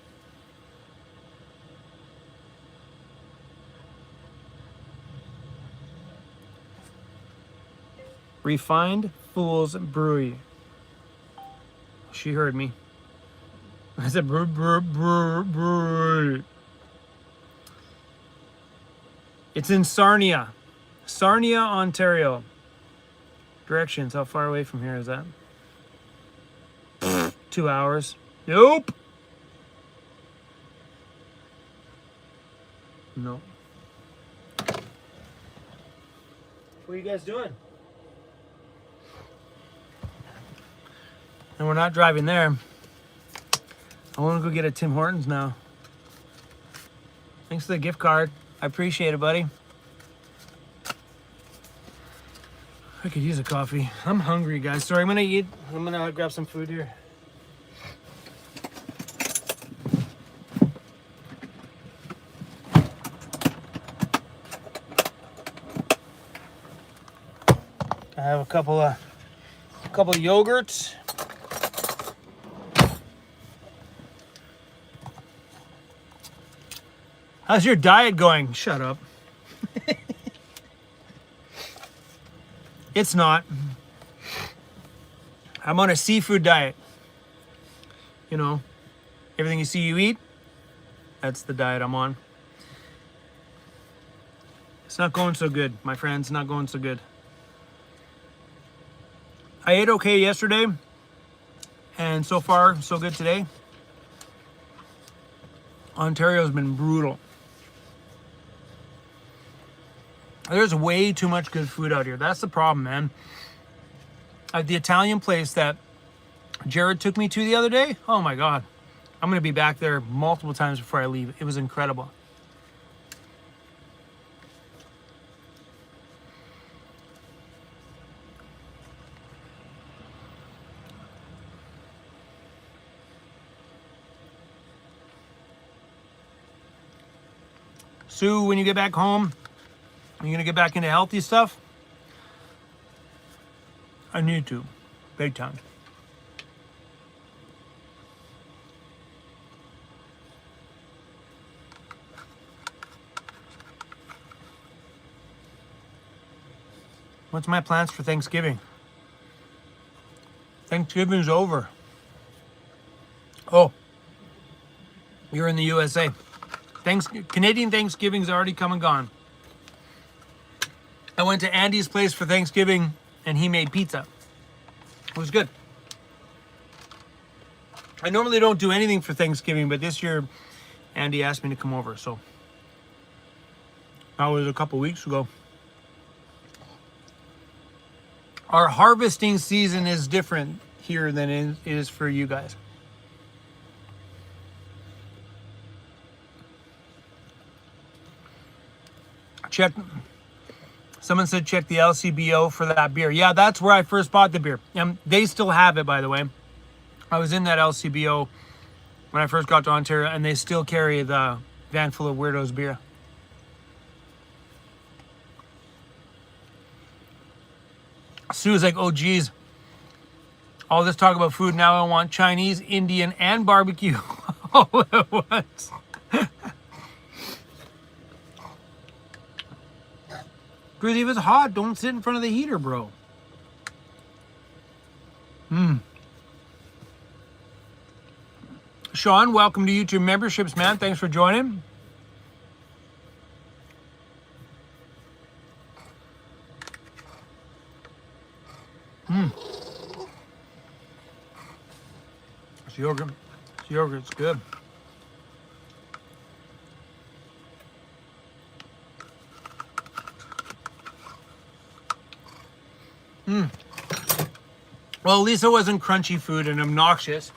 Refined Fools Brewery. She heard me. I said brewery. It's in Sarnia. Sarnia, Ontario. Directions. How far away from here is that? 2 hours. Nope. Nope. What are you guys doing? And we're not driving there. I want to go get a Tim Hortons now. Thanks for the gift card. I appreciate it, buddy. I could use a coffee. I'm hungry, guys. Sorry, I'm gonna eat. I'm gonna grab some food here. have a couple of yogurts. How's your diet going? Shut up. It's not. I'm on a seafood diet. You know, everything you see you eat, that's the diet I'm on. It's not going so good, my friends, not going so good. I ate okay yesterday, and so far, so good today. Ontario's been brutal. There's way too much good food out here. That's the problem, man. At the Italian place that Jared took me to the other day, oh my God. I'm going to be back there multiple times before I leave. It was incredible. Sue, when you get back home, are you going to get back into healthy stuff? I need to, big time. What's my plans for Thanksgiving? Thanksgiving's over. Oh, you're in the USA. Canadian Thanksgiving's already come and gone. I went to Andy's place for Thanksgiving and he made pizza. It was good. I normally don't do anything for Thanksgiving, but this year Andy asked me to come over, so that was a couple weeks ago. Our harvesting season is different here than it is for you guys. Someone said check the LCBO for that beer. Yeah, that's where I first bought the beer. They still have it, by the way. I was in that LCBO when I first got to Ontario, and they still carry the Van Full of Weirdos beer. Sue's like, oh geez, all this talk about food, now I want Chinese, Indian, and barbecue all at once. Because if it's hot, don't sit in front of the heater, bro. Sean, welcome to YouTube memberships, man. Thanks for joining. It's yogurt. It's yogurt. It's good. Well, at least it wasn't crunchy food and obnoxious.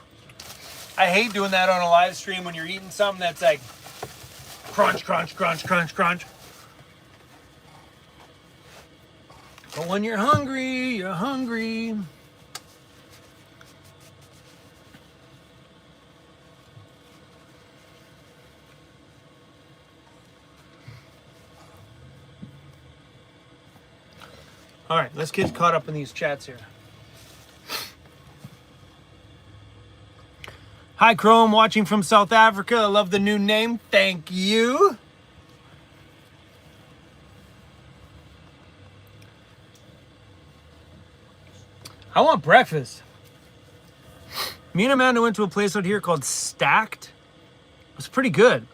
I hate doing that on a live stream when you're eating something that's like crunch, crunch, crunch, crunch, crunch. But when you're hungry, you're hungry. All right, let's get caught up in these chats here. Hi, Chrome, watching from South Africa. I love the new name. Thank you. I want breakfast. Me and Amanda went to a place out here called Stacked. It was pretty good.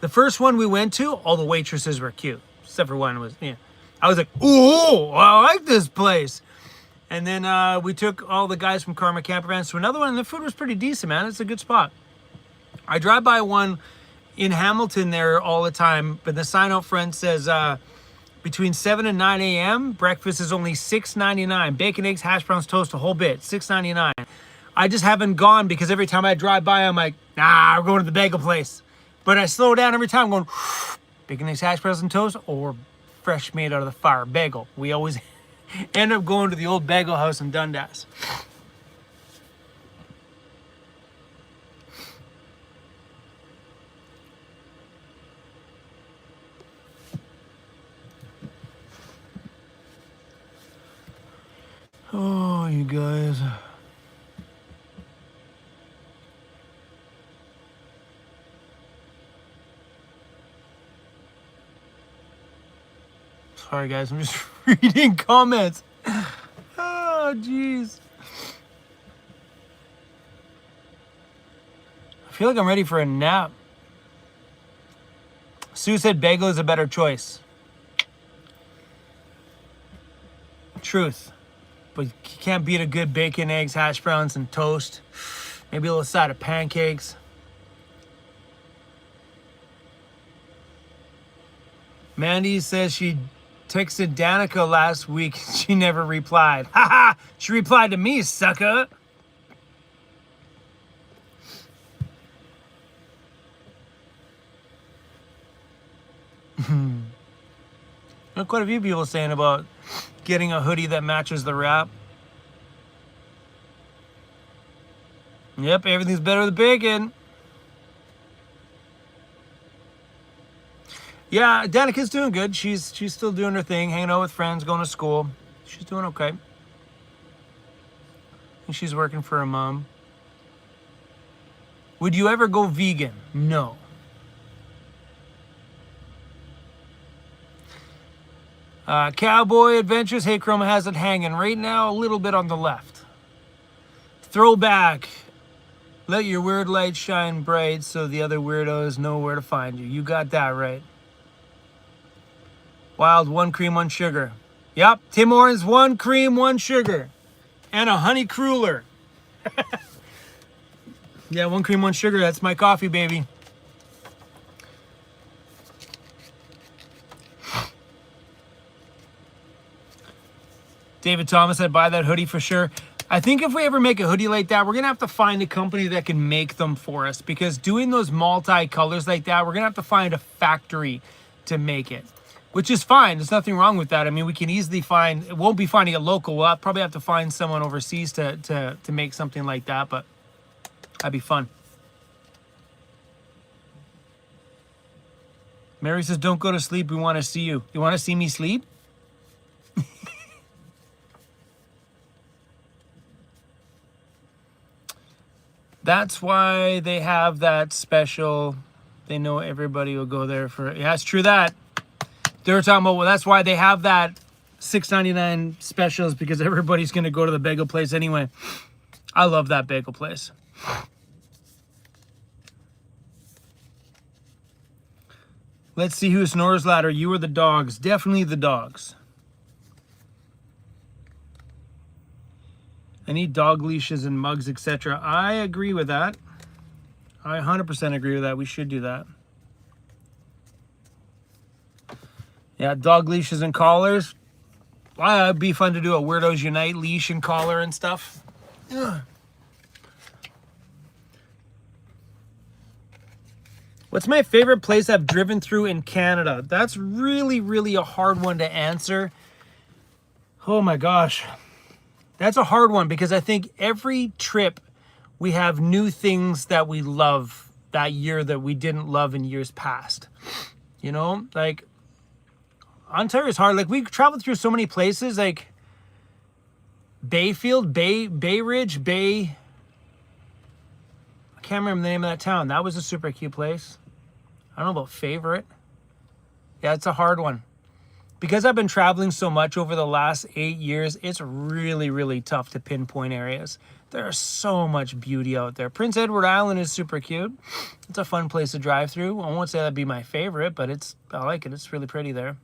The first one we went to, all the waitresses were cute. Except for one was, yeah. I was like, ooh, I like this place. And then we took all the guys from Karma Campervans to another one, and the food was pretty decent, man. It's a good spot. I drive by one in Hamilton there all the time, but the sign out front says between 7 and 9 a.m., breakfast is only $6.99. Bacon, eggs, hash browns, toast, a whole bit, $6.99. I just haven't gone because every time I drive by, I'm like, nah, we're going to the bagel place. But I slow down every time going, bacon, eggs, hash browns, and toast, or fresh made out of the fire bagel. We always end up going to the old bagel house in Dundas. Oh, you guys. Sorry, guys. I'm just reading comments. Oh, jeez. I feel like I'm ready for a nap. Sue said bagel is a better choice. Truth. But you can't beat a good bacon, eggs, hash browns, and toast. Maybe a little side of pancakes. Mandy says she texted Danica last week. She never replied. Ha ha! She replied to me, sucker. Quite a few people saying about getting a hoodie that matches the wrap. Yep, everything's better with bacon. Yeah, Danica's doing good. She's still doing her thing, hanging out with friends, going to school. She's doing okay. And she's working for her mom. Would you ever go vegan? No. Cowboy Adventures. Hey, Chroma has it hanging right now, a little bit on the left. Throwback. Let your weird light shine bright so the other weirdos know where to find you. You got that right. Wild, 1 cream, 1 sugar. Yep, Tim Hortons, 1 cream, 1 sugar. And a honey cruller. Yeah, 1 cream, 1 sugar. That's my coffee, baby. David Thomas said, buy that hoodie for sure. I think if we ever make a hoodie like that, we're going to have to find a company that can make them for us. Because doing those multi-colors like that, we're going to have to find a factory to make it. Which is fine. There's nothing wrong with that. I mean, we can easily find, it won't be finding it local. We'll probably have to find someone overseas to make something like that. But that'd be fun. Mary says, don't go to sleep. We want to see you. You want to see me sleep? That's why they have that special. They know everybody will go there for it. Yeah, it's true that. They were talking about, well, that's why they have that $6.99 specials, because everybody's going to go to the bagel place anyway. I love that bagel place. Let's see who snores louder. You or the dogs? Definitely the dogs. I need dog leashes and mugs, etc. I agree with that. I 100% agree with that. We should do that. Yeah, dog leashes and collars. Well, it'd be fun to do a Weirdos Unite leash and collar and stuff. Ugh. What's my favorite place I've driven through in Canada? That's really, really a hard one to answer. Oh my gosh. That's a hard one, because I think every trip we have new things that we love that year that we didn't love in years past. You know, like Ontario's hard. Like we traveled through so many places, like Bayfield, Bay Ridge, I can't remember the name of that town. That was a super cute place. I don't know about favorite. Yeah, it's a hard one. Because I've been traveling so much over the last 8 years, it's really, really tough to pinpoint areas. There's so much beauty out there. Prince Edward Island is super cute. It's a fun place to drive through. I won't say that'd be my favorite, but I like it. It's really pretty there.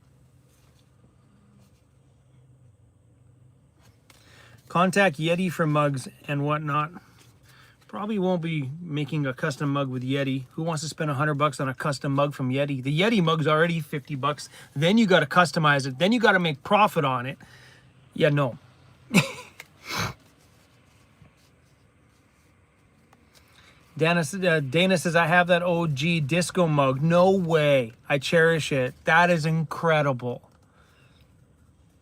Contact Yeti for mugs and whatnot. Probably won't be making a custom mug with Yeti. Who wants to spend $100 on a custom mug from Yeti? The Yeti mug's already $50. Then you got to customize it. Then you got to make profit on it. Yeah, no. Dana says, I have that OG disco mug. No way. I cherish it. That is incredible.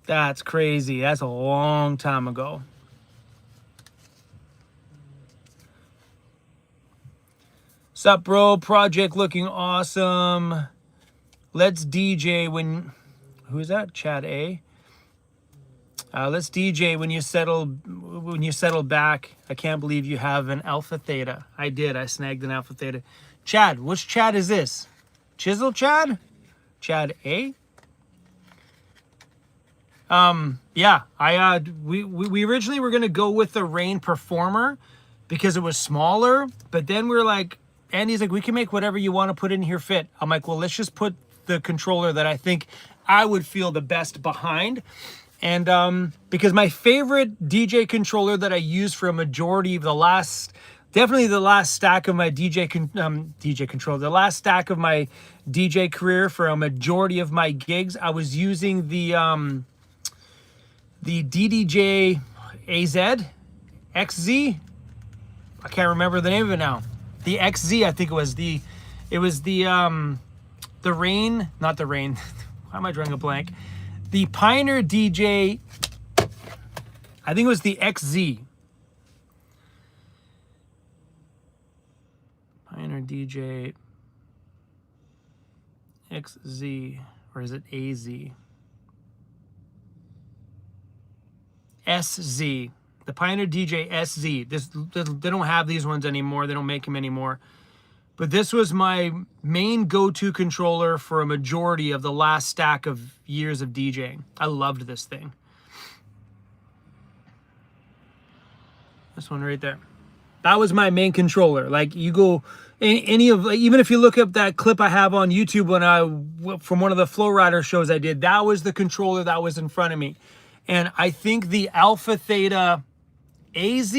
That's crazy. That's a long time ago. Sup, bro? Project looking awesome. Let's DJ when... Who's that? Chad A? Let's DJ when you settle back. I can't believe you have an Alpha Theta. I did. I snagged an Alpha Theta. Chad, which Chad is this? Chisel Chad? Chad A? Yeah, we originally were gonna go with the Rain Performer because it was smaller, but then we're like, Andy's like, we can make whatever you want to put in here fit. I'm like, well, let's just put the controller that I think I would feel the best behind. And because my favorite DJ controller that I used for a majority of the last, definitely the last stack of my DJ controller, the last stack of my DJ career for a majority of my gigs, I was using the DDJ AZ XZ. I can't remember the name of it now. The XZ, I think it was the Rain, not the Rain. Why am I drawing a blank? The Pioneer DJ, I think it was the XZ. Pioneer DJ XZ, or is it AZ? SZ. The Pioneer DJ SZ. They don't have these ones anymore. They don't make them anymore. But this was my main go-to controller for a majority of the last stack of years of DJing. I loved this thing. This one right there. That was my main controller. Like, you go even if you look up that clip I have on YouTube from one of the Flow Rider shows I did, that was the controller that was in front of me. And I think the Alpha Theta AZ,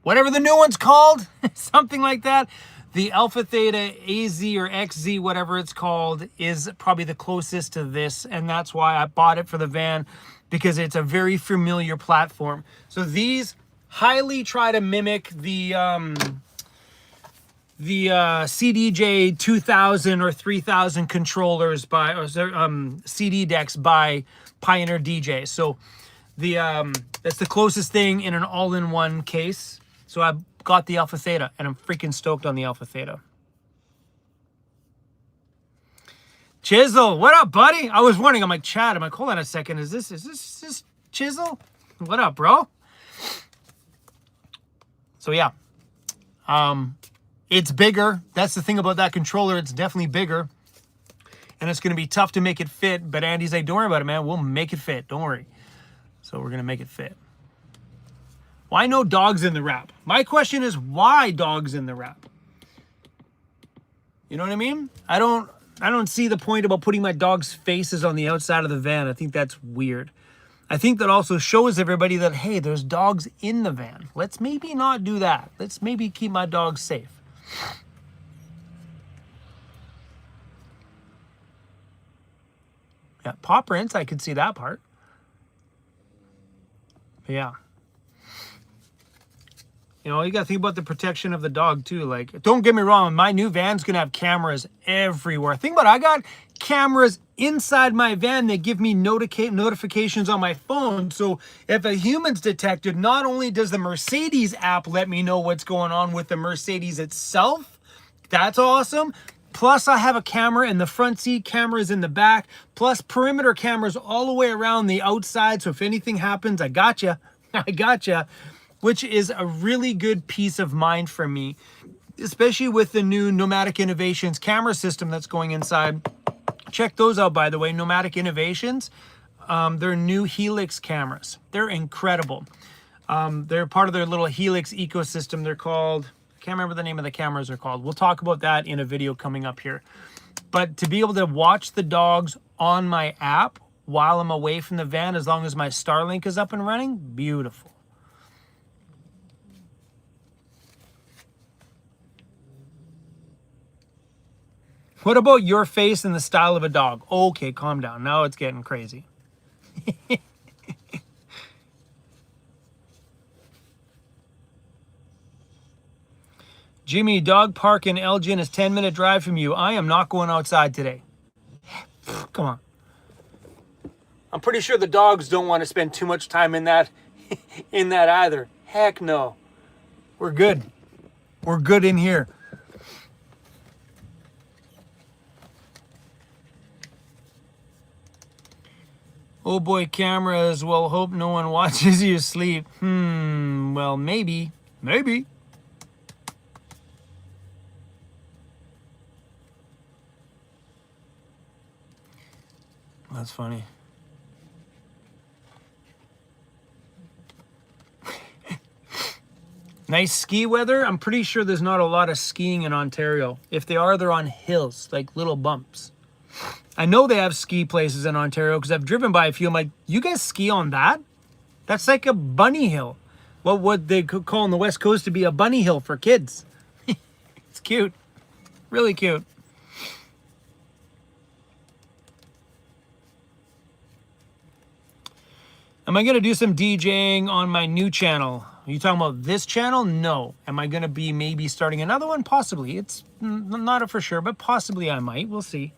whatever the new one's called, something like that. The Alpha Theta AZ or XZ, whatever it's called, is probably the closest to this. And that's why I bought it for the van, because it's a very familiar platform. So these highly try to mimic the CDJ 2000 or 3000 controllers CD decks by Pioneer DJ. So that's the closest thing in an all-in-one case. So I got the Alpha Theta, and I'm freaking stoked on the Alpha Theta. Chisel, what up, buddy? I was wondering, I'm like, Chad, I'm like, hold on a second, is this Chisel? What up, bro? So yeah, it's bigger. That's the thing about that controller. It's definitely bigger, and it's going to be tough to make it fit. But Andy's like, don't worry about it, man. We'll make it fit. Don't worry. So we're going to make it fit. Why no dogs in the wrap? My question is, why dogs in the wrap? You know what I mean? I don't see the point about putting my dog's faces on the outside of the van. I think that's weird. I think that also shows everybody that, hey, there's dogs in the van. Let's maybe not do that. Let's maybe keep my dogs safe. Yeah, paw prints, I could see that part. But yeah. You know, you got to think about the protection of the dog too. Like, don't get me wrong, my new van's going to have cameras everywhere. Think about it, I got cameras inside my van that give me notifications on my phone. So if a human's detected, not only does the Mercedes app let me know what's going on with the Mercedes itself, that's awesome. Plus, I have a camera in the front seat, cameras in the back, plus perimeter cameras all the way around the outside. So if anything happens, I gotcha. I gotcha. Which is a really good peace of mind for me, especially with the new Nomadic Innovations camera system that's going inside. Check those out, by the way, Nomadic Innovations. They're new Helix cameras. They're incredible. They're part of their little Helix ecosystem. They're called, I can't remember the name of the cameras they're called. We'll talk about that in a video coming up here. But to be able to watch the dogs on my app while I'm away from the van, as long as my Starlink is up and running, beautiful. What about your face and the style of a dog? Okay, calm down. Now it's getting crazy. Jimmy, dog park in Elgin is 10-minute drive from you. I am not going outside today. Come on. I'm pretty sure the dogs don't want to spend too much time in that either. Heck no. We're good. We're good in here. Oh boy, cameras. Well, hope no one watches you sleep. Well, maybe. Maybe. That's funny. Nice ski weather. I'm pretty sure there's not a lot of skiing in Ontario. If they are, they're on hills, like little bumps. I know they have ski places in Ontario because I've driven by a few. I'm like, you guys ski on that? That's like a bunny hill. What would they call on the West Coast to be a bunny hill for kids? It's cute. Really cute. Am I going to do some DJing on my new channel? Are you talking about this channel? No. Am I going to be maybe starting another one? Possibly. It's not a for sure, but possibly I might. We'll see.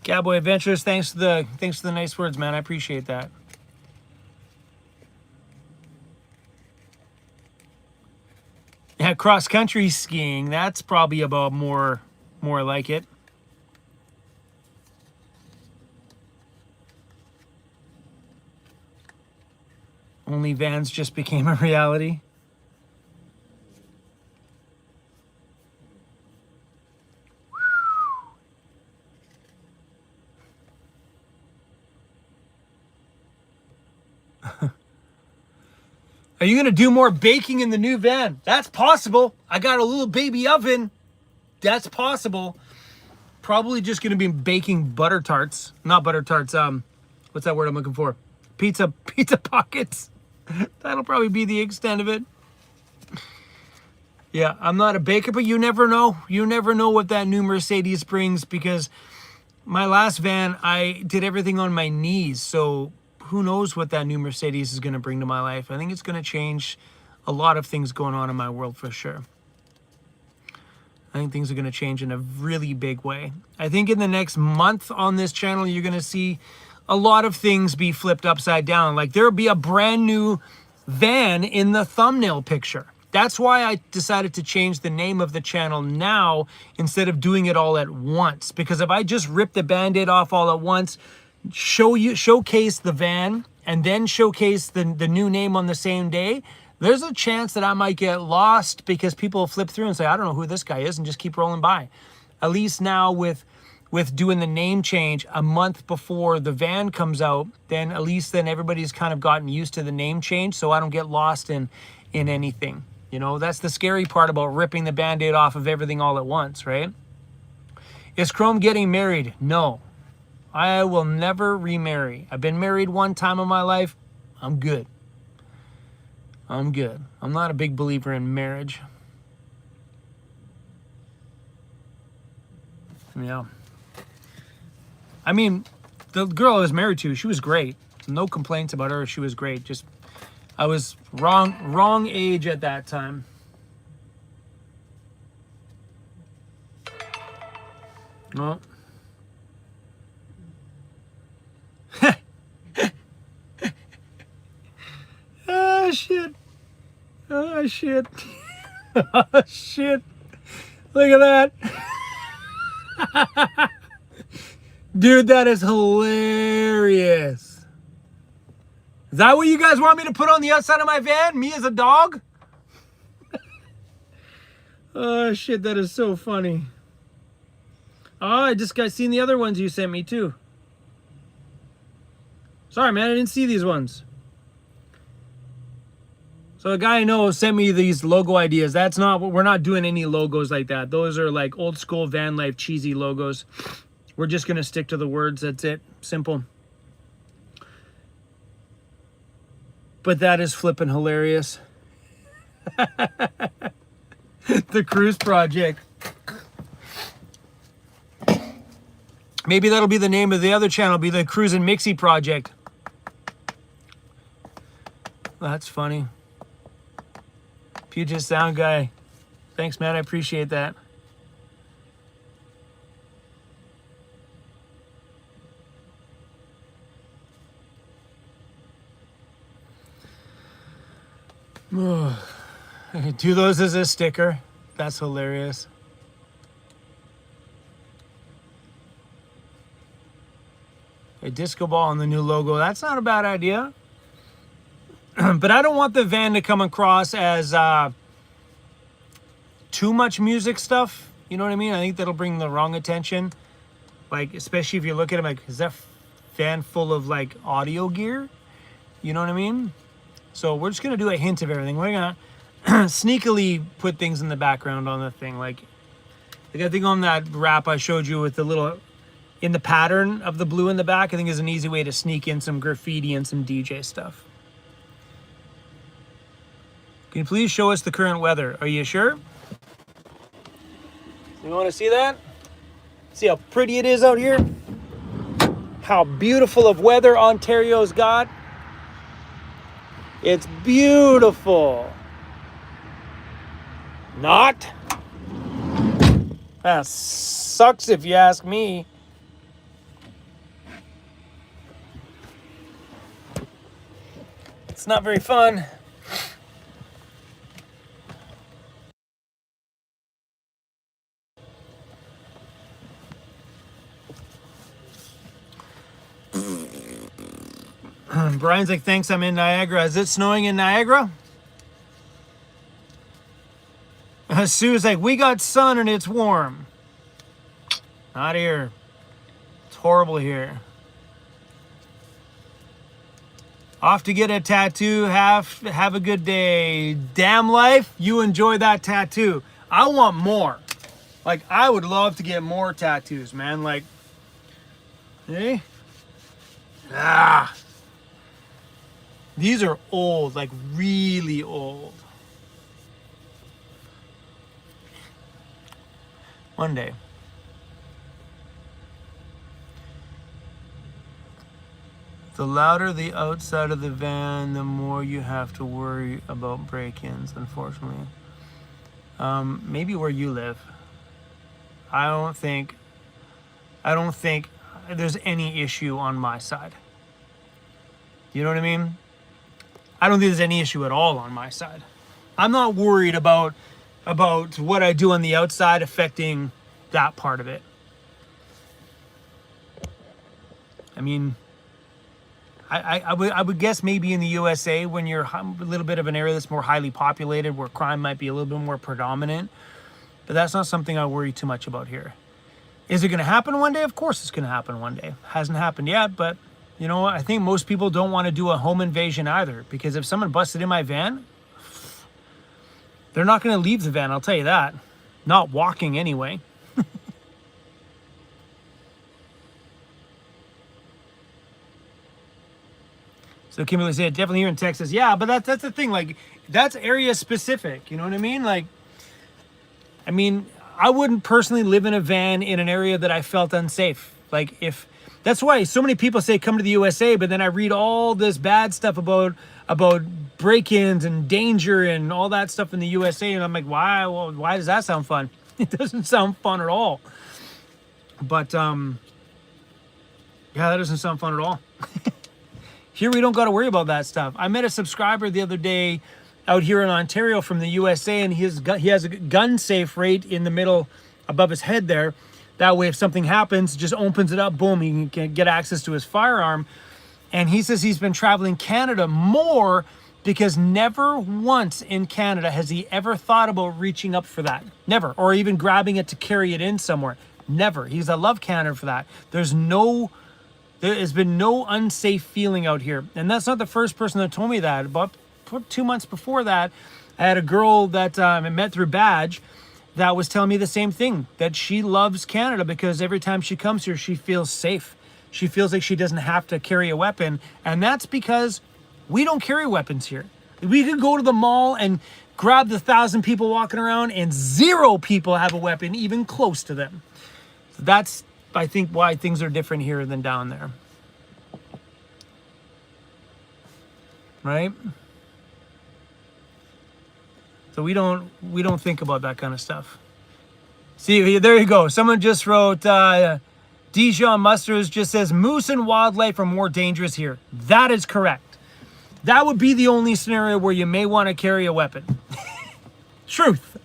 Cowboy Adventures, thanks for the nice words, man. I appreciate that. Yeah, cross-country skiing, that's probably about more like it. Only vans just became a reality. Are you going to do more baking in the new van? That's possible. I got a little baby oven. That's possible. Probably just going to be baking butter tarts. Not butter tarts. What's that word I'm looking for? Pizza pockets. That'll probably be the extent of it. Yeah, I'm not a baker, but you never know. You never know what that new Mercedes brings, because my last van, I did everything on my knees. So who knows what that new Mercedes is going to bring to my life. I think it's going to change a lot of things going on in my world for sure. I think things are going to change in a really big way. I think in the next month on this channel, you're going to see a lot of things be flipped upside down. Like there'll be a brand new van in the thumbnail picture. That's why I decided to change the name of the channel now instead of doing it all at once. Because if I just rip the Band-Aid off all at once, showcase the van, and then showcase the new name on the same day, there's a chance that I might get lost because people flip through and say, I don't know who this guy is, and just keep rolling by. At least now with doing the name change a month before the van comes out, then at least then everybody's kind of gotten used to the name change, so I don't get lost in anything. You know, that's the scary part about ripping the Band-Aid off of everything all at once, right? Is Chrome getting married? No. I will never remarry. I've been married one time in my life. I'm good. I'm good. I'm not a big believer in marriage. Yeah. I mean, the girl I was married to, she was great. No complaints about her. She was great. Just, I was wrong age at that time. Well. Oh, shit. Oh, shit. Oh, shit. Look at that. Dude, that is hilarious. Is that what you guys want me to put on the outside of my van? Me as a dog? Oh, shit, that is so funny. Oh, I just got seen the other ones you sent me, too. Sorry, man, I didn't see these ones. So a guy I know sent me these logo ideas. That's not what, we're not doing any logos like that. Those are like old school van life cheesy logos. We're just going to stick to the words. That's it. Simple. But that is flipping hilarious. The Cruise Project. Maybe that'll be the name of the other channel, be the Cruise and Mixie Project. That's funny. Puget Sound guy. Thanks, man. I appreciate that. Do those as a sticker. That's hilarious. A disco ball on the new logo. That's not a bad idea. But I don't want the van to come across as too much music stuff. You know what I mean? I think that'll bring the wrong attention. Like, especially if you look at it, like, is that van full of like audio gear? You know what I mean? So we're just gonna do a hint of everything. We're gonna sneakily put things in the background on the thing. Like I think on that wrap I showed you with the little, in the pattern of the blue in the back, I think is an easy way to sneak in some graffiti and some DJ stuff. Can you please show us the current weather? Are you sure? You want to see that? See how pretty it is out here? How beautiful of weather Ontario's got. It's beautiful. Not. That sucks if you ask me. It's not very fun. Brian's like, thanks, I'm in Niagara. Is it snowing in Niagara? Sue's like, we got sun and it's warm. Not here. It's horrible here. Off to get a tattoo. Have a good day. Damn life, you enjoy that tattoo. I want more. Like, I would love to get more tattoos, man. Like, hey? Ah. These are old, like really old. One day. The louder the outside of the van, the more you have to worry about break-ins, unfortunately. Maybe where you live. I don't think there's any issue on my side. You know what I mean? I don't think there's any issue at all on my side. I'm not worried about what I do on the outside affecting that part of it. I mean, I would guess maybe in the USA, when you're a little bit of an area that's more highly populated, where crime might be a little bit more predominant, but that's not something I worry too much about here. Is it going to happen one day? Of course it's going to happen one day. Hasn't happened yet, but you know what? I think most people don't want to do a home invasion either, because if someone busted in my van, they're not going to leave the van, I'll tell you that. Not walking anyway. So Kimberly said, definitely here in Texas. Yeah, but that's the thing. Like, that's area specific. You know what I mean? Like, I mean, I wouldn't personally live in a van in an area that I felt unsafe. Like, if that's why so many people say come to the USA, but then I read all this bad stuff about break-ins and danger and all that stuff in the USA, and I'm like, why? Well, why does that sound fun? It doesn't sound fun at all. But yeah, that doesn't sound fun at all. Here we don't got to worry about that stuff. I met a subscriber the other day out here in Ontario from the USA, and he has a gun safe right in the middle above his head there. That way, if something happens, just opens it up, boom, he can get access to his firearm. And he says he's been traveling Canada more because never once in Canada has he ever thought about reaching up for that. Never. Or even grabbing it to carry it in somewhere. Never. I love Canada for that. There has been no unsafe feeling out here. And that's not the first person that told me that. About 2 months before that, I had a girl that I met through Badge that was telling me the same thing, that she loves Canada because every time she comes here, she feels safe. She feels like she doesn't have to carry a weapon. And that's because we don't carry weapons here. We could go to the mall and grab the 1,000 people walking around and 0 people have a weapon even close to them. So that's, I think, why things are different here than down there. Right? So we don't think about that kind of stuff. See, there you go. Someone just wrote, Dijon Musters just says, moose and wildlife are more dangerous here. That is correct. That would be the only scenario where you may want to carry a weapon. Truth.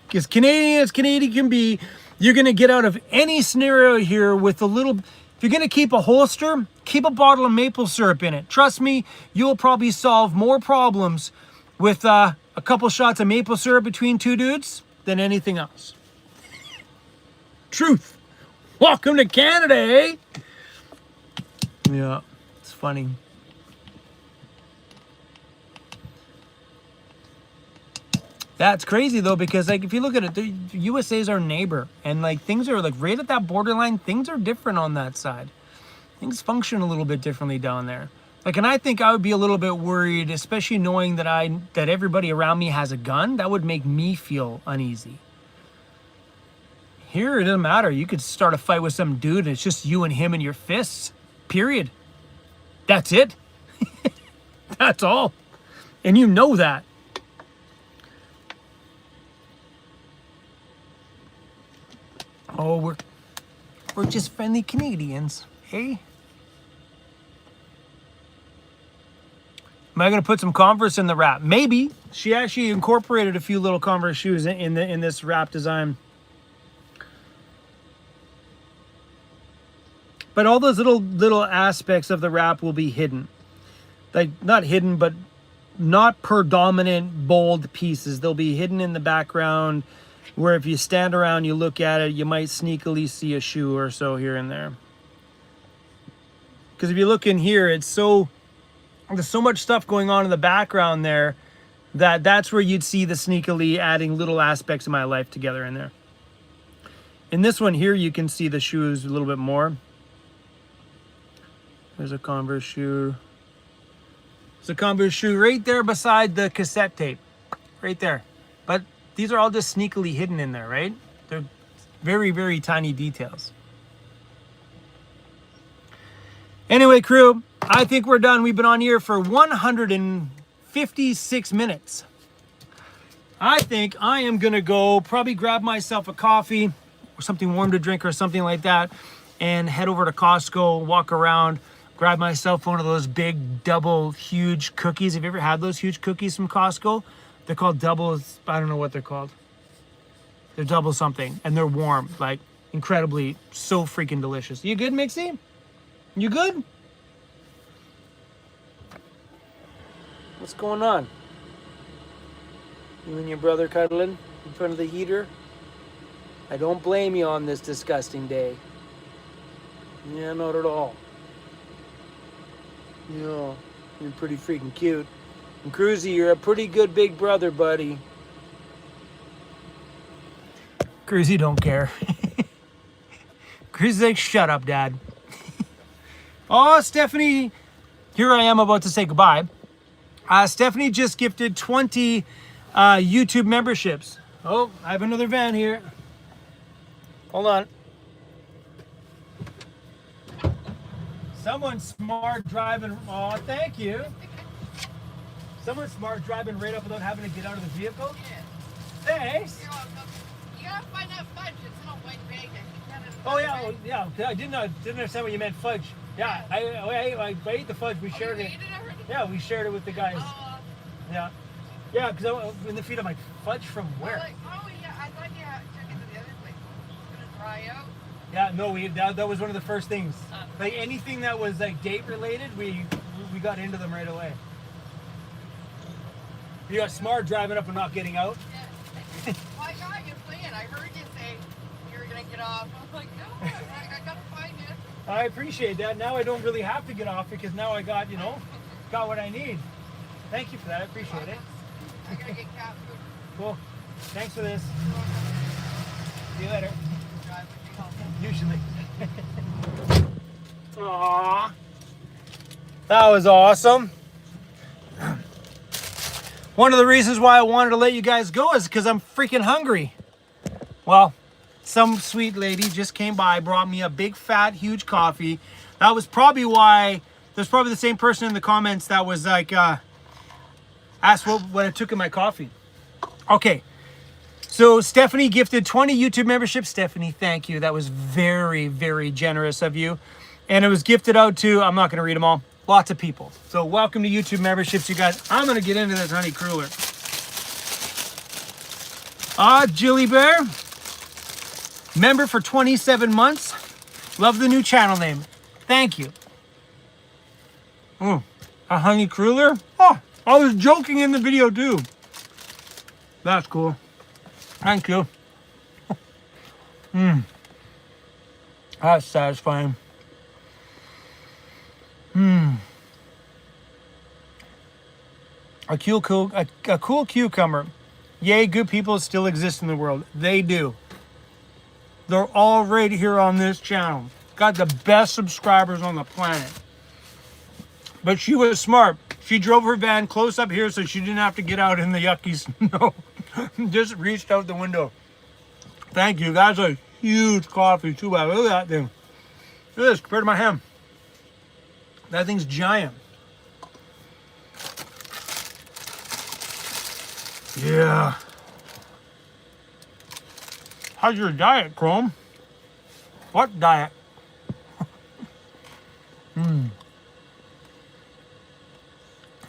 Because Canadian as Canadian can be, you're going to get out of any scenario here with a little... If you're going to keep a holster, keep a bottle of maple syrup in it. Trust me, you'll probably solve more problems with a couple shots of maple syrup between two dudes than anything else. Truth. Welcome to Canada, eh? Yeah, it's funny. That's crazy though, because like if you look at it, the USA is our neighbor, and like things are like right at that borderline. Things are different on that side. Things function a little bit differently down there. Like, and I think I would be a little bit worried, especially knowing that that everybody around me has a gun. That would make me feel uneasy. Here, it doesn't matter. You could start a fight with some dude, and it's just you and him and your fists. Period. That's it. That's all. And you know that. Oh, we're just friendly Canadians, hey? Am I gonna put some Converse in the wrap? Maybe. She actually incorporated a few little Converse shoes in this wrap design. But all those little aspects of the wrap will be hidden. Like, not hidden, but not predominant bold pieces. They'll be hidden in the background, where if you stand around, you look at it, you might sneakily see a shoe or so here and there. Because if you look in here, there's so much stuff going on in the background there that's where you'd see the sneakily adding little aspects of my life together in there. In this one here, you can see the shoes a little bit more. There's a Converse shoe. There's a Converse shoe right there beside the cassette tape. Right there. But these are all just sneakily hidden in there, right? They're very, very tiny details. Anyway, crew, I think we're done. We've been on here for 156 minutes. I think I am going to go probably grab myself a coffee or something warm to drink or something like that and head over to Costco, walk around, grab myself one of those big, double, huge cookies. Have you ever had those huge cookies from Costco? They're called doubles. I don't know what they're called. They're double something, and they're warm, like incredibly, so freaking delicious. You good, Mixie? You good? What's going on? You and your brother cuddling in front of the heater? I don't blame you on this disgusting day. Yeah, not at all. Yeah, you're pretty freaking cute. And Cruzy, you're a pretty good big brother, buddy. Cruzy don't care. Cruzy's like, shut up, Dad. Oh, Stephanie, here I am about to say goodbye. Stephanie just gifted 20 YouTube memberships. Oh, I have another van here. Hold on. Someone smart driving. Oh, thank you. Someone smart driving right up without having to get out of the vehicle. Yeah. Thanks. You're welcome. You gotta find that fudge. It's in a white bag. Oh yeah, yeah. I didn't understand what you meant, fudge. Yeah, I ate the fudge. We shared it. Yeah, we shared it with the guys. Yeah, yeah. Because in the feed, I'm like, fudge from where? Like, oh yeah, I thought you took it to the other place. It's gonna dry out. Yeah, no, that was one of the first things. Like anything that was like date related, we got into them right away. You got smart driving up and not getting out. Yeah. Well, I got you playing. I heard you say you were gonna get off. I was like, no, I gotta find you. I appreciate that. Now I don't really have to get off because now I got, got what I need. Thank you for that. I appreciate it. I gotta get cat food. Cool. Thanks for this. See you later. Drive with you home. Usually. Aww. That was awesome. One of the reasons why I wanted to let you guys go is because I'm freaking hungry. Well, some sweet lady just came by, brought me a big, fat, huge coffee. That was probably why, there's probably the same person in the comments that was like, asked what I took in my coffee. Okay. So Stephanie gifted 20 YouTube memberships. Stephanie, thank you. That was very, very generous of you. And it was gifted out to, I'm not going to read them all, lots of people. So welcome to YouTube memberships, you guys. I'm going to get into this honey cruller. Jilly Bear. Member for 27 months. Love the new channel name. Thank you. A honey cruller? Oh, I was joking in the video too. That's cool. Thank you. That's satisfying. A cool cucumber. Yay, good people still exist in the world. They do. They're all right here on this channel. Got the best subscribers on the planet. But she was smart. She drove her van close up here so she didn't have to get out in the yucky snow. Just reached out the window. Thank you. That's a huge coffee too. Look at that thing. Look at this compared to my hand. That thing's giant. Yeah. How's your diet, Chrome? What diet?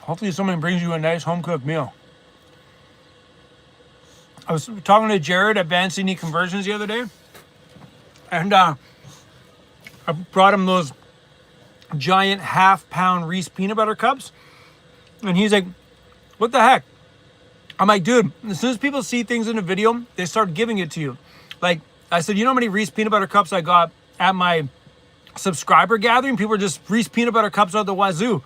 Hopefully someone brings you a nice home-cooked meal. I was talking to Jared at Vancity Conversions the other day, and I brought him those giant half-pound Reese peanut butter cups, and he's like, what the heck? I'm like, dude, as soon as people see things in a video, they start giving it to you. Like, I said, you know how many Reese peanut butter cups I got at my subscriber gathering? People were just Reese peanut butter cups out the wazoo.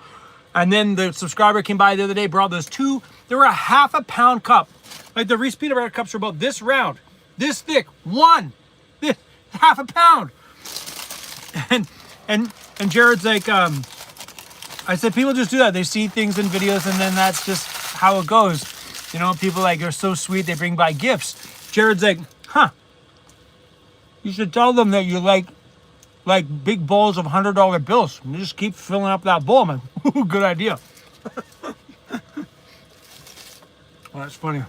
And then the subscriber came by the other day, brought those two. They were a half a pound cup. Like the Reese peanut butter cups are about this round, this thick, this half a pound. And Jared's like, I said, people just do that. They see things in videos and then that's just how it goes. You know, people like are so sweet, they bring by gifts. Jared's like, you should tell them that you like big bowls of $100 bills. And you just keep filling up that bowl. I'm like, good idea. Well, that's funny.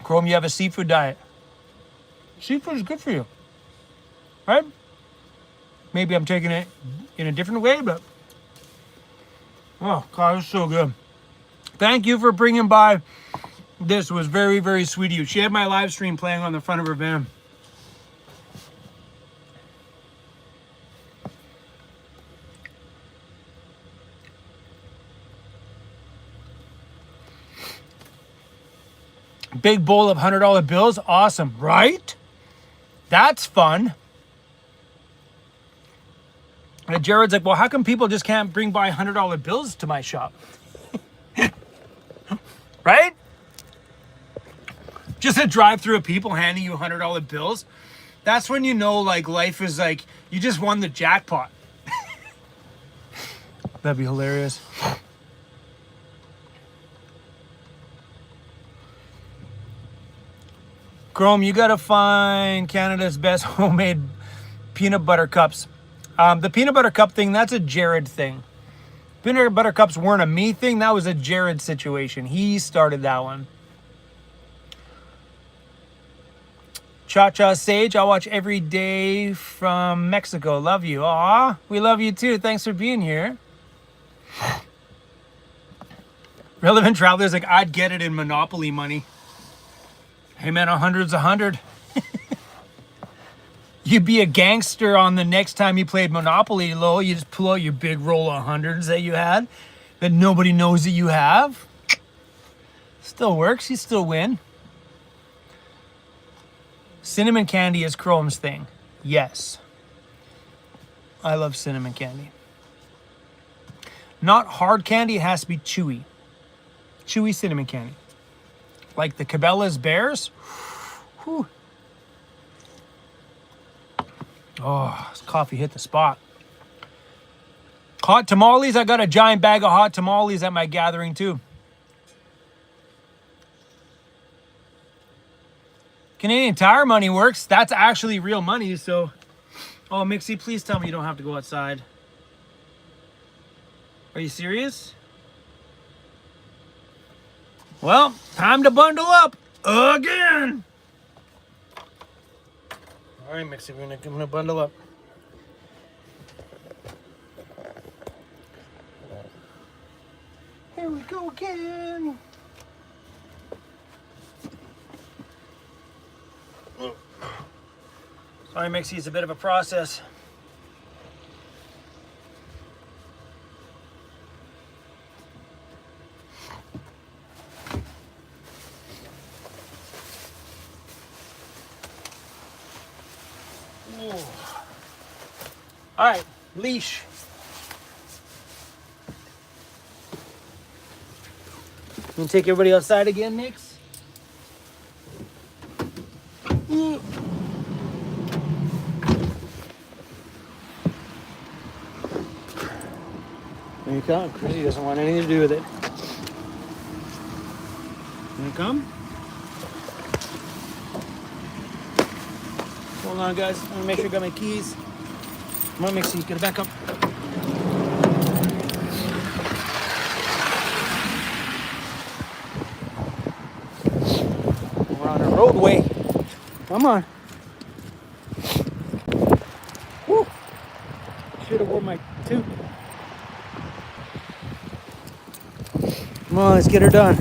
Chrome, you have a seafood diet. Seafood is good for you, right? Maybe I'm taking it in a different way, but oh God, it's so good. Thank you for bringing by. This was very, very sweet of you. She had my live stream playing on the front of her van. Big bowl of $100 bills. Awesome, right? That's fun. And Jared's like, well, how come people just can't bring by $100 bills to my shop? Right? Just a drive through of people handing you $100 bills. That's when you know, like, life is like, you just won the jackpot. That'd be hilarious. Chrome, you gotta find Canada's best homemade peanut butter cups. The peanut butter cup thing, that's a Jared thing. Peanut butter cups weren't a me thing. That was a Jared situation. He started that one. Cha-Cha Sage, I watch every day from Mexico. Love you. Aw, we love you too. Thanks for being here. Relevant Traveler's like, I'd get it in Monopoly money. Hey man, 100's 100. You'd be a gangster on the next time you played Monopoly, Lo. You just pull out your big roll of 100s that you had that nobody knows that you have. Still works. You still win. Cinnamon candy is Chrome's thing. Yes. I love cinnamon candy. Not hard candy. It has to be chewy. Chewy cinnamon candy. Like the Cabela's Bears. Whew. Oh, this coffee hit the spot. Hot tamales. I got a giant bag of hot tamales at my gathering too. Canadian Tire money works. That's actually real money. So, oh, Mixie, please tell me you don't have to go outside. Are you serious? Well, time to bundle up again. All right, Mixie, we're gonna bundle up. Here we go again. Sorry, Mixie, it's a bit of a process. Ooh. All right, leash. You can take everybody outside again, Nix? Ooh. There you come. Chrissy doesn't want anything to do with it. Here you come. Hold on, guys. I'm gonna make sure I got my keys. Come on, Mixie, get it back up. We're on a roadway. Come on. Woo! Should have worn my toque. Come on, let's get her done.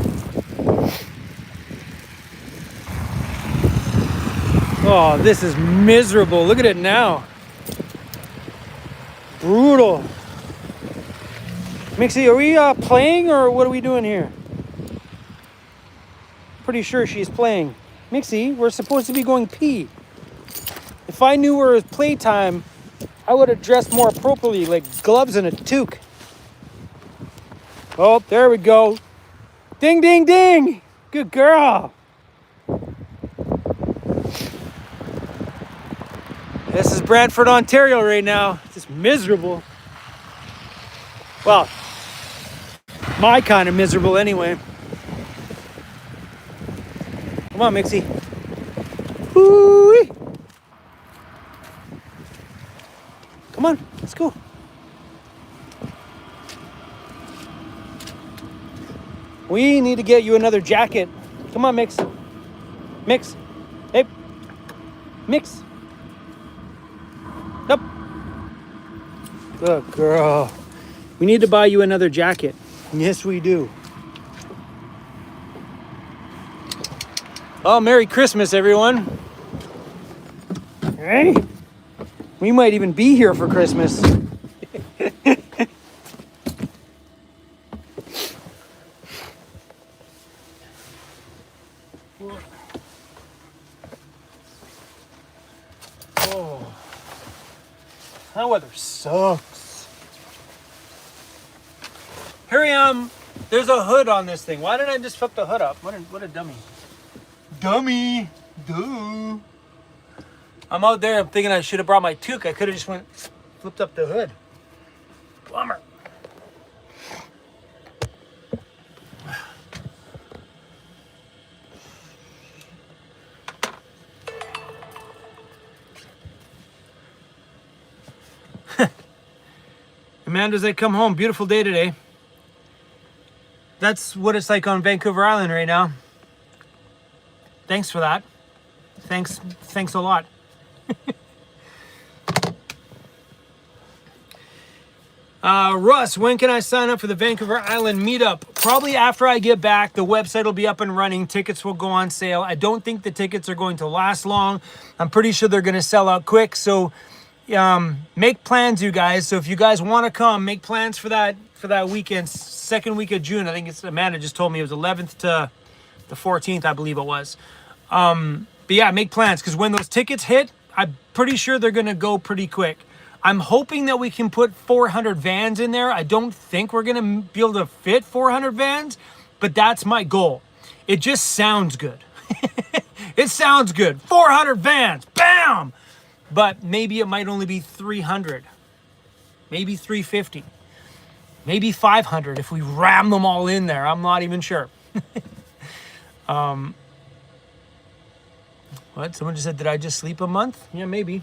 Oh, this is miserable. Look at it now. Brutal. Mixie, are we playing or what are we doing here? Pretty sure she's playing. Mixie, we're supposed to be going pee. If I knew it was playtime, I would have dressed more appropriately, like gloves and a toque. Oh, there we go. Ding, ding, ding. Good girl. This is Brantford, Ontario right now. It's just miserable. Well, my kind of miserable anyway. Come on, Mixie. Woo-wee. Come on, let's go. We need to get you another jacket. Come on, Mix. Mix. Hey. Mix. Nope. Good girl. We need to buy you another jacket. Yes, we do. Oh, Merry Christmas, everyone. Hey. We might even be here for Christmas. Oh. That weather sucks. Here I am. There's a hood on this thing. Why didn't I just flip the hood up? What a dummy. Dummy. Duh. I'm out there. I'm thinking I should have brought my toque. I could have just flipped up the hood. Bummer. Amanda, as I come home, beautiful day today. That's what it's like on Vancouver Island right now. Thanks for that. Thanks a lot. Russ, when can I sign up for the Vancouver Island meetup? Probably after I get back. The website will be up and running. Tickets will go on sale. I don't think the tickets are going to last long. I'm pretty sure they're going to sell out quick. So make plans, you guys. So if you guys want to come, make plans for that weekend, second week of June. I think it's Amanda just told me it was 11th to the 14th, I believe it was. But yeah, make plans because when those tickets hit, I'm pretty sure they're going to go pretty quick. I'm hoping that we can put 400 vans in there. I don't think we're going to be able to fit 400 vans, but that's my goal. It just sounds good. It sounds good. 400 vans, bam! But maybe it might only be 300, maybe 350, maybe 500 if we ram them all in there. I'm not even sure. What? Someone just said, did I just sleep a month? Yeah, maybe.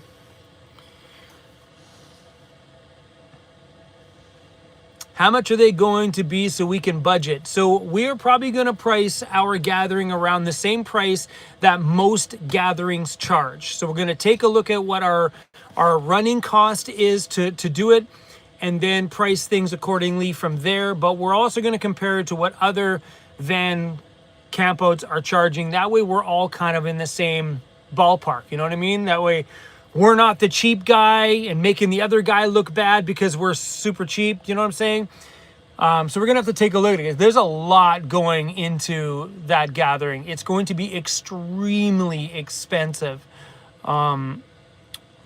How much are they going to be so we can budget? So we're probably going to price our gathering around the same price that most gatherings charge. So we're going to take a look at what our running cost is to do it and then price things accordingly from there. But we're also going to compare it to what other van campouts are charging. That way we're all kind of in the same ballpark. You know what I mean? That way we're not the cheap guy and making the other guy look bad because we're super cheap. You know what I'm saying? So we're going to have to take a look at it. There's a lot going into that gathering. It's going to be extremely expensive. So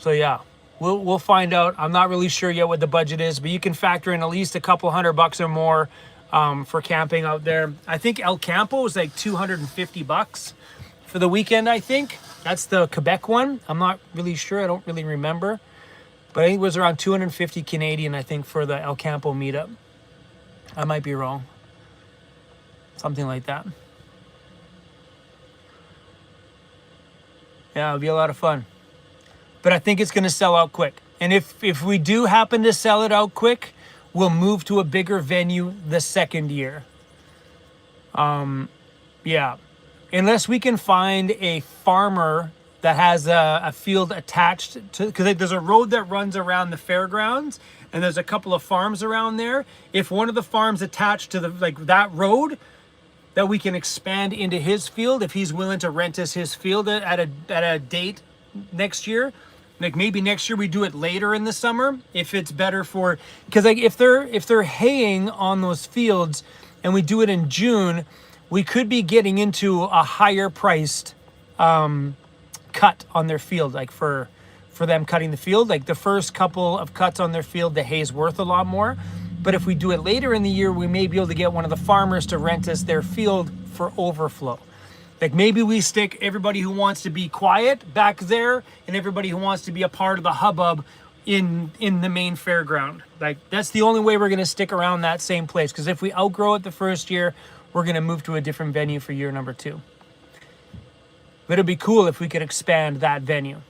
yeah, we'll find out. I'm not really sure yet what the budget is, but you can factor in at least a couple $100 or more for camping out there. I think El Campo is like $250 for the weekend, I think. That's the Quebec one. I'm not really sure. I don't really remember. But I think it was around 250 Canadian, I think, for the El Campo meetup. I might be wrong. Something like that. Yeah, it'll be a lot of fun. But I think it's going to sell out quick. And if we do happen to sell it out quick, we'll move to a bigger venue the second year. Yeah. Unless we can find a farmer that has a field attached to, because there's a road that runs around the fairgrounds, and there's a couple of farms around there. If one of the farms attached to that road, that we can expand into his field, if he's willing to rent us his field at a date next year. Like maybe next year we do it later in the summer if it's better for, because like if they're haying on those fields and we do it in June, we could be getting into a higher priced cut on their field, like for them cutting the field. Like the first couple of cuts on their field, the hay's worth a lot more. But if we do it later in the year, we may be able to get one of the farmers to rent us their field for overflow. Like maybe we stick everybody who wants to be quiet back there and everybody who wants to be a part of the hubbub in the main fairground. Like that's the only way we're going to stick around that same place. Because if we outgrow it the first year, we're going to move to a different venue for year number 2. But it'd be cool if we could expand that venue.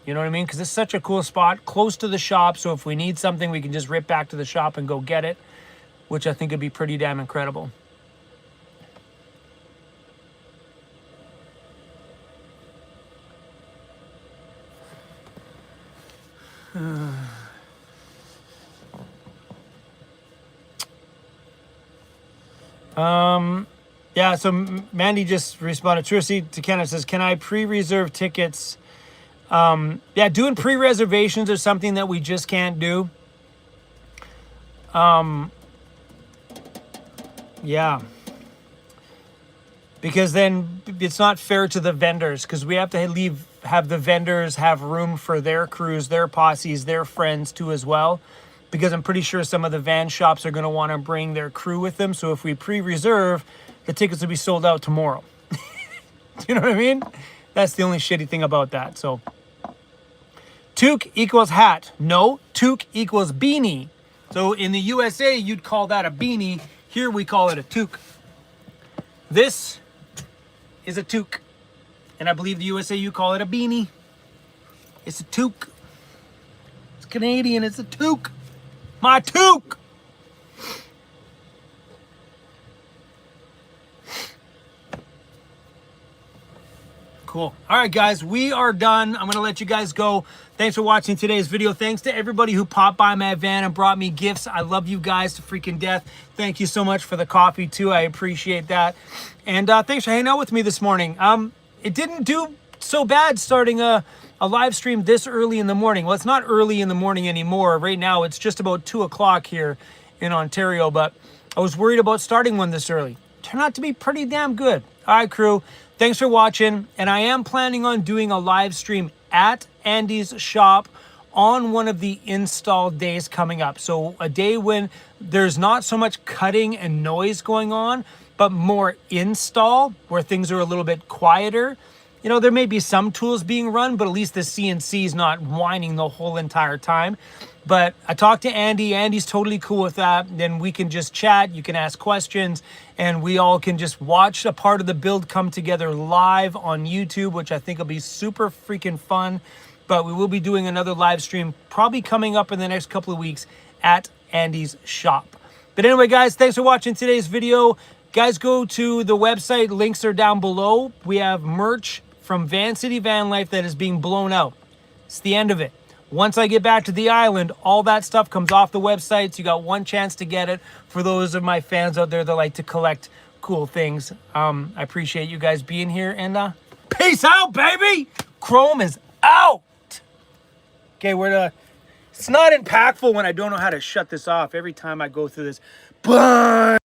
You know what I mean? Because it's such a cool spot, close to the shop. So if we need something, we can just rip back to the shop and go get it, which I think would be pretty damn incredible. Yeah, so Mandy just responded. Trucy to Canada says, can I pre-reserve tickets? Yeah, doing pre-reservations is something that we just can't do. Yeah. Because then it's not fair to the vendors, because we have to have the vendors have room for their crews, their posses, their friends too as well. Because I'm pretty sure some of the van shops are going to want to bring their crew with them. So if we pre-reserve, the tickets will be sold out tomorrow. Do you know what I mean? That's the only shitty thing about that. So toque equals hat. No, toque equals beanie. So in the USA, you'd call that a beanie. Here we call it a toque. This is a toque. And I believe the USA, you call it a beanie. It's a toque. It's Canadian, it's a toque. My toque. Cool. All right, guys, we are done. I'm going to let you guys go. Thanks for watching today's video. Thanks to everybody who popped by my van and brought me gifts. I love you guys to freaking death. Thank you so much for the coffee, too. I appreciate that. And thanks for hanging out with me this morning. It didn't do so bad starting a live stream this early in the morning. Well, it's not early in the morning anymore. Right now, it's just about 2 o'clock here in Ontario, but I was worried about starting one this early. Turned out to be pretty damn good. All right, crew. Thanks for watching, and I am planning on doing a live stream at Andy's shop on one of the install days coming up. So a day when there's not so much cutting and noise going on, but more install, where things are a little bit quieter. You know, there may be some tools being run, but at least the CNC is not whining the whole entire time. But I talked to Andy. Andy's totally cool with that. Then we can just chat. You can ask questions, and we all can just watch a part of the build come together live on YouTube, which I think will be super freaking fun. But we will be doing another live stream probably coming up in the next couple of weeks at Andy's shop. But anyway, guys, thanks for watching today's video. Guys, go to the website. Links are down below. We have merch from Vancity Vanlife that is being blown out. It's the end of it. Once I get back to the island, all that stuff comes off the website. So you got one chance to get it for those of my fans out there that like to collect cool things. I appreciate you guys being here, and peace out, baby. Chrome is out. Okay, it's not impactful when I don't know how to shut this off every time I go through this. Bye.